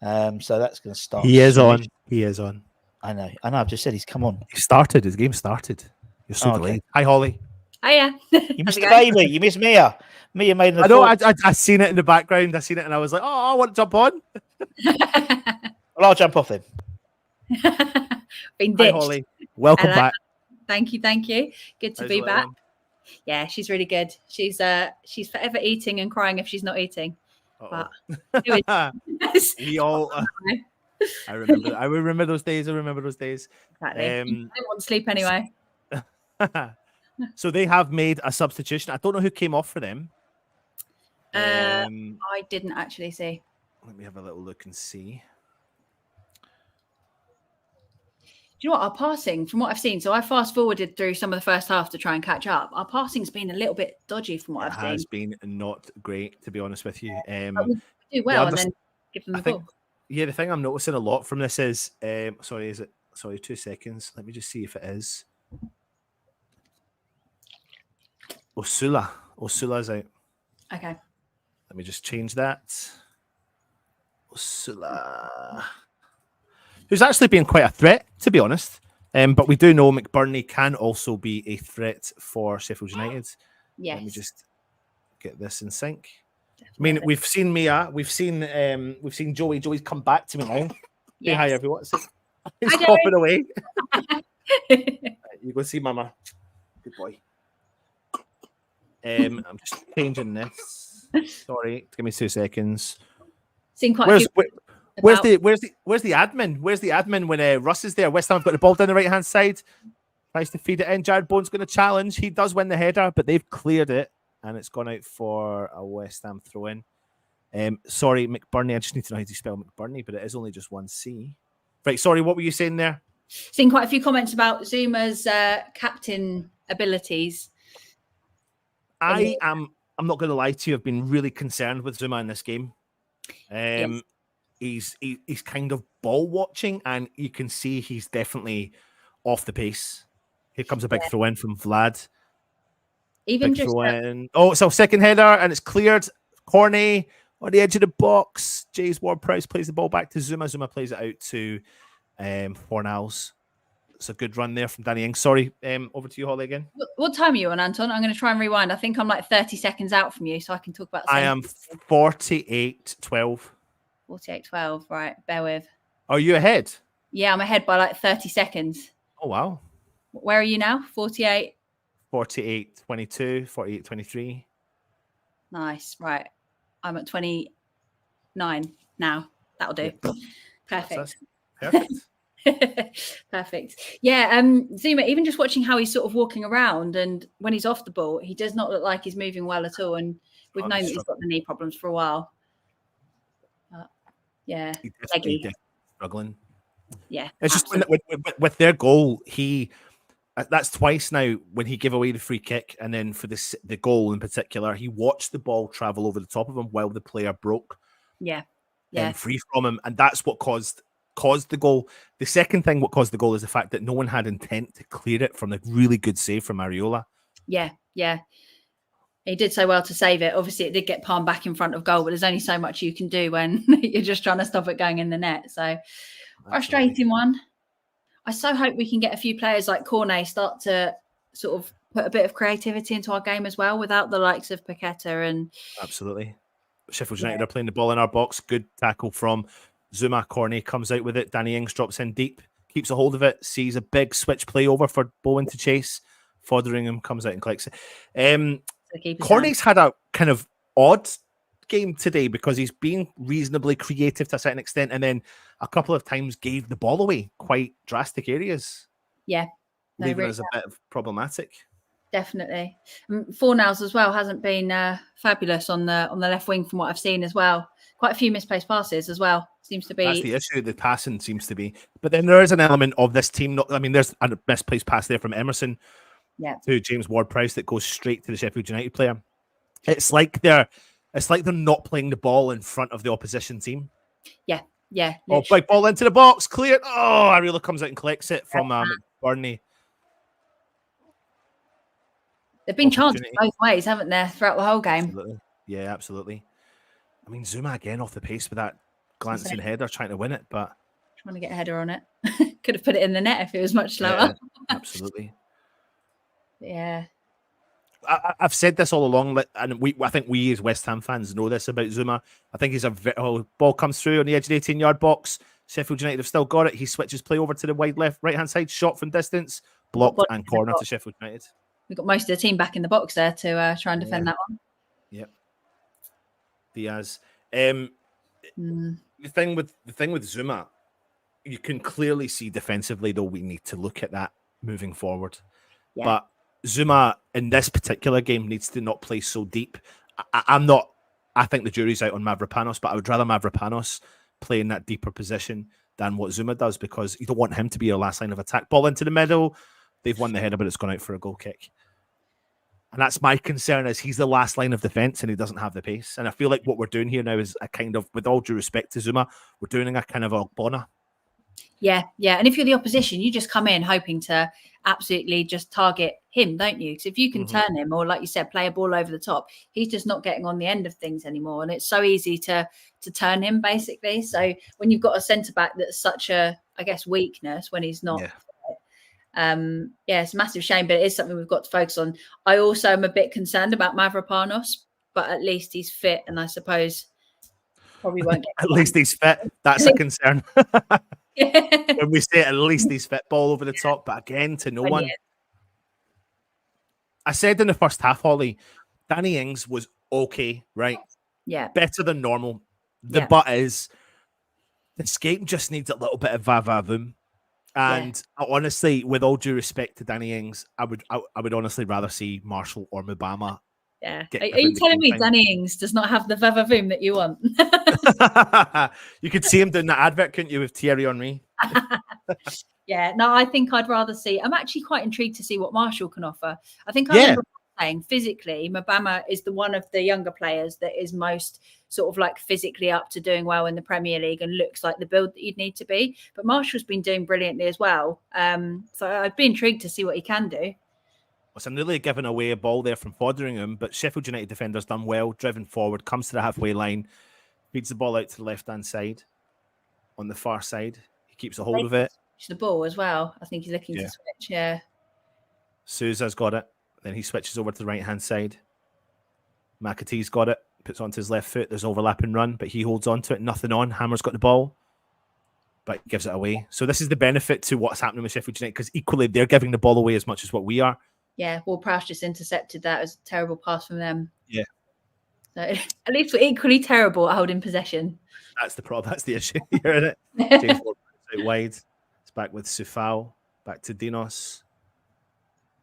So that's going to start. He is soon. on. He is on. I know. I've just said he's come on. He started. His game started. You're so Okay. delayed. Hi, Holly. Hiya. You missed the baby. You missed Mia. Mia made an I know. appointment. I seen it in the background. I seen it, and I was like, "Oh, I want to jump on." Well, I'll jump off him. Been Hi, ditched. Holly. Welcome Hello. back. Thank you. Good to How's be the little back. one? Yeah, she's really good. She's forever eating and crying if she's not eating. Uh-oh. We all. I remember. I remember those days. Exactly. I don't want sleep anyway. So they have made a substitution. I don't know who came off for them. I didn't actually see. Let me have a little look and see. Do you know what? Our passing, from what I've seen, so I fast forwarded through some of the first half to try and catch up. Our passing's been a little bit dodgy from what It I've has seen. been not great, to be honest with you. But we do well and then give them the ball. Yeah, the thing I'm noticing a lot from this is, sorry, 2 seconds. Let me just see if it is. Osula's out. Okay. Let me just change that. Osula, who's actually been quite a threat, to be honest. But we do know McBurney can also be a threat for Sheffield United. Yes. Let me just get this in sync. Definitely. I mean, we've seen Mia, we've seen Joey. Joey's come back to me now. Say hi, everyone. He's Hi, coughing away. You go see Mama. Good boy. I'm just changing this. Sorry, give me 2 seconds. Seen quite a few. Where's the admin? Where's the admin when Russ is there? West Ham have got the ball down the right hand side. Tries to feed it in. Jared Bowen's going to challenge. He does win the header, but they've cleared it, and it's gone out for a West Ham throw in. Sorry, McBurney. I just need to know how to spell McBurney, but it is only just one C. Right. Sorry, what were you saying there? Seen quite a few comments about Zuma's captain abilities. I'm not going to lie to you. I've been really concerned with Zuma in this game. Yes. He's kind of ball watching, and you can see he's definitely off the pace. Here comes a big throw in from Vlad. Even Big just throw in. Oh, it's a second header, and it's cleared. Corney on the edge of the box. James Ward-Prowse plays the ball back to Zuma. Zuma plays it out to Fornals. It's a good run there from Danny Ings. Sorry, over to you, Holly, again. what time are you on, Anton? I'm going to try and rewind. I think I'm like 30 seconds out from you, so I can talk about. I am 48-12. 48-12. Right, bear with. Are you ahead? Yeah, I'm ahead by like 30 seconds. Oh, wow. Where are you now? 48. 48-22, 48-23. Nice. Right. I'm at 29 now. That'll do. Perfect. Perfect. Perfect. Yeah. Zuma, even just watching how he's sort of walking around, and when he's off the ball, he does not look like he's moving well at all. And we've known that he's got the knee problems for a while. Yeah. He's definitely struggling. Yeah. It's just with their goal, that's twice now when he gave away the free kick, and then for the goal in particular, he watched the ball travel over the top of him while the player broke. Yeah. Free from him, and that's what caused the goal. The second thing what caused the goal is the fact that no one had intent to clear it from a really good save from Areola. Yeah. He did so well to save it. Obviously, it did get palmed back in front of goal, but there's only so much you can do when you're just trying to stop it going in the net. So frustrating one. I so hope we can get a few players like Cornet start to sort of put a bit of creativity into our game as well, without the likes of Paqueta and. Absolutely. Sheffield United are playing the ball in our box. Good tackle from Zuma. Corney comes out with it. Danny Ings drops in deep, keeps a hold of it, sees a big switch play over for Bowen to chase. Fotheringham comes out and collects it. Corney's had a kind of odd game today because he's been reasonably creative to a certain extent, and then a couple of times gave the ball away quite drastic areas. Yeah. Leaving us a bit of problematic. Definitely. Fornals as well hasn't been fabulous on the left wing from what I've seen as well. Quite a few misplaced passes as well. Seems to be. That's the issue. The passing seems to be. But then there is an element of this team. There's a misplaced pass there from Emerson. to James Ward-Prowse that goes straight to the Sheffield United player. It's like they're not playing the ball in front of the opposition team. Yeah. Oh, big ball into the box, clear. Oh, Ariella comes out and collects it from McBurney. There've been chances both ways, haven't there, throughout the whole game? Absolutely. Yeah, absolutely. I mean, Zuma again off the pace with that glancing header, trying to win it, but trying to get a header on it. Could have put it in the net if it was much slower. Yeah, absolutely. Yeah. I've said this all along, and I think we as West Ham fans know this about Zuma. I think he's ball comes through on the edge of the 18-yard box. Sheffield United have still got it. He switches play over to the wide right-hand side, shot from distance, blocked and corner to Sheffield United. We've got most of the team back in the box there to try and defend that one. Yep. Diaz. The thing with Zuma, you can clearly see defensively, though, we need to look at that moving forward. Yeah. But Zuma in this particular game needs to not play so deep. I think the jury's out on Mavropanos, but I would rather Mavropanos play in that deeper position than what Zuma does, because you don't want him to be your last line of attack. Ball into the middle. They've won the header, but it's gone out for a goal kick. And that's my concern, is he's the last line of defence and he doesn't have the pace. And I feel like what we're doing here now is a kind of, with all due respect to Zuma, we're doing a kind of a Ogbonna. Yeah. And if you're the opposition, you just come in hoping to absolutely just target him, don't you? Because if you can turn him, or like you said, play a ball over the top, he's just not getting on the end of things anymore. And it's so easy to turn him, basically. So when you've got a centre-back that's such a, I guess, weakness when he's not... it's a massive shame, but it is something we've got to focus on. I also am a bit concerned about Mavropanos, but at least he's fit, and I suppose probably won't get at least he's fit. That's a concern. When we say at least he's fit, ball over the top, but again, to no one. I said in the first half, Holly, Danny Ings was okay, right? Yeah. Better than normal. The but is, the escape just needs a little bit of va-va-voom. And honestly, with all due respect to Danny Ings, I would honestly rather see Marshall or Mubama. Yeah. Are you telling me Danny Ings does not have the va-va-voom that you want? You could see him doing that advert, couldn't you, with Thierry Henry? No, I think I'd rather see. I'm actually quite intrigued to see what Marshall can offer. I think I remember saying physically, Mubama is the one of the younger players that is most sort of like physically up to doing well in the Premier League and looks like the build that you'd need to be. But Marshall's been doing brilliantly as well. So I'd be intrigued to see what he can do. Well, I'm nearly giving away a ball there from Fotheringham, but Sheffield United defender's done well, driven forward, comes to the halfway line, feeds the ball out to the left-hand side. On the far side, he keeps a hold of it. The ball as well. I think he's looking to switch. Yeah. Sousa's got it. Then he switches over to the right-hand side. McAtee's got it. Puts onto his left foot. There's overlapping run, but he holds on to it. Nothing on. Hammer's got the ball, but gives it away. So this is the benefit to what's happening with Sheffield United, because equally they're giving the ball away as much as what we are. Yeah, Ward-Prowse just intercepted that. It was a terrible pass from them. Yeah. So at least we're equally terrible at holding possession. That's the problem. That's the issue here, isn't it? James Ward out wide. It's back with Sufal. Back to Dinos.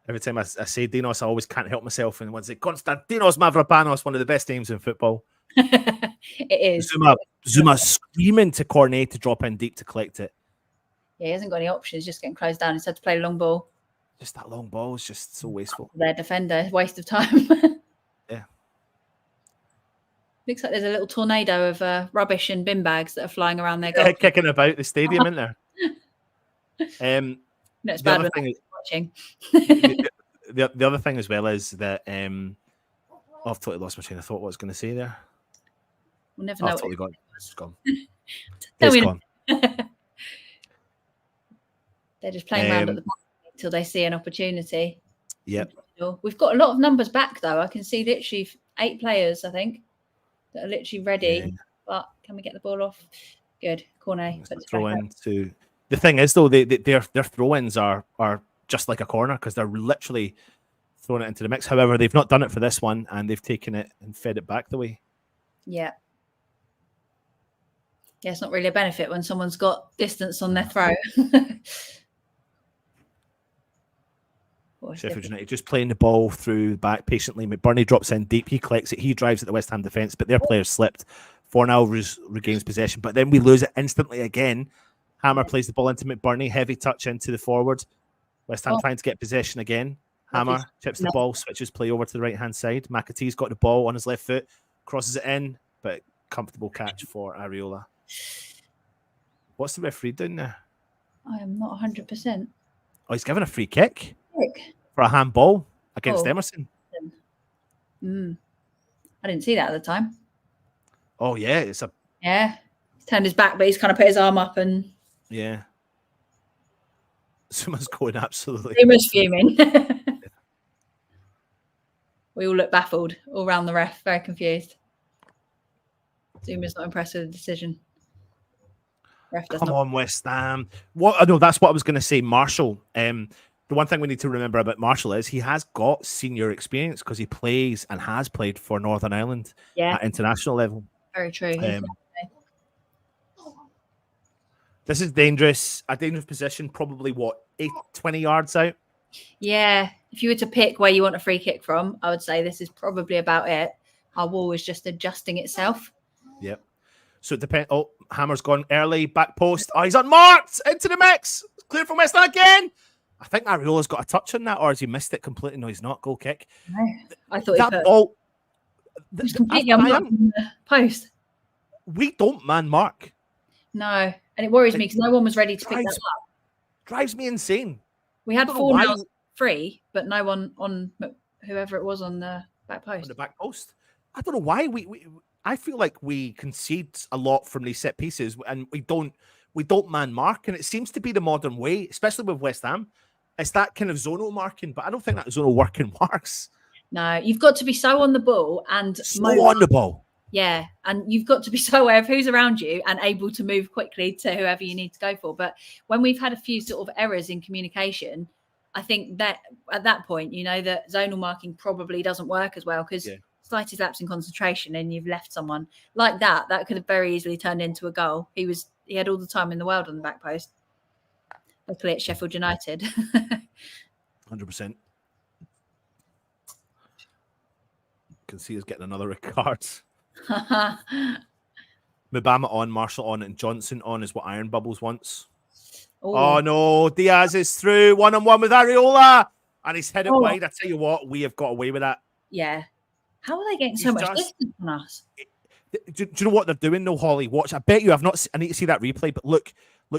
Every time I say Dinos, I always can't help myself and want to say Konstantinos Mavropanos, one of the best names in football. It is. Zuma screaming to Cornet to drop in deep to collect it. Yeah, he hasn't got any options, just getting closed down. He's had to play a long ball. Just that long ball is just so wasteful. Their defender, waste of time. Yeah. Looks like there's a little tornado of rubbish and bin bags that are flying around their goal. Kicking about the stadium, isn't there? No, it's bad when I'm watching. the other thing as well is that I've totally lost my train of thought. What I was going to say there. We'll never know. I've totally gone. It's gone. It's gone. They're just playing around at the back until they see an opportunity. Yep. We've got a lot of numbers back though. I can see literally 8 players, I think, that are literally ready. Yeah. But can we get the ball off? Good. Corner. Throw in to. The thing is, though, their throw-ins are just like a corner, because they're literally throwing it into the mix. However, they've not done it for this one, and they've taken it and fed it back the way. Yeah. Yeah, it's not really a benefit when someone's got distance on their throw. Sheffield United just playing the ball through back patiently. McBurney drops in deep. He collects it. He drives at the West Ham defence, but their players slipped. Fornal regains possession, but then we lose it instantly again. Hammer plays the ball into McBurney. Heavy touch into the forward. West Ham trying to get possession again. Hammer chips the ball, switches play over to the right-hand side. McAtee's got the ball on his left foot, crosses it in, but comfortable catch for Areola. What's the referee doing there? I am not 100%. Oh, he's given a free kick for a handball against Emerson. I didn't see that at the time. Oh, yeah. It's a... Yeah. He's turned his back, but he's kind of put his arm up and... Yeah. Someone's going absolutely... He was fuming. We all look baffled all around the ref, very confused. Zuma's not impressed with the decision. Ref does Come not. on, West Ham. What? I know that's what I was going to say. Marshall. The one thing we need to remember about Marshall is he has got senior experience because he plays and has played for Northern Ireland at international level. Very true. This is dangerous. A dangerous position. Probably 20 yards out. Yeah. If you were to pick where you want a free kick from, I would say this is probably about it. Our wall is just adjusting itself. Yep. So it depends. Oh, Hammer's gone early. Back post. Oh, he's unmarked. Into the mix. Clear from West Ham again. I think Areola's got a touch on that, or has he missed it completely? No, he's not. Goal kick. No, I thought that ball. He's completely unmarked in the post. We don't man mark. No, and it worries me because no one was ready to pick that up. Drives me insane. We had 4 nails free, but no one on whoever it was on the back post. On the back post. I don't know why I feel like we concede a lot from these set pieces, and we don't man mark, and it seems to be the modern way, especially with West Ham. It's that kind of zonal marking, but I don't think that zonal working works. No, you've got to be so on the ball and on the ball. Yeah, and you've got to be so aware of who's around you and able to move quickly to whoever you need to go for. But when we've had a few sort of errors in communication, I think that at that point, you know, that zonal marking probably doesn't work as well because slightest lapse in concentration and you've left someone like that could have very easily turned into a goal. He had all the time in the world on the back post. Luckily at Sheffield United. 100%. Can see us getting another red card. Mubama on, Marshall on, and Johnson on is what Iron Bubbles wants. Oh no, Diaz is through 1-on-1 with Areola, and he's headed wide. I tell you what, we have got away with that. Yeah. How are they getting so much distance on us? Do you know what they're doing though, Holly? Watch. I bet you have not. I need to see that replay, but look,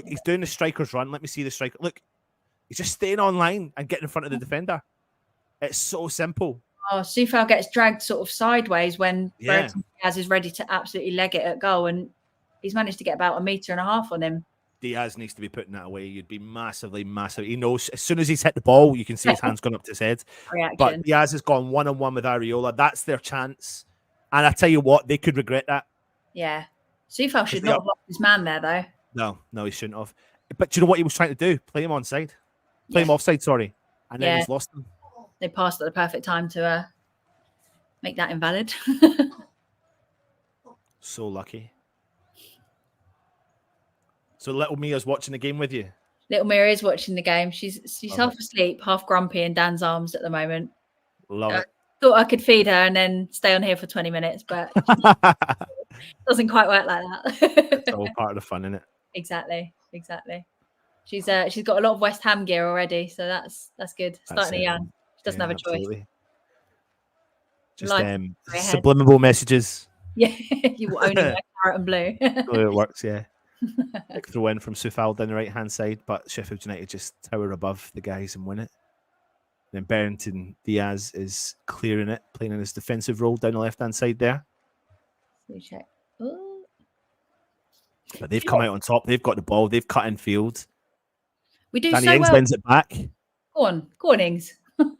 he's doing the striker's run. Let me see the striker. Look, he's just staying on line and getting in front of the defender. It's so simple. Oh, Sufal gets dragged sort of sideways when Diaz is ready to absolutely leg it at goal, and he's managed to get about 1.5 meters on him. Diaz needs to be putting that away. You'd be massive. He knows as soon as he's hit the ball, you can see his hands going up to his head. Reaction. But Diaz has gone 1-on-1 with Areola. That's their chance. And I tell you what, they could regret that. Yeah. Sufal should not have lost his man there, though. No, he shouldn't have. But do you know what he was trying to do? Play him onside. Play him offside, sorry. And then he's lost him. They passed at the perfect time to make that invalid. So lucky. So little Mia's watching the game with you? Little Mia is watching the game. She's half asleep, half grumpy in Dan's arms at the moment. Love it. Thought I could feed her and then stay on here for 20 minutes, but doesn't quite work like that. It's all part of the fun, isn't it? Exactly. She's got a lot of West Ham gear already, so that's good. Starting young. She doesn't have a choice. Just subliminal messages. Yeah, you will only wear carrot and blue. It works, yeah. Big throw in from Sufal down the right hand side, but Sheffield United just tower above the guys and win it. Then Barrington Diaz is clearing it, playing in his defensive role down the left hand side there. We check. Ooh. But they've come out on top. They've got the ball. They've cut in field. We do Danny so Ings well. wins it back. Go on, Ings.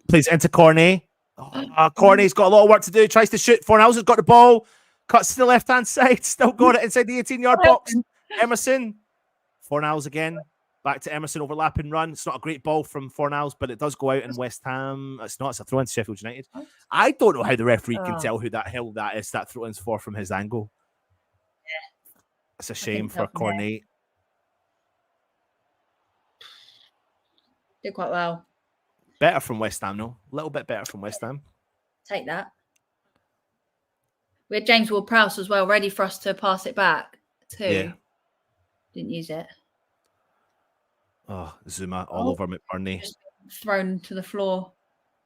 Plays into Cornet. Cornet's got a lot of work to do. Tries to shoot. Fornals has got the ball. Cuts to the left hand side. Still got it inside the 18-yard box. Emerson. Fornals again. Back to Emerson, overlapping run. It's not a great ball from Fornals, but it does go out in West Ham. It's not. It's a throw into Sheffield United. I don't know how the referee can tell who that hill that is. That throw in's for from his angle. Yeah. It's a shame for Cornet. Did quite well. Better from West Ham, though. A little bit better from West Ham. Take that. We had James Ward-Prowse as well, ready for us to pass it back too. Yeah. Didn't use it. Oh, Zuma all over McBurney. Just thrown to the floor.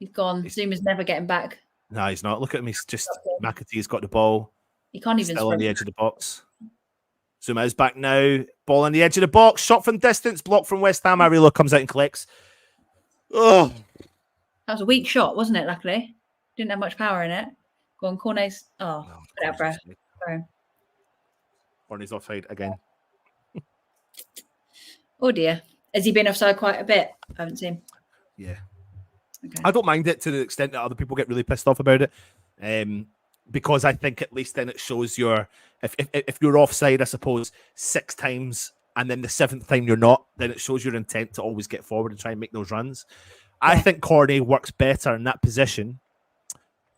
He's gone. Zuma's never getting back. No, he's not. Look at him. He's just McAtee's got the ball. He can't even Still on sprint. the edge of the box. Zuma is back now. Ball on the edge of the box. Shot from distance. Block from West Ham. Arilo comes out and collects. Oh, That was a weak shot, wasn't it? Luckily, didn't have much power in it. Go on, Cornet's. Oh, put out, bro. Sorry. Corney's offside again. Oh dear. Has he been offside quite a bit? I haven't seen. Yeah. Okay. I don't mind it to the extent that other people get really pissed off about it. Because I think at least then it shows if you're offside, I suppose, 6 times and then the 7th time you're not, then it shows your intent to always get forward and try and make those runs. I think Corney works better in that position.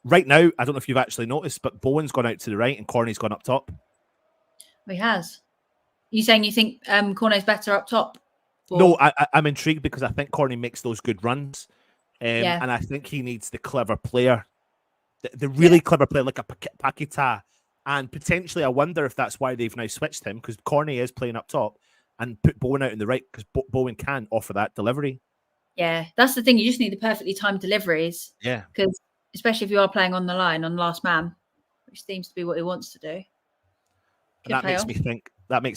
Right now, I don't know if you've actually noticed, but Bowen's gone out to the right and Corney's gone up top. He has. You saying you think Cornet's better up top? Or... No, I'm intrigued because I think Corney makes those good runs. Yeah. And I think he needs the clever player, the really clever player like a Paquetá. And potentially, I wonder if that's why they've now switched him, because Corney is playing up top and put Bowen out in the right because Bowen can offer that delivery. Yeah, that's the thing. You just need the perfectly timed deliveries. Yeah. Because especially if you are playing on the line, on last man, which seems to be what he wants to do. And that makes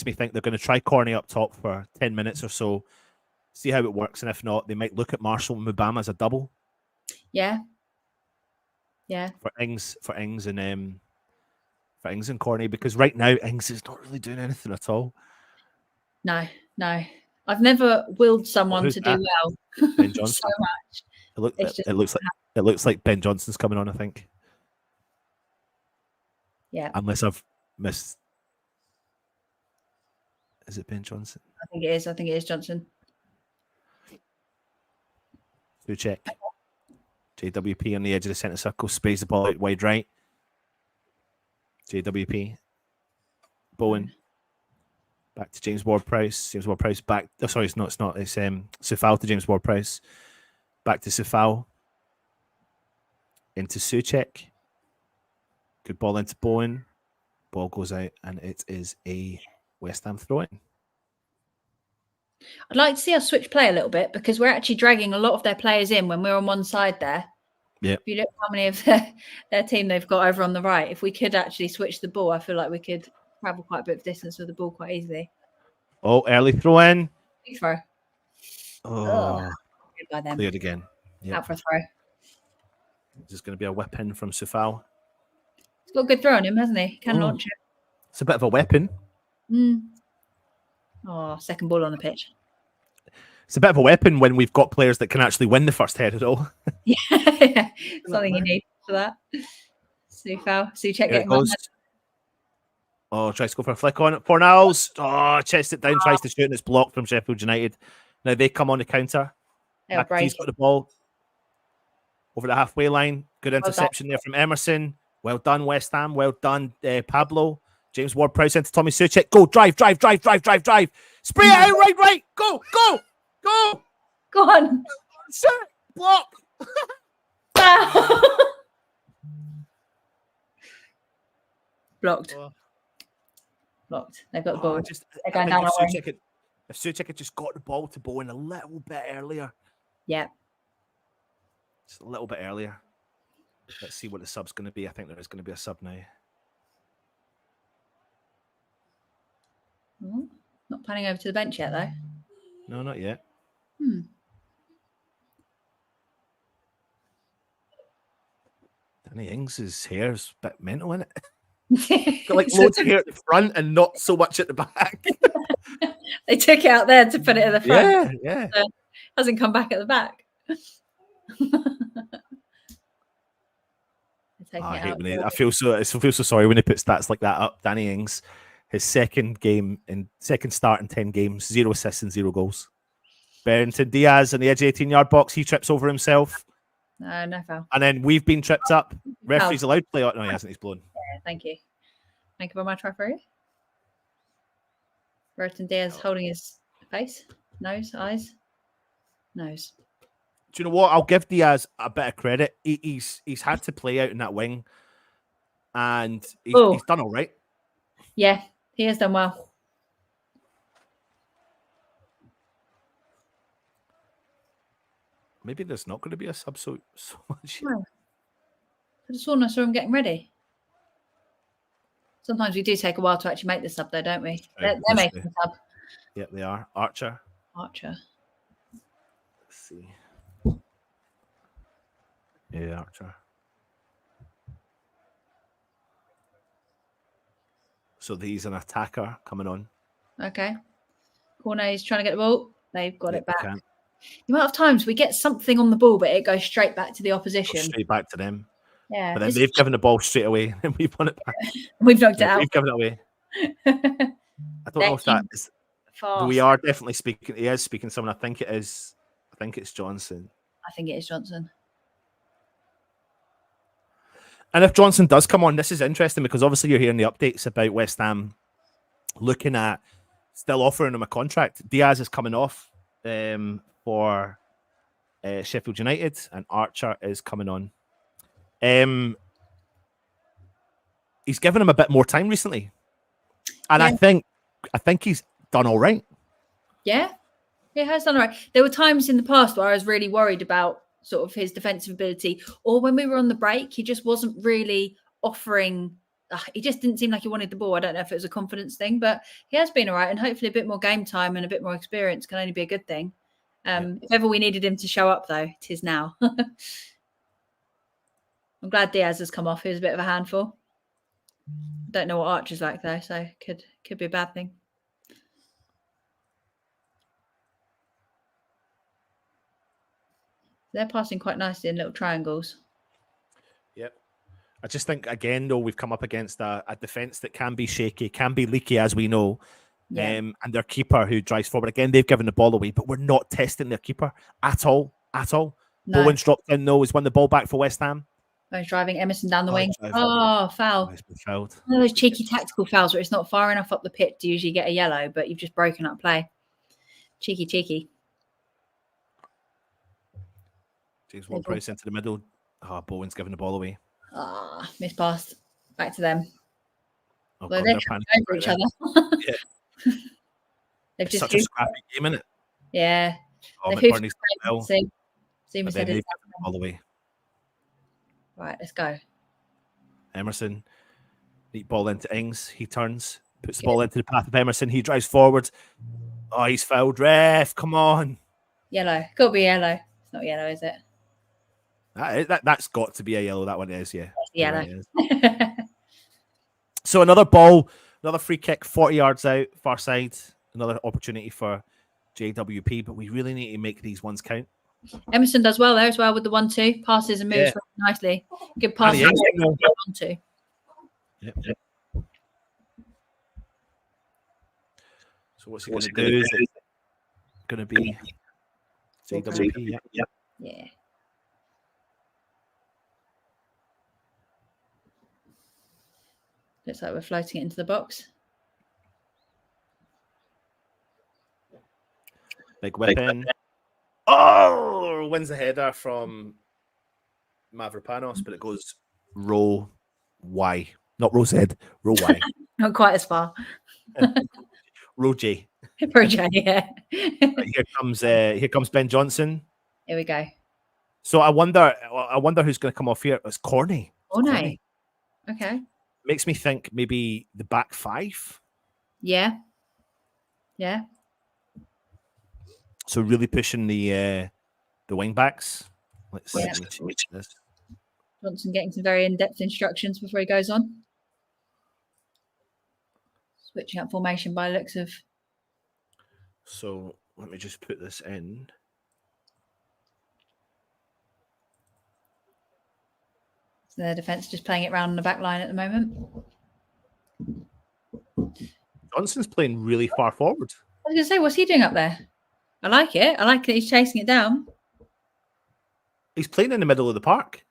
me think they're going to try Corney up top for 10 minutes or so, see how it works, and if not, they might look at Marshall and Mubama as a double. Yeah. Yeah. For Ings and Corney, because right now Ings is not really doing anything at all. No. I've never willed someone to do well Ben Johnson. so much. It looks like Ben Johnson's coming on, I think. Yeah. Unless I've missed. Is it Ben Johnson? I think it is Johnson. Do check. JWP on the edge of the centre circle, sprays the ball out wide right. JWP. Bowen. Back to James Ward-Prowse. James Ward-Prowse back. Oh, sorry, it's not. It's Sufal to James Ward-Prowse. Back to Sufal. Into Souček. Good ball into Bowen. Ball goes out, and it is a West Ham throw-in. I'd like to see us switch play a little bit because we're actually dragging a lot of their players in when we're on one side there. Yeah. If you look how many of their team they've got over on the right, if we could actually switch the ball, I feel like we could travel quite a bit of distance with the ball quite easily. Oh, early throw-in. Big throw. Oh, Good by them. cleared again. Yeah. Out for a throw. This is going to be a whip-in from Sufal. He's got a good throw on him, hasn't he? Can launch it. It's a bit of a weapon. Oh, second ball on the pitch. It's a bit of a weapon when we've got players that can actually win the first head at all. Yeah, something you need for that. Souček getting on. Oh, tries to go for a flick on it. Fornals. Oh, chest it down, tries to shoot, and it's blocked from Sheffield United. Now they come on the counter. He's got the ball over the halfway line. Good interception there from Emerson. Well done, West Ham. Well done, Pablo. James Ward-Prowse into Tommy Souček. Go, drive. Spray it out, right. Go. Go on. Shit, block. Blocked. They've got the ball. They're going down if Souček had just got the ball to Bowen a little bit earlier. Yeah. Just a little bit earlier. Let's see what the sub's going to be. I think there is going to be a sub now. Not panning over to the bench yet, though. No, not yet. Danny Ings' hair is a bit mental, isn't it? Got like loads of hair at the front and not so much at the back. They took it out there to put it at the front. Yeah. So hasn't come back at the back. I feel so sorry when he puts stats like that up. Danny Ings, his second start in 10 games, 0 assists and 0 goals. Barrington Diaz on the edge of the 18-yard box, he trips over himself. No foul. And then we've been tripped up. Referee's allowed to play. No, he hasn't. He's blown. Yeah, thank you. Thank you very much, referee. Barrington Diaz holding his face, nose, eyes, nose. Do you know what? I'll give Diaz a bit of credit. He's had to play out in that wing, and he's done all right. Yeah, he has done well. Maybe there's not going to be a sub so much. No. I just saw him getting ready. Sometimes we do take a while to actually make the sub, though, don't we? They're making the sub. Yep, they are. Archer. Archer. Let's see. Yeah, Archer. So he's an attacker coming on. Okay. Cornet's trying to get the ball. They've got Yep, it back. they can. The amount of times we get something on the ball, but it goes straight back to the opposition. Straight back to them. Yeah. But then they've given the ball straight away and we've won it back. We've knocked it out. We've given it away. I don't know if that is. Fast. We are definitely speaking. He is speaking someone. I think it is. I think it's Johnson. I think it is Johnson. And if Johnson does come on, this is interesting because obviously you're hearing the updates about West Ham looking at still offering him a contract. Diaz is coming off for Sheffield United, and Archer is coming on. He's given him a bit more time recently, and Yeah. I think he's done all right. Yeah, he has done all right. There were times in the past where I was really worried about sort of his defensive ability, or when we were on the break, he just wasn't really offering. He just didn't seem like he wanted the ball. I don't know if it was a confidence thing, but he has been all right, and hopefully a bit more game time and a bit more experience can only be a good thing. If ever we needed him to show up, though, it is now. I'm glad Diaz has come off. He was a bit of a handful. Don't know what Archer's like though, so could be a bad thing. They're passing quite nicely in little triangles. Yep. I just think again though we've come up against a defense that can be shaky, can be leaky as we know. Yeah. And their keeper who drives forward again, they've given the ball away, but we're not testing their keeper at all. No. Bowen's dropped in though, he's won the ball back for West Ham. He's driving Emerson down the wing. He's Oh, foul. he's been fouled. One of those cheeky tactical fouls where it's not far enough up the pit to usually get a yellow, but you've just broken up play. Cheeky. James Ward-Prowse into the middle. Bowen's giving the ball away. Mispassed. Back to them. Oh, Well, God, they're they're trying panicking over each right other. there. Yeah. They've It's just such a scrappy game, isn't it? Yeah. Oh, They've McBurney's done well, See but me then said they've it. given the ball away. Right, let's go. Emerson, neat ball into Ings. He turns, puts the ball into the path of Emerson. He drives forward. Oh, he's fouled. Ref, come on. Yellow. Got to be yellow. It's not yellow, is it? That's got to be a yellow. That one is, yeah. Yellow. It is. So another ball, another free kick, 40 yards out, far side. Another opportunity for JWP, but we really need to make these ones count. Emerson does well there as well with the 1-2. Passes and moves really nicely. Good pass. And 1-2. Yep. So what's he going to do? Is it going to be JWP? Yeah. Looks like we're floating it into the box. Big whipping. Oh, wins the header from Mavropanos, but it goes row Y. Not row Z, row Y. Not quite as far. Row J. Project, yeah. Here comes Ben Johnson. Here we go. So I wonder who's going to come off here. It's Corney. Corney. Okay. Makes me think maybe the back five. Yeah. So really pushing the wing backs. Let's Yeah. change this. Johnson getting some very in-depth instructions before he goes on. Switching up formation by the looks of. So let me just put this in. So their defence just playing it round on the back line at the moment. Johnson's playing really far forward. I was going to say, what's he doing up there? I like it. I like that he's chasing it down. He's playing in the middle of the park.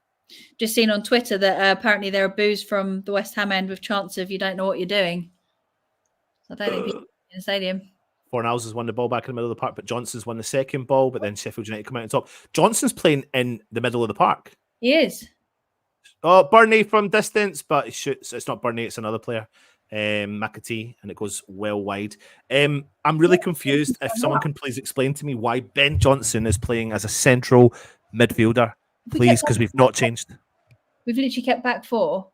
Just seen on Twitter that apparently there are boos from the West Ham end with chants of you don't know what you're doing. So I don't think people in the stadium. Fornals has won the ball back in the middle of the park, but Johnson's won the second ball, but then Sheffield United come out on top. Johnson's playing in the middle of the park. He is. Oh, Burnley from distance, but he shoots. It's not Burnley, it's another player. McAtee, and it goes well wide. I'm really confused. If someone can please explain to me why Ben Johnson is playing as a central midfielder, please, because we've not changed. We've literally kept back 4.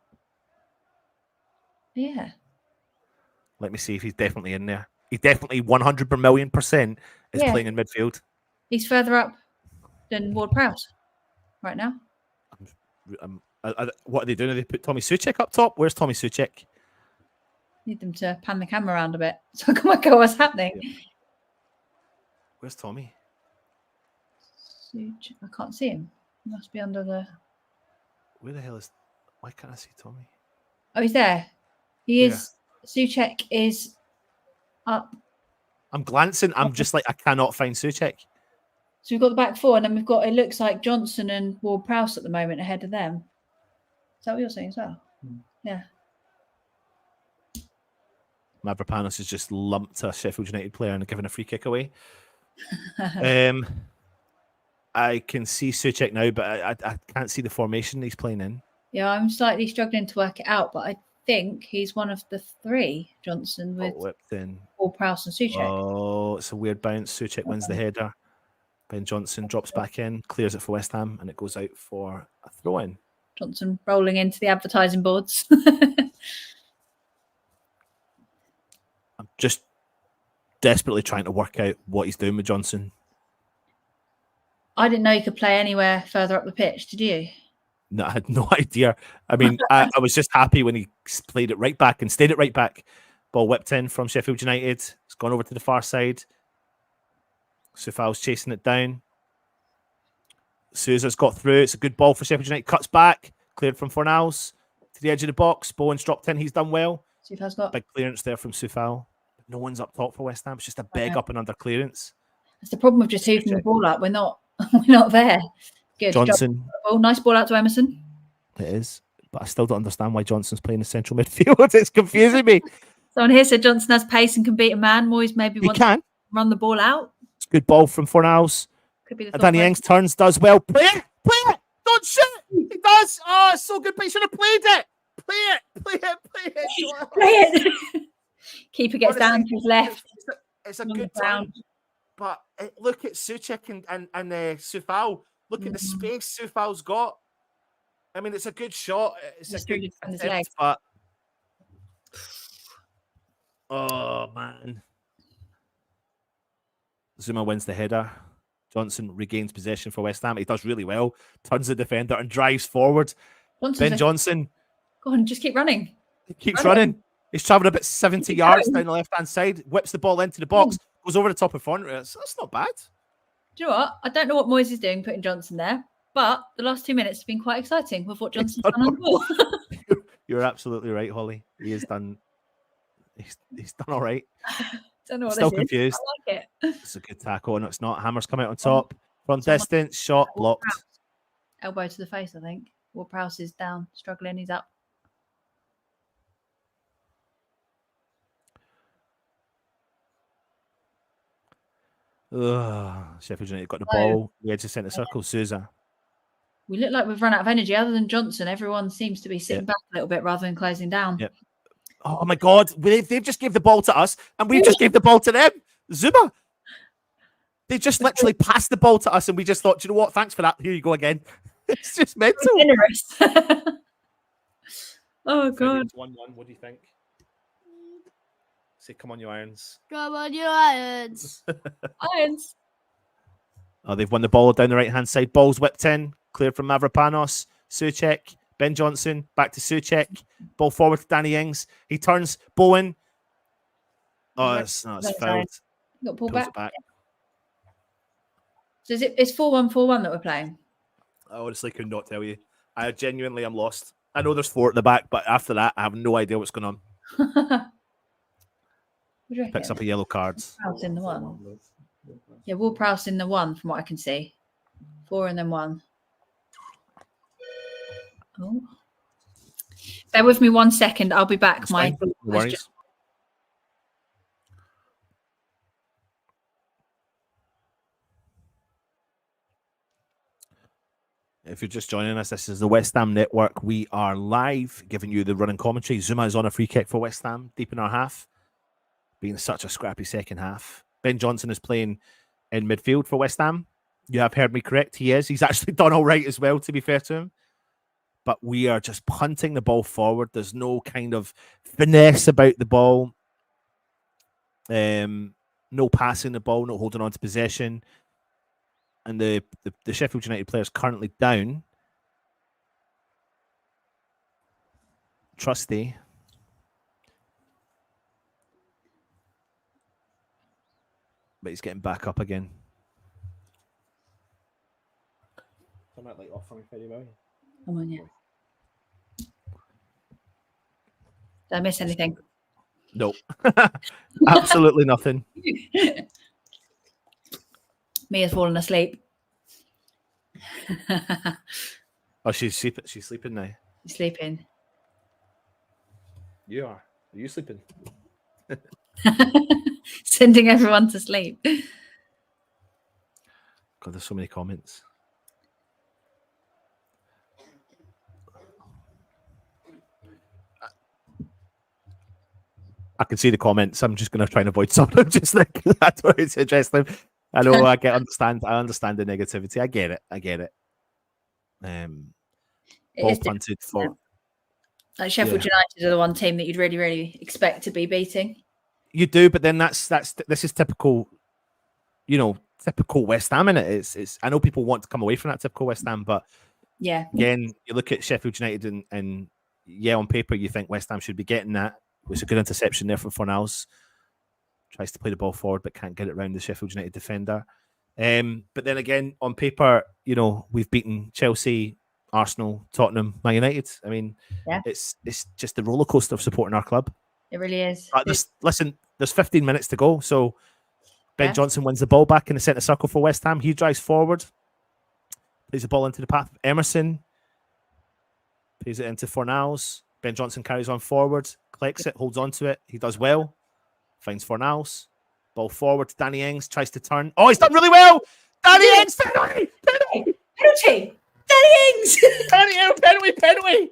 Yeah. Let me see if he's definitely in there. He's definitely 100 per million% is playing in midfield. He's further up than Ward-Prowse right now. What are they doing? Are they put Tommy Soucek up top? Where's Tommy Soucek? Need them to pan the camera around a bit so I can work out what's happening. Yeah. Where's Tommy? I can't see him. He must be under the... Where the hell is... Why can't I see Tommy? Oh, he's there. He is... Soucek is up. I'm glancing. I'm just like, I cannot find Soucek. So we've got the back 4, and then we've got, it looks like Johnson and Ward-Prowse at the moment ahead of them. Is that what you're saying as well? Yeah. Mavropanos has just lumped a Sheffield United player and given a free kick away. I can see Soucek now, but I can't see the formation he's playing in. Yeah, I'm slightly struggling to work it out, but I think he's one of the 3, Johnson, with Ward-Prowse and Soucek. Oh, it's a weird bounce. Soucek wins the header. Ben Johnson drops back in, clears it for West Ham, and it goes out for a throw-in. Johnson rolling into the advertising boards. I'm just desperately trying to work out what he's doing with Johnson. I didn't know you could play anywhere further up the pitch, did you? No, I had no idea. I mean, I was just happy when he played it right back and stayed at right back. Ball whipped in from Sheffield United. It's gone over to the far side. Soufal's chasing it down. Sousa's got through. It's a good ball for Sheffield United. Cuts back. Cleared from Fornals to the edge of the box. Bowen's dropped in. He's done well. Soufal's got... Big clearance there from Soufal. No one's up top for West Ham. It's just a big up and under clearance. That's the problem with just hoofing the ball up. We're not there. Good Johnson. Oh, nice ball out to Emerson. It is. But I still don't understand why Johnson's playing the central midfield. It's confusing me. Someone here said Johnson has pace and can beat a man. Moyes maybe wants to run the ball out. It's a good ball from Fornals. Could be the Danny Ings turns, does well. Play it! Play it! Don't shoot! He does! Oh, it's so good, but he should have played it! Play it! Play it! Play it! Play it! Keeper gets down to his left. It's a good time. But look at Soucek and Soufal. Look at the space Soufal's got. I mean, it's a good shot. It's a good attempt, but... Oh, man. Zuma wins the header. Johnson regains possession for West Ham. He does really well. Turns the defender and drives forward. Ben Johnson. Go on, just keep running. He keeps running. He's travelling about 70 yards down the left-hand side. Whips the ball into the box. Goes over the top of Fornals. That's not bad. Do you know what? I don't know what Moyes is doing putting Johnson there, but the last 2 minutes have been quite exciting with what Johnson's done on the ball. You're absolutely right, Holly. He has done. He's done all right. Don't know what Still this confused. Is. I like it. It's a good tackle. No, it's not. Hammer's come out on top. From distance, shot blocked. Elbow to the face, I think. Ward-Prowse is down, struggling. He's up. Sheffield United got the ball. The edge of centre circle. Sousa. We look like we've run out of energy. Other than Johnson, everyone seems to be sitting back a little bit rather than closing down. Yep. Oh my God! They've just gave the ball to us, and we just gave the ball to them. Zuma. They just literally passed the ball to us, and we just thought, "Do you know what? Thanks for that. Here you go again." It's just mental. Generous. Oh God. 1-1. What do you think? Say, come on, you Irons. Come on, you Irons. Irons. Oh, they've won the ball down the right-hand side. Ball's whipped in. Cleared from Mavropanos. Soucek. Ben Johnson. Back to Soucek. Ball forward to Danny Ings. He turns. Bowen. Oh, it's fouled. Got pulled back. So it's 4-1-4-1 that we're playing? I honestly could not tell you. I genuinely am lost. I know there's 4 at the back, but after that, I have no idea what's going on. Picks up a yellow card. Ward-Prowse in the 1. Yeah, Ward-Prowse in the 1 from what I can see. 4 and then 1. Oh. Bear with me 1 second. I'll be back. No worries. If you're just joining us, this is the West Ham Network. We are live, giving you the running commentary. Zuma is on a free kick for West Ham, deep in our half, being such a scrappy second half. Ben Johnson is playing in midfield for West Ham. You have heard me correct. He is. He's actually done all right as well, to be fair to him. But we are just punting the ball forward. There's no kind of finesse about the ball. No passing the ball, no holding on to possession. And the Sheffield United player is currently down. Trusty. But he's getting back up again. Come out like off for me very well. Come on, yeah. Did I miss anything? Nope. Absolutely nothing. Mia's fallen asleep. Oh, she's sleeping now. She's sleeping. You are. Are you sleeping? Sending everyone to sleep. God, there's so many comments. I can see the comments. I'm just going to try and avoid some of them. Just like that's where it's interesting. I know. I understand the negativity. I get it. Ball punted for. Like Sheffield United are the one team that you'd really, really expect to be beating. You do, but then this is typical. Typical West Ham in it. It's. I know people want to come away from that typical West Ham, but yeah, again, you look at Sheffield United and on paper you think West Ham should be getting that. It was a good interception there from Fornals. Tries to play the ball forward but can't get it around the Sheffield United defender. But then again, on paper, we've beaten Chelsea, Arsenal, Tottenham, Man United. I mean, it's just the roller coaster of supporting our club. It really is. There's 15 minutes to go. So Ben Johnson wins the ball back in the centre circle for West Ham. He drives forward, plays the ball into the path of Emerson, plays it into Fornals. Ben Johnson carries on forward, collects it, holds on to it. He does well. Finds Fornals. Ball forward to Danny Ings. Tries to turn. Oh, he's done really well. Danny Ings. Penalty. Danny Ings. Danny Ings. Penalty.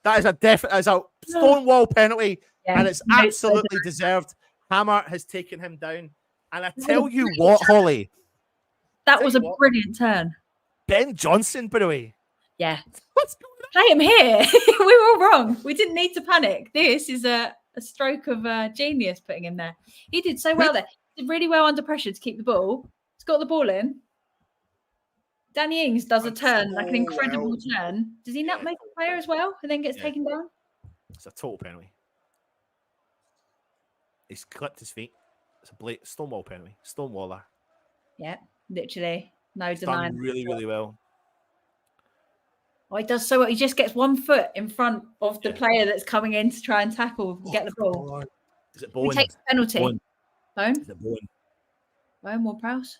That is a stonewall penalty. Yeah, and it's absolutely deserved. Hammer has taken him down. And I tell you what, Holly. That was a brilliant turn. Ben Johnson, by the way. Yeah. Play him here. We were all wrong. We didn't need to panic. This is a stroke of genius putting him there. He did so well there. He did really well under pressure to keep the ball. He's got the ball in. Danny Ings does a turn, like an incredible turn. Does he not make a player as well and then gets taken down? It's a total penalty. He's clipped his feet. It's a stonewall penalty. Stonewaller. Yeah, literally. No He's denying. Done really, really well. Oh, he does so well. He just gets 1 foot in front of the player that's coming in to try and tackle and get the ball. God. Is it Bowen? He takes a penalty. Bowen. Is it Bowen? Bowen Ward-Prowse?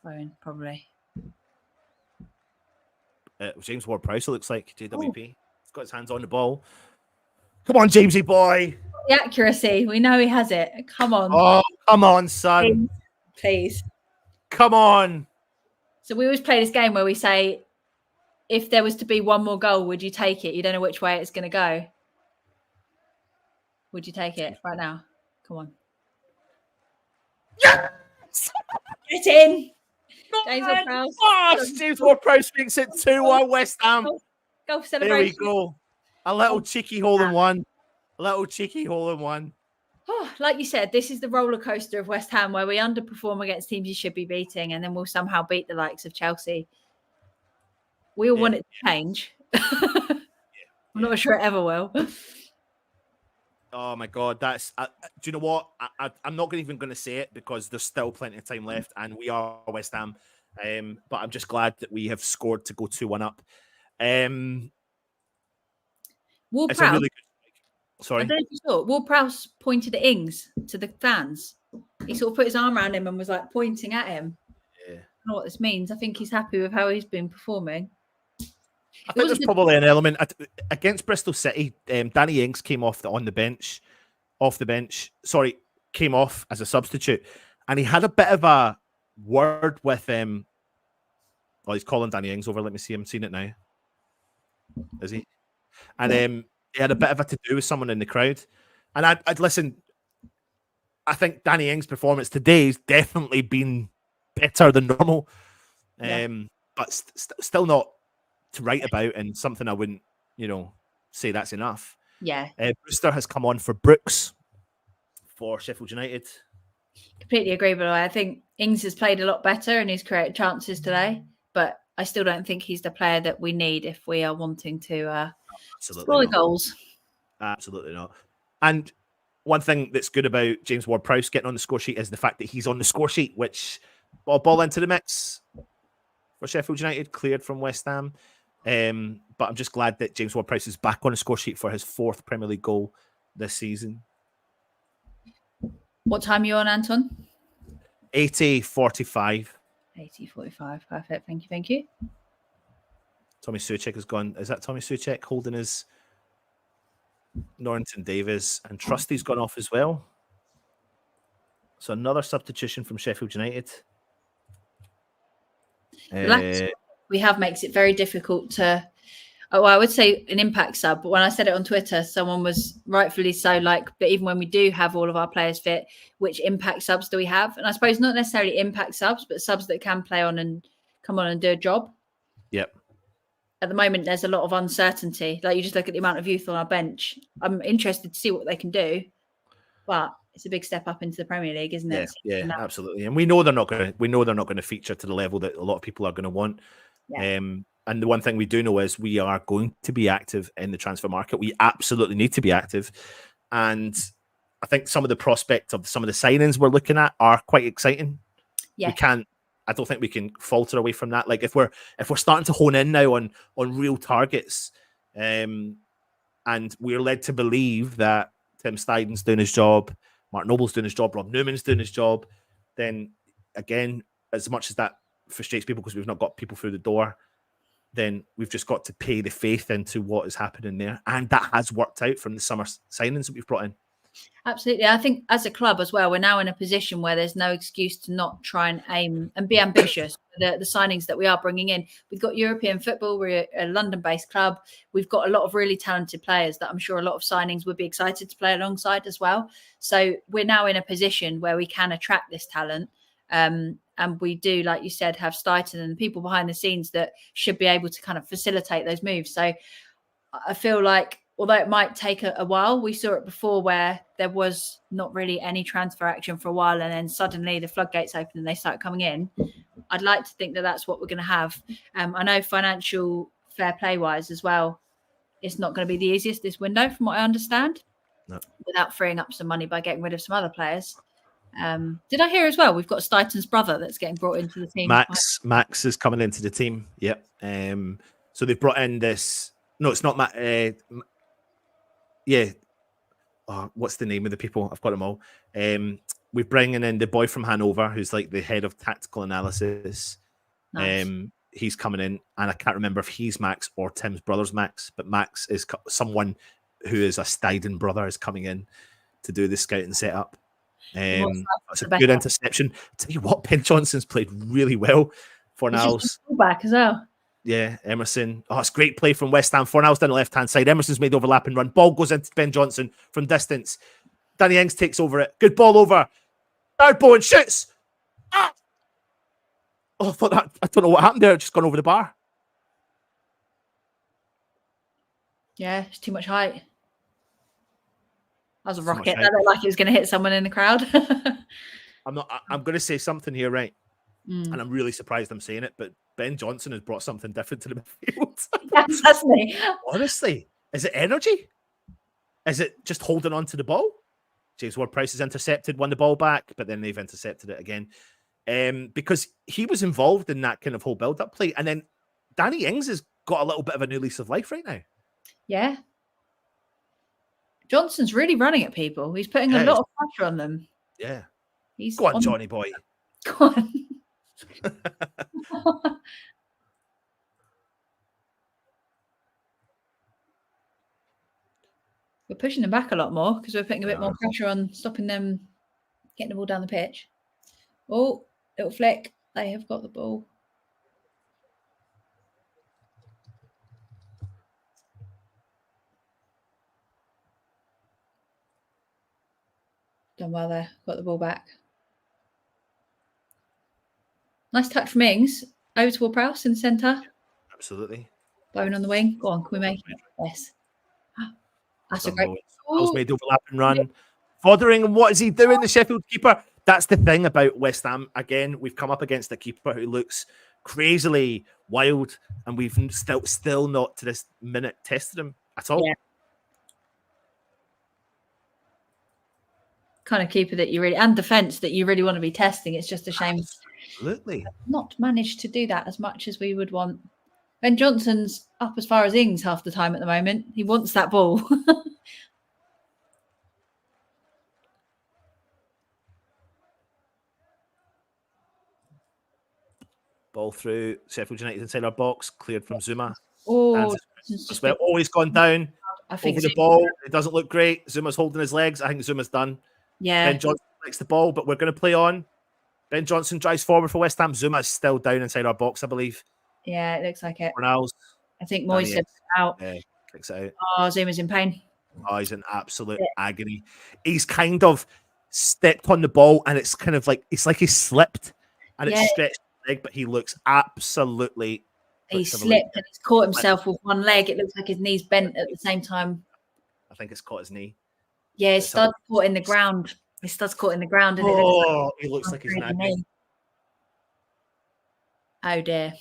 Bowen, probably. James Ward-Prowse, it looks like. JWP. He's got his hands on the ball. Come on, Jamesy boy. The accuracy. We know he has it. Come on. Oh, come on, son. Please. Come on. So we always play this game where we say, if there was to be one more goal, would you take it? You don't know which way it's going to go. Would you take it right now? Come on. Yes! Get in. James Ward-Prowse. Oh, James Ward-Prowse makes it 2-1 West Ham. Goal celebration. There we go. A little cheeky hole in one. A little cheeky hole in one. Oh, like you said, this is the roller coaster of West Ham where we underperform against teams you should be beating and then we'll somehow beat the likes of Chelsea. We all want it to change. I'm not sure it ever will. Oh my God, that's. Do you know what? I'm not even going to say it because there's still plenty of time left, and we are West Ham. But I'm just glad that we have scored to go 2-1 up. Ward-Prowse. Really good... Sorry. I don't know if you saw. Ward-Prowse pointed at Ings to the fans. He sort of put his arm around him and was like pointing at him. Yeah. I don't know what this means. I think he's happy with how he's been performing. I think there's probably an element against Bristol City. Danny Ings came off the bench. Sorry, came off as a substitute, and he had a bit of a word with Oh, he's calling Danny Ings over. Let me see him. Seen it now. Is he? And he had a bit of a to-do with someone in the crowd. And I'd listen. I think Danny Ings' performance today has definitely been better than normal. But still not to write about, and something I wouldn't, say that's enough. Yeah. Brewster has come on for Brooks for Sheffield United. Completely agree, but I think Ings has played a lot better and he's created chances today, but I still don't think he's the player that we need if we are wanting to score goals. Absolutely not. And one thing that's good about James Ward-Prowse getting on the score sheet is the fact that he's on the score sheet, which ball into the mix for Sheffield United, cleared from West Ham. But I'm just glad that James Ward-Prowse is back on the score sheet for his 4th Premier League goal this season. What time are you on, Anton? 80:45. 80:45. Perfect. Thank you. Tommy Soucek has gone. Is that Tommy Soucek holding his Norrington Davies? And Trusty's gone off as well. So another substitution from Sheffield United. The lack we have makes it very difficult to. Oh, I would say an impact sub, but when I said it on Twitter, someone was rightfully so like, but even when we do have all of our players fit, which impact subs do we have? And I suppose not necessarily impact subs, but subs that can play on and come on and do a job. Yep. At the moment, there's a lot of uncertainty. Like you just look at the amount of youth on our bench. I'm interested to see what they can do, but it's a big step up into the Premier League, isn't it? Yeah, absolutely. And we know they're not going to feature to the level that a lot of people are going to want. Yeah. And the one thing we do know is we are going to be active in the transfer market. We absolutely need to be active. And I think some of the prospect of some of the signings we're looking at are quite exciting. Yeah. I don't think we can falter away from that. Like if we're starting to hone in now on real targets, and we're led to believe that Tim Steiden's doing his job, Mark Noble's doing his job, Rob Newman's doing his job, then again, as much as that frustrates people because we've not got people through the door, then we've just got to pay the faith into what is happening there. And that has worked out from the summer signings that we've brought in. Absolutely. I think as a club as well, we're now in a position where there's no excuse to not try and aim and be ambitious for the signings that we are bringing in. We've got European football. We're a London-based club. We've got a lot of really talented players that I'm sure a lot of signings would be excited to play alongside as well. So we're now in a position where we can attract this talent. And we do, like you said, have Stuyton and people behind the scenes that should be able to kind of facilitate those moves. So I feel like, although it might take a while, we saw it before where there was not really any transfer action for a while, and then suddenly the floodgates open and they start coming in. I'd like to think that that's what we're going to have. I know financial fair play wise as well, it's not going to be the easiest this window, from what I understand, without freeing up some money by getting rid of some other players. Did I hear as well? We've got Stuyton's brother that's getting brought into the team. Max is coming into the team. Yep. So they've brought in this. No, it's not Matt. What's the name of the people? I've got them all. We're bringing in the boy from Hanover, who's like the head of tactical analysis. Nice. He's coming in, and I can't remember if he's Max or Tim's brother's Max, but Max is someone who is a Stuyton brother is coming in to do the scouting setup. It's a good interception. I'll tell you what, Ben Johnson's played really well. Fornals back as well. Yeah, Emerson. Oh, it's great play from West Ham. Fornals down the left-hand side. Emerson's made the overlapping run. Ball goes into Ben Johnson from distance. Danny Ings takes over it. Good ball over. Third ball and shoots. Ah! Oh, I thought that. I don't know what happened there. It's just gone over the bar. Yeah, it's too much height. That was a rocket. That looked like it was going to hit someone in the crowd. I'm going to say something here, right? And I'm really surprised I'm saying it, but Ben Johnson has brought something different to the midfield. Yes, hasn't he? Honestly, is it energy? Is it just holding on to the ball? James Ward-Prowse has intercepted, won the ball back, but then they've intercepted it again. Because he was involved in that kind of whole build-up play. And then Danny Ings has got a little bit of a new lease of life right now. Yeah. Johnson's really running at people. He's putting a lot of pressure on them. Yeah. He's Go on, Johnny boy. Go on. We're pushing them back a lot more because we're putting a bit more pressure on stopping them getting the ball down the pitch. Oh, little flick. They have got the ball. Done well there. Got the ball back. Nice touch from Ings. Over to Ward-Prowse in the centre. Absolutely. Bowen on the wing. Go on, can we make it? Yes. That's a great. Miles made overlapping run. Fothering, what is he doing, the Sheffield keeper? That's the thing about West Ham. Again, we've come up against a keeper who looks crazily wild, and we've still not to this minute tested him at all. Yeah. Kind of keeper that you really, and defence that you really want to be testing. It's just a shame. Absolutely. Not managed to do that as much as we would want. Ben Johnson's up as far as Ings half the time at the moment. He wants that ball. Ball through Sheffield United inside our box, cleared from Zuma. Oh, As well, always gone down I think over the ball. It doesn't look great. Zuma's holding his legs. I think Zuma's done. Yeah. Ben Johnson likes the ball, but we're going to play on. Ben Johnson drives forward for West Ham. Zuma's still down inside our box, I believe. Yeah, it looks like it. Ronaldo's. I think Moyes said out. Yeah, kicks it out. Oh, Zuma's in pain. Oh, he's in absolute agony. He's kind of stepped on the ball, and it's kind of like it's like he slipped, and it stretched the leg, but he looks absolutely. He slipped and he's caught himself with one leg. It looks like his knee's bent at the same time. I think it's caught his knee. Yeah, his stud's caught in the ground. His stud's caught in the ground. And he looks like he's nagging. Oh dear.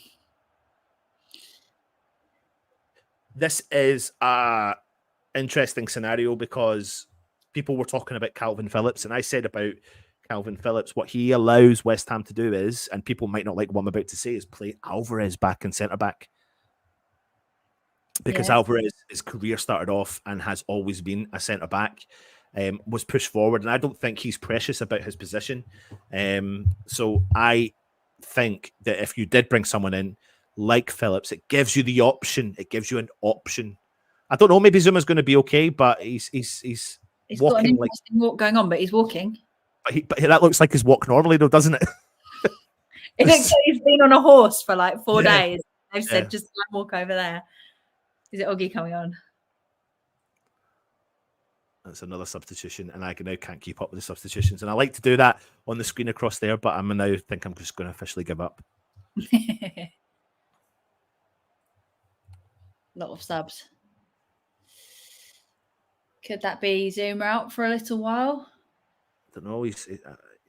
This is a interesting scenario because people were talking about Calvin Phillips, and I said about Calvin Phillips, what he allows West Ham to do is, and people might not like what I'm about to say, is play Alvarez back in centre back. Because Alvarez, his career started off and has always been a centre back, was pushed forward, and I don't think he's precious about his position. So I think that if you did bring someone in like Phillips, it gives you the option. It gives you an option. I don't know. Maybe Zuma's going to be okay, but he's got an interesting walk going on, but he's walking. But that looks like his walk normally, though, doesn't it? It looks like he's been on a horse for like 4 days. They've said just walk over there. Is it Oggy coming on? That's another substitution, and I now can't keep up with the substitutions. And I like to do that on the screen across there, but I now think I'm just going to officially give up. Lot of subs. Could that be Zuma out for a little while? I don't know. He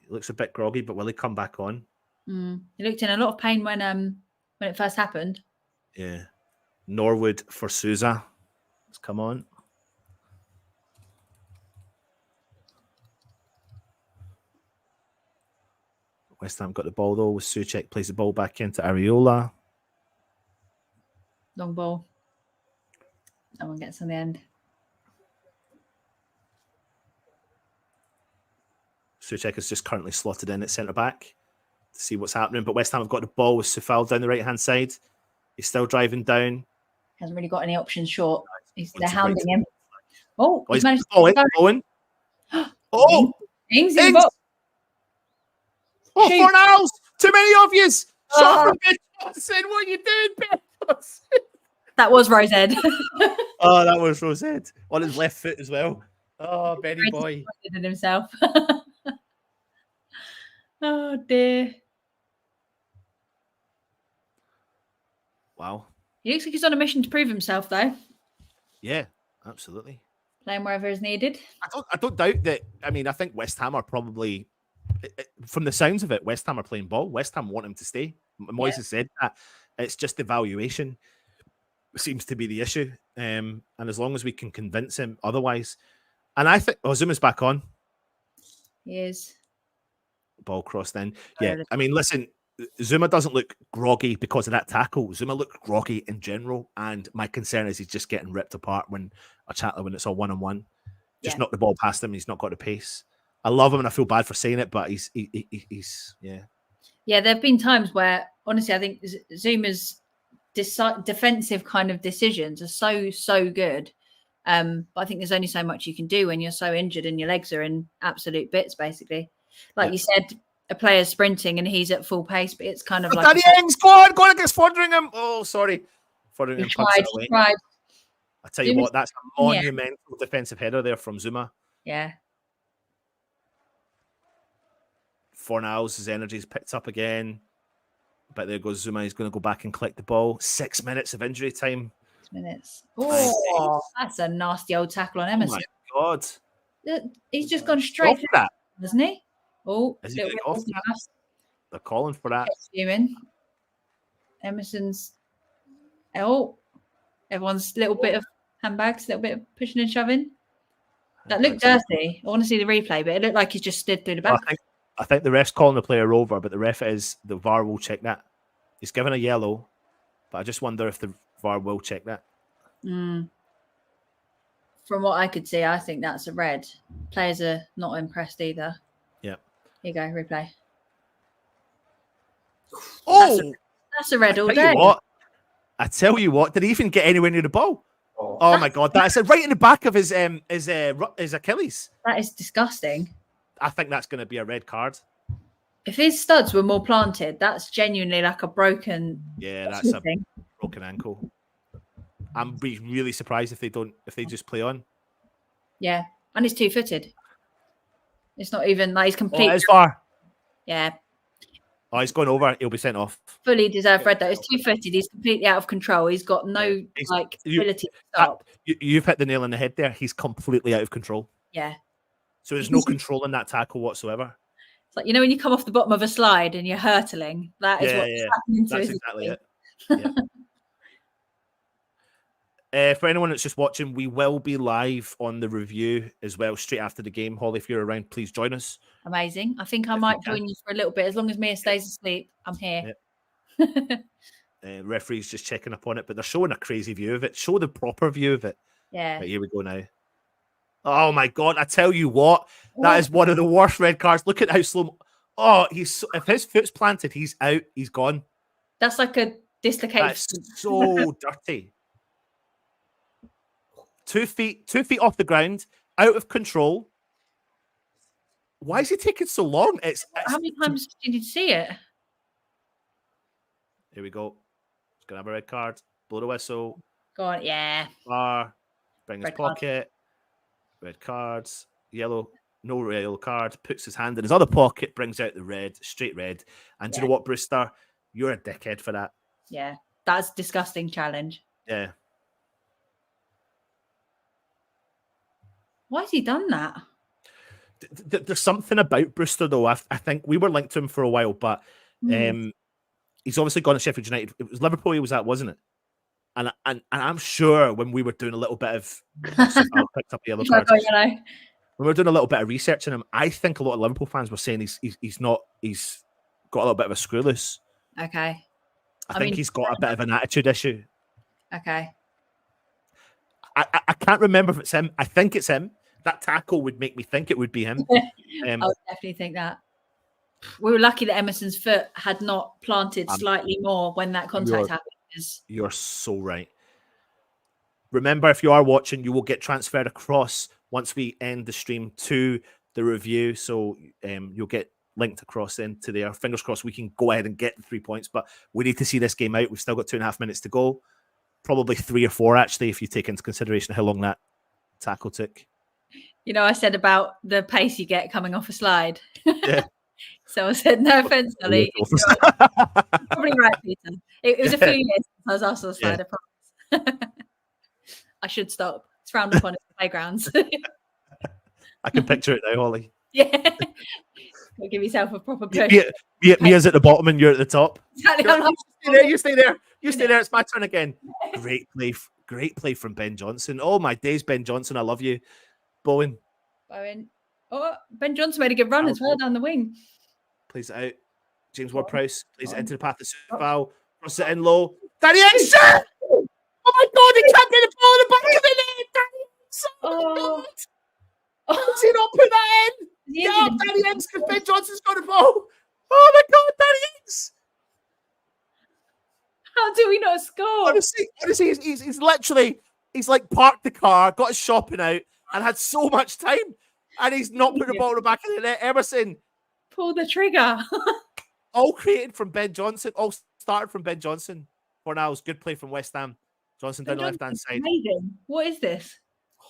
looks a bit groggy, but will he come back on? He looked in a lot of pain when it first happened. Yeah. Norwood for Souza. Let's come on. West Ham got the ball though. With Souček plays the ball back into Areola. Long ball. Someone gets on the end. Souček is just currently slotted in at centre back to see what's happening. But West Ham have got the ball with Sufal down the right hand side. He's still driving down. Hasn't really got any options short. They're hounding him. Oh, he's managed to Owen. Oh, Ings in the box. Oh, Fornals! Too many of you! Shot from Ben Johnson. What are you doing, Ben Johnson? That was Rosehead. Oh, that was Rosehead. On his left foot as well. Oh, Benny boy. He himself. Oh, dear. Wow. He looks like he's on a mission to prove himself, though. Yeah, absolutely. Playing wherever is needed. I don't doubt that. I mean, I think West Ham are probably, from the sounds of it, West Ham are playing ball. West Ham want him to stay. Moyes has said that. It's just the valuation seems to be the issue. And as long as we can convince him otherwise. And I think, Zuma's back on. He is. Ball crossed in. Yeah, I mean, listen, Zuma doesn't look groggy because of that tackle. Zuma looked groggy in general. And my concern is he's just getting ripped apart when it's all one-on-one. Just knock the ball past him. He's not got the pace. I love him and I feel bad for saying it, but he's yeah. Yeah, there have been times where, honestly, I think Zuma's defensive kind of decisions are so good. But I think there's only so much you can do when you're so injured and your legs are in absolute bits, basically. Like you said, a player's sprinting and he's at full pace, but it's kind of like... Danny Ings, go on against Fotheringham. Oh, sorry. Fotheringham tried. I tell you what, that's a monumental defensive header there from Zuma. Yeah. Fornals, his energy's picked up again. But there goes Zuma. He's going to go back and collect the ball. 6 minutes of injury time. 6 minutes. Oh, that's a nasty old tackle on Emerson. Oh, my God. He's just gone straight for that. hasn't he? Oh, Is he going off little that? They're calling for that. fuming. Emerson's. Oh, everyone's little bit of handbags, little bit of pushing and shoving. That looked dirty. I want to see the replay, but it looked like he just slid through the back. I think the ref's calling the player over, but the ref is the VAR will check that. He's given a yellow, but I just wonder if the VAR will check that. From what I could see, I think that's a red. Players are not impressed either. Yeah. Here you go, replay. Oh, that's a red all I day. tell you what, did he even get anywhere near the ball? Oh my God, that's right in the back of his Achilles. That is disgusting. I think that's going to be a red card. If his studs were more planted, that's genuinely like a broken. Yeah, that's a broken ankle. I'm be really surprised if they just play on. Yeah, and he's 2-footed. It's not even like he's completely. Oh, it's far. Yeah. Oh, he's gone over. He'll be sent off. Fully deserved red though. He's 2-footed. He's completely out of control. He's got no ability to stop. You've hit the nail on the head there. He's completely out of control. Yeah. So there's no control in that tackle whatsoever. It's like, when you come off the bottom of a slide and you're hurtling. That is what's happening to That's his exactly body. it. Yeah. For anyone that's just watching, we will be live on the review as well straight after the game. Holly, if you're around, please join us. Amazing. I think I might join you for a little bit. As long as Mia stays asleep, I'm here. Yep. Referees just checking up on it, but they're showing a crazy view of it. Show the proper view of it. Yeah. Right, here we go now. Oh my God! I tell you what, that is one of the worst red cards. Look at how slow. Oh, if his foot's planted, he's out. He's gone. That's like a dislocated. That's so dirty. 2 feet off the ground, out of control. Why is he taking so long? How many times did you see it? Here we go. He's gonna have a red card. Blow the whistle. Go on, yeah. Bar. Bring his Red card. pocket. Red cards. Yellow. No yellow card. Puts his hand in his other pocket. Brings out the red. Straight red. And do you know what, Brewster? You're a dickhead for that. Yeah. That's a disgusting challenge. Yeah. Why has he done that? There's something about Brewster, though. I think we were linked to him for a while, but he's obviously gone to Sheffield United. It was Liverpool he was at, wasn't it? And I'm sure when we were doing a little bit of I picked up the yellow cards. When we were doing a little bit of research on him, I think a lot of Liverpool fans were saying he's got a little bit of a screw loose. Okay. I think he's got a bit of an attitude issue. Okay. I can't remember if it's him. I think it's him. That tackle would make me think it would be him. I would definitely think that. We were lucky that Emerson's foot had not planted slightly more when that contact happened. You're so right. Remember, if you are watching, you will get transferred across once we end the stream to the review. So you'll get linked across into there. Fingers crossed we can go ahead and get the 3 points, but we need to see this game out. We've still got 2.5 minutes to go. Probably 3 or 4, actually, if you take into consideration how long that tackle took. I said about the pace you get coming off a slide. Yeah. So I said, no offense, Ollie. Probably right, Peter. It was a few years since I was asked on the slide, I promise. I should stop. It's frowned upon at the playgrounds. I can picture it now, Holly. Yeah. Go give yourself a proper push. Mia's at the bottom and you're at the top. Exactly. You stay there. It's my turn again. Great play from Ben Johnson. Oh my days, Ben Johnson, I love you. Bowen. Oh, Ben Johnson made a good run as well down the wing. Plays it out. James Ward-Prowse plays it into the path of Foul. Cross it in low. Danny Ings! Oh my God, he can't get the ball in the back of the net! Danny Ings! Oh my God! How does he not put that in? Yeah, Danny Ings, because Ben Johnson's got the ball. Oh my God, Danny Ings! How do we not score? Honestly, he's literally, he's like parked the car, got his shopping out, and had so much time, and he's not put the ball in the back of the net. Emerson. Pull the trigger. All created from Ben Johnson. All started from Ben Johnson. Fornals, good play from West Ham. Johnson down the left-hand side. Amazing. What is this?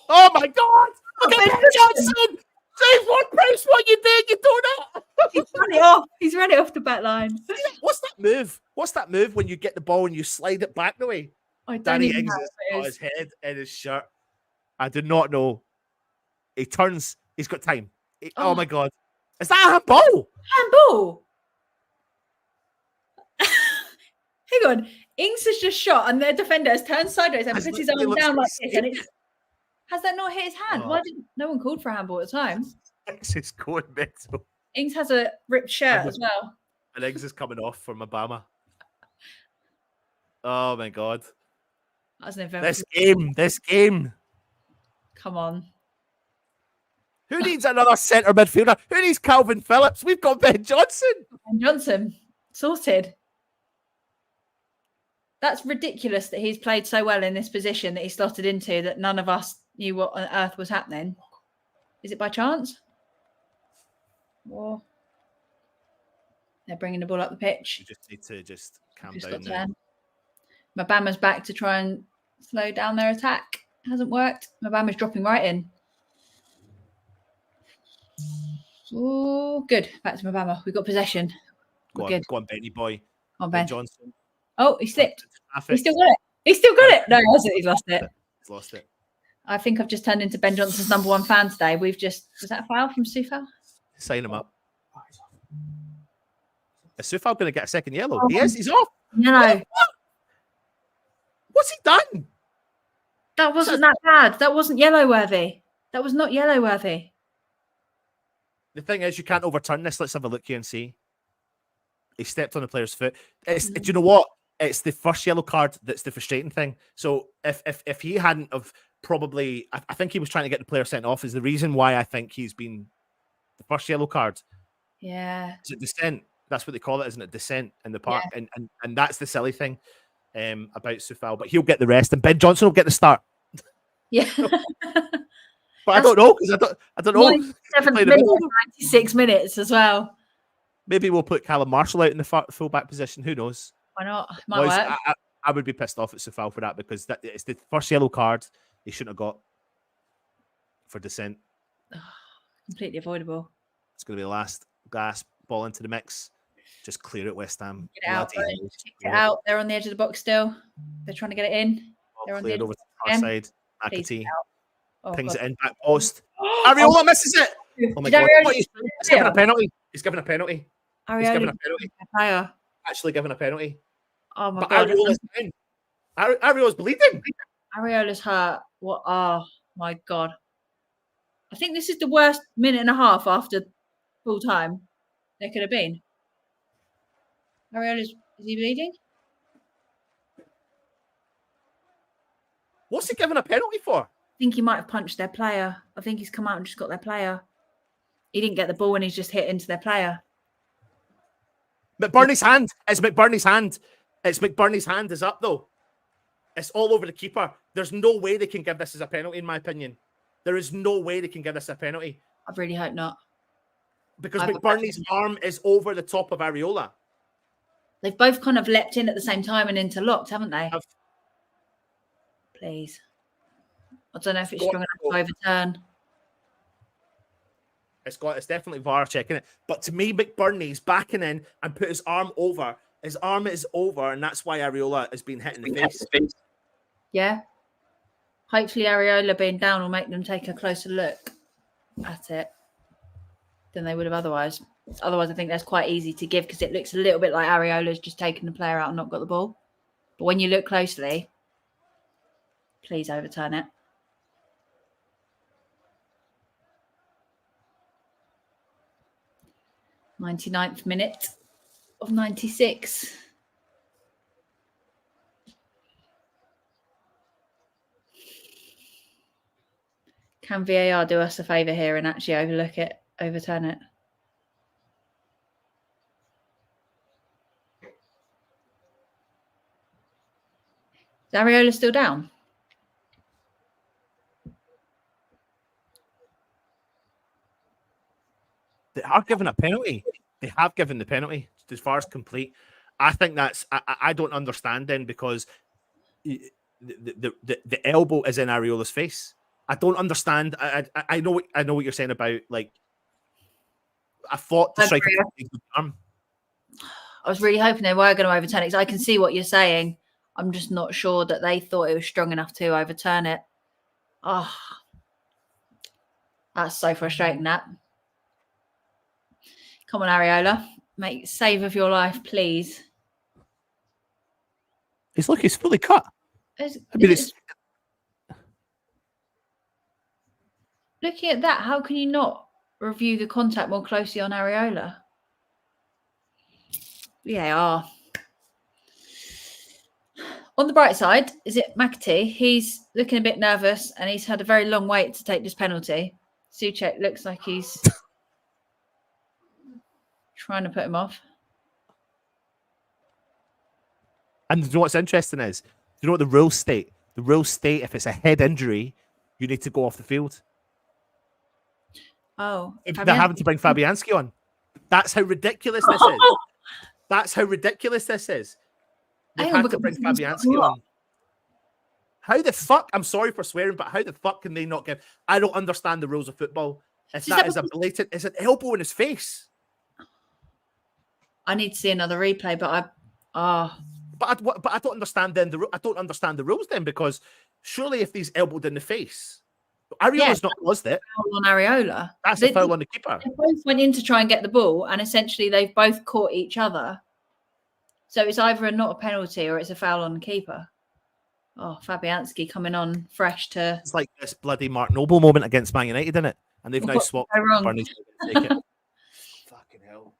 Oh my God! Look at Ben Johnson! James Ward-Prowse, what you did? You don't know. He's run it off. He's run it off the back line. What's that move? What's that move when you get the ball and you slide it back the way? I don't Danny even Ings know has what got it his is. head in his shirt. I do not know. He turns. He's got time. Oh Oh. my God. Is that a handball? Handball. Hang on. Ings has just shot and their defender has turned sideways and Has put his literally arm looks down like like he's this. And it's has that not hit his hand? Oh. Why didn't no one called for a handball at the time? Ings is going mental. Ings has a ripped shirt And as well. And Ings is coming off from Obama. Oh my God. That's an event. This game. Come on. Who needs another centre midfielder? Who needs Calvin Phillips? We've got Ben Johnson. And Johnson sorted. That's ridiculous that he's played so well in this position that he slotted into that none of us knew what on earth was happening. Is it by chance? Or they're bringing the ball up the pitch. You just need to just calm Just down got now. turn. Mabama's back to try and slow down their attack. Hasn't worked. Mabama's dropping right in. Oh, good. Back to Mabama. We've got possession. We're good. Go on, Benny boy. On Ben Ben. Johnson. Oh, he slipped. Traffic. He's still got it. He's still got it. No, he hasn't. He's lost it. He's lost it. I think I've just turned into Ben Johnson's number one fan today. Was that a foul from Sufal? Sign him up. Is Sufal going to get a second yellow? Oh. He is. He's off. No, What's he done? that wasn't that bad. That wasn't yellow worthy. That was not yellow worthy. The thing is, you can't overturn this. Let's have a look here and see. He stepped on the player's foot. Do you know what? It's the first yellow card that's the frustrating thing. So if he hadn't have probably, I think he was trying to get the player sent off. Is the reason why I think he's been the first yellow card. Yeah. Is it dissent? That's what they call it, isn't it? Dissent in the park, and that's the silly thing about Sufal. But he'll get the rest, and Ben Johnson will get the start. Yeah. But I don't know because I don't know. 97th minute, 96 minutes as well. Maybe we'll put Callum Marshall out in the full-back position. Who knows? Why not? Might work. I would be pissed off at Sufal for that because it's the first yellow card he shouldn't have got for dissent. Completely avoidable. It's going to be the last gasp ball into the mix. Just clear it, West Ham. Get it out. Kick it out. They're on the edge of the box still. They're trying to get it in. They're on the edge over of to the our box side. McAtee Oh, pings God. it in back post. Ariola misses it. Oh my Did God! Ariola What, he's given a penalty. He's given a penalty. He's given a Ariola penalty. player. Actually given a penalty. Oh my But God. Ariola's in. Ariola's bleeding. Ariola's hurt. What? Oh my God. I think this is the worst minute and a half after full time there could have been. Is he bleeding? What's he given a penalty for? I think he might have punched their player. I think he's come out and just got their player. He didn't get the ball and he's just hit into their player. McBurney's hand. It's McBurney's hand. It's McBurney's hand is up though. It's all over the keeper. There's no way they can give this as a penalty, in my opinion. There is no way they can give this a penalty. I really hope not. Because McBurney's arm is over the top of Ariola. They've both kind of leapt in at the same time and interlocked, haven't they? Please. I don't know if it's strong enough to overturn. It's definitely VAR checking it. But to me, McBurney's backing in and put his arm over. His arm is over, and that's why Ariola has been hit in the face. Yeah. Hopefully Ariola being down will make them take a closer look at it than they would have otherwise. Otherwise, I think that's quite easy to give because it looks a little bit like Ariola's just taken the player out and not got the ball. But when you look closely, please overturn it. "99th minute of 96. Can VAR do us a favour here and actually overturn it? Is Ariola still down? They are given a penalty. They have given the penalty as far as complete. I think that's. I don't understand then because the elbow is in Ariola's face. I don't understand. I know what you're saying about like I thought the I striker agree. took the arm. I was really hoping they were going to overturn it because I can see what you're saying. I'm just not sure that they thought it was strong enough to overturn it. Oh, that's so frustrating, that. Come on, Areola. Make save of your life, please. He's fully cut. Looking at that, how can you not review the contact more closely on Areola? VAR. On the bright side, is it McAtee? He's looking a bit nervous and he's had a very long wait to take this penalty. Souček looks like he's trying to put him off. And you know what's interesting is, you know what the rules state? The rules state if it's a head injury, you need to go off the field. Oh, They're having to bring Fabianski on. That's how ridiculous this is. That's how ridiculous this is. They've had to bring Fabianski on. How the fuck? I'm sorry for swearing, but how the fuck can they not give? I don't understand the rules of football. If that is a blatant, it's an elbow in his face. I need to see another replay, but But I don't understand then. I don't understand the rules then, because surely if he's elbowed in the face, Areola's not caused it. Foul on Areola. That's a foul on the keeper. They both went in to try and get the ball, and essentially they've both caught each other. So it's either not a penalty or it's a foul on the keeper. Oh, Fabianski coming on fresh to... It's like this bloody Mark Noble moment against Man United, isn't it? And they've now swapped. Fucking hell.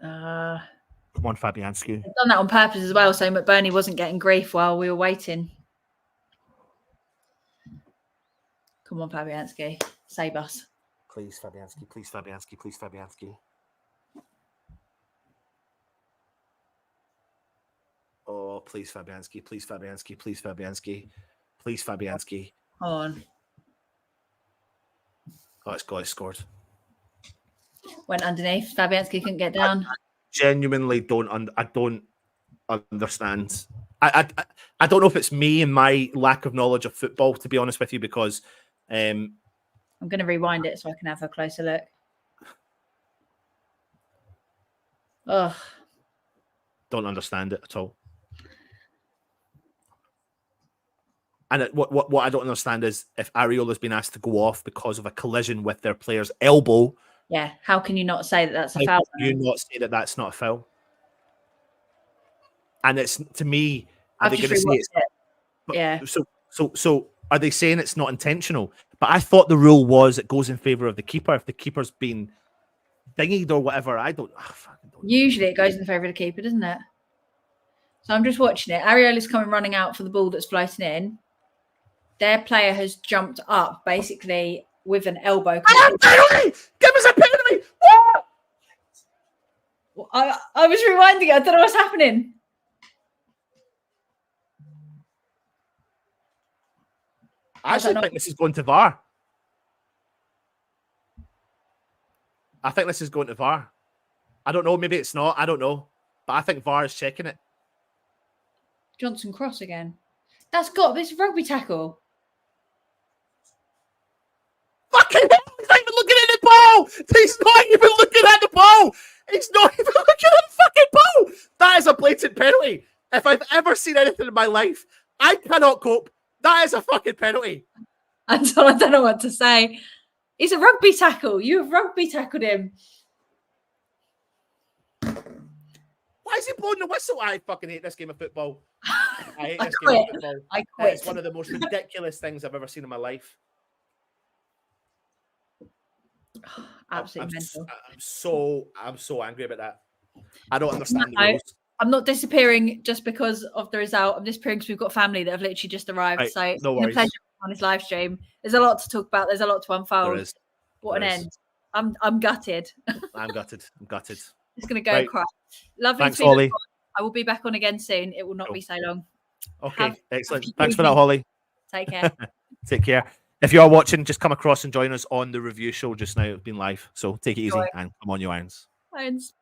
Come on, Fabianski. They've done that on purpose as well, so McBurney wasn't getting grief while we were waiting. Come on, Fabianski. Save us. Please, Fabianski. Please, Fabianski. Please, Fabianski. Oh, please, Fabianski. Please, Fabianski. Please, Fabianski. Please, Fabianski. Come on. Oh, it's got it scored. Went underneath. Fabianski couldn't get down. I genuinely don't understand. I don't know if it's me and my lack of knowledge of football, to be honest with you, because I'm going to rewind it so I can have a closer look. Ugh. Don't understand it at all. And what I don't understand is if Areola's been asked to go off because of a collision with their player's elbow. Yeah, how can you not say that that's a foul? How can you not say that that's not a foul? And it's, to me, I've just rewatched it. Yeah. So are they saying it's not intentional? But I thought the rule was it goes in favour of the keeper if the keeper's been dinged or whatever. I don't. Usually it goes in favour of the keeper, doesn't it? So I'm just watching it. Areola's coming running out for the ball that's floating in. Their player has jumped up basically with an elbow. Give us a penalty! I was rewinding it. I don't know what's happening. I actually think this is going to VAR. I think this is going to VAR. I don't know. Maybe it's not. I don't know. But I think VAR is checking it. Johnson cross again. That's got this rugby tackle. Fucking hell! He's not even looking at the ball! He's not even looking at the ball! He's not even looking at the fucking ball! That is a blatant penalty. If I've ever seen anything in my life, I cannot cope. That is a fucking penalty. I don't know what to say. It's a rugby tackle. You have rugby tackled him. Why is he blowing the whistle? I fucking hate this game of football. I hate this quit. game of football. I quit. It's one of the most ridiculous things I've ever seen in my life. Absolutely mental. I'm so angry about that. I don't understand the rules. I'm not disappearing just because of the result. I'm disappearing because we've got family that have literally just arrived. Right, so it's no been a worries. pleasure on this live stream. There's a lot to talk about. There's a lot to unfold. There is. What an There is. end. I'm gutted. I'm gutted. Just gonna go Right. cry. Lovely. Thanks, to be on. Holly. I will be back on again soon. It will not be so long. Okay, excellent. have a Thanks for good that, Holly. Take care. Take care. If you are watching, just come across and join us on the review show just now. It's been live. So take it easy Enjoy. and come on, you irons. Thanks.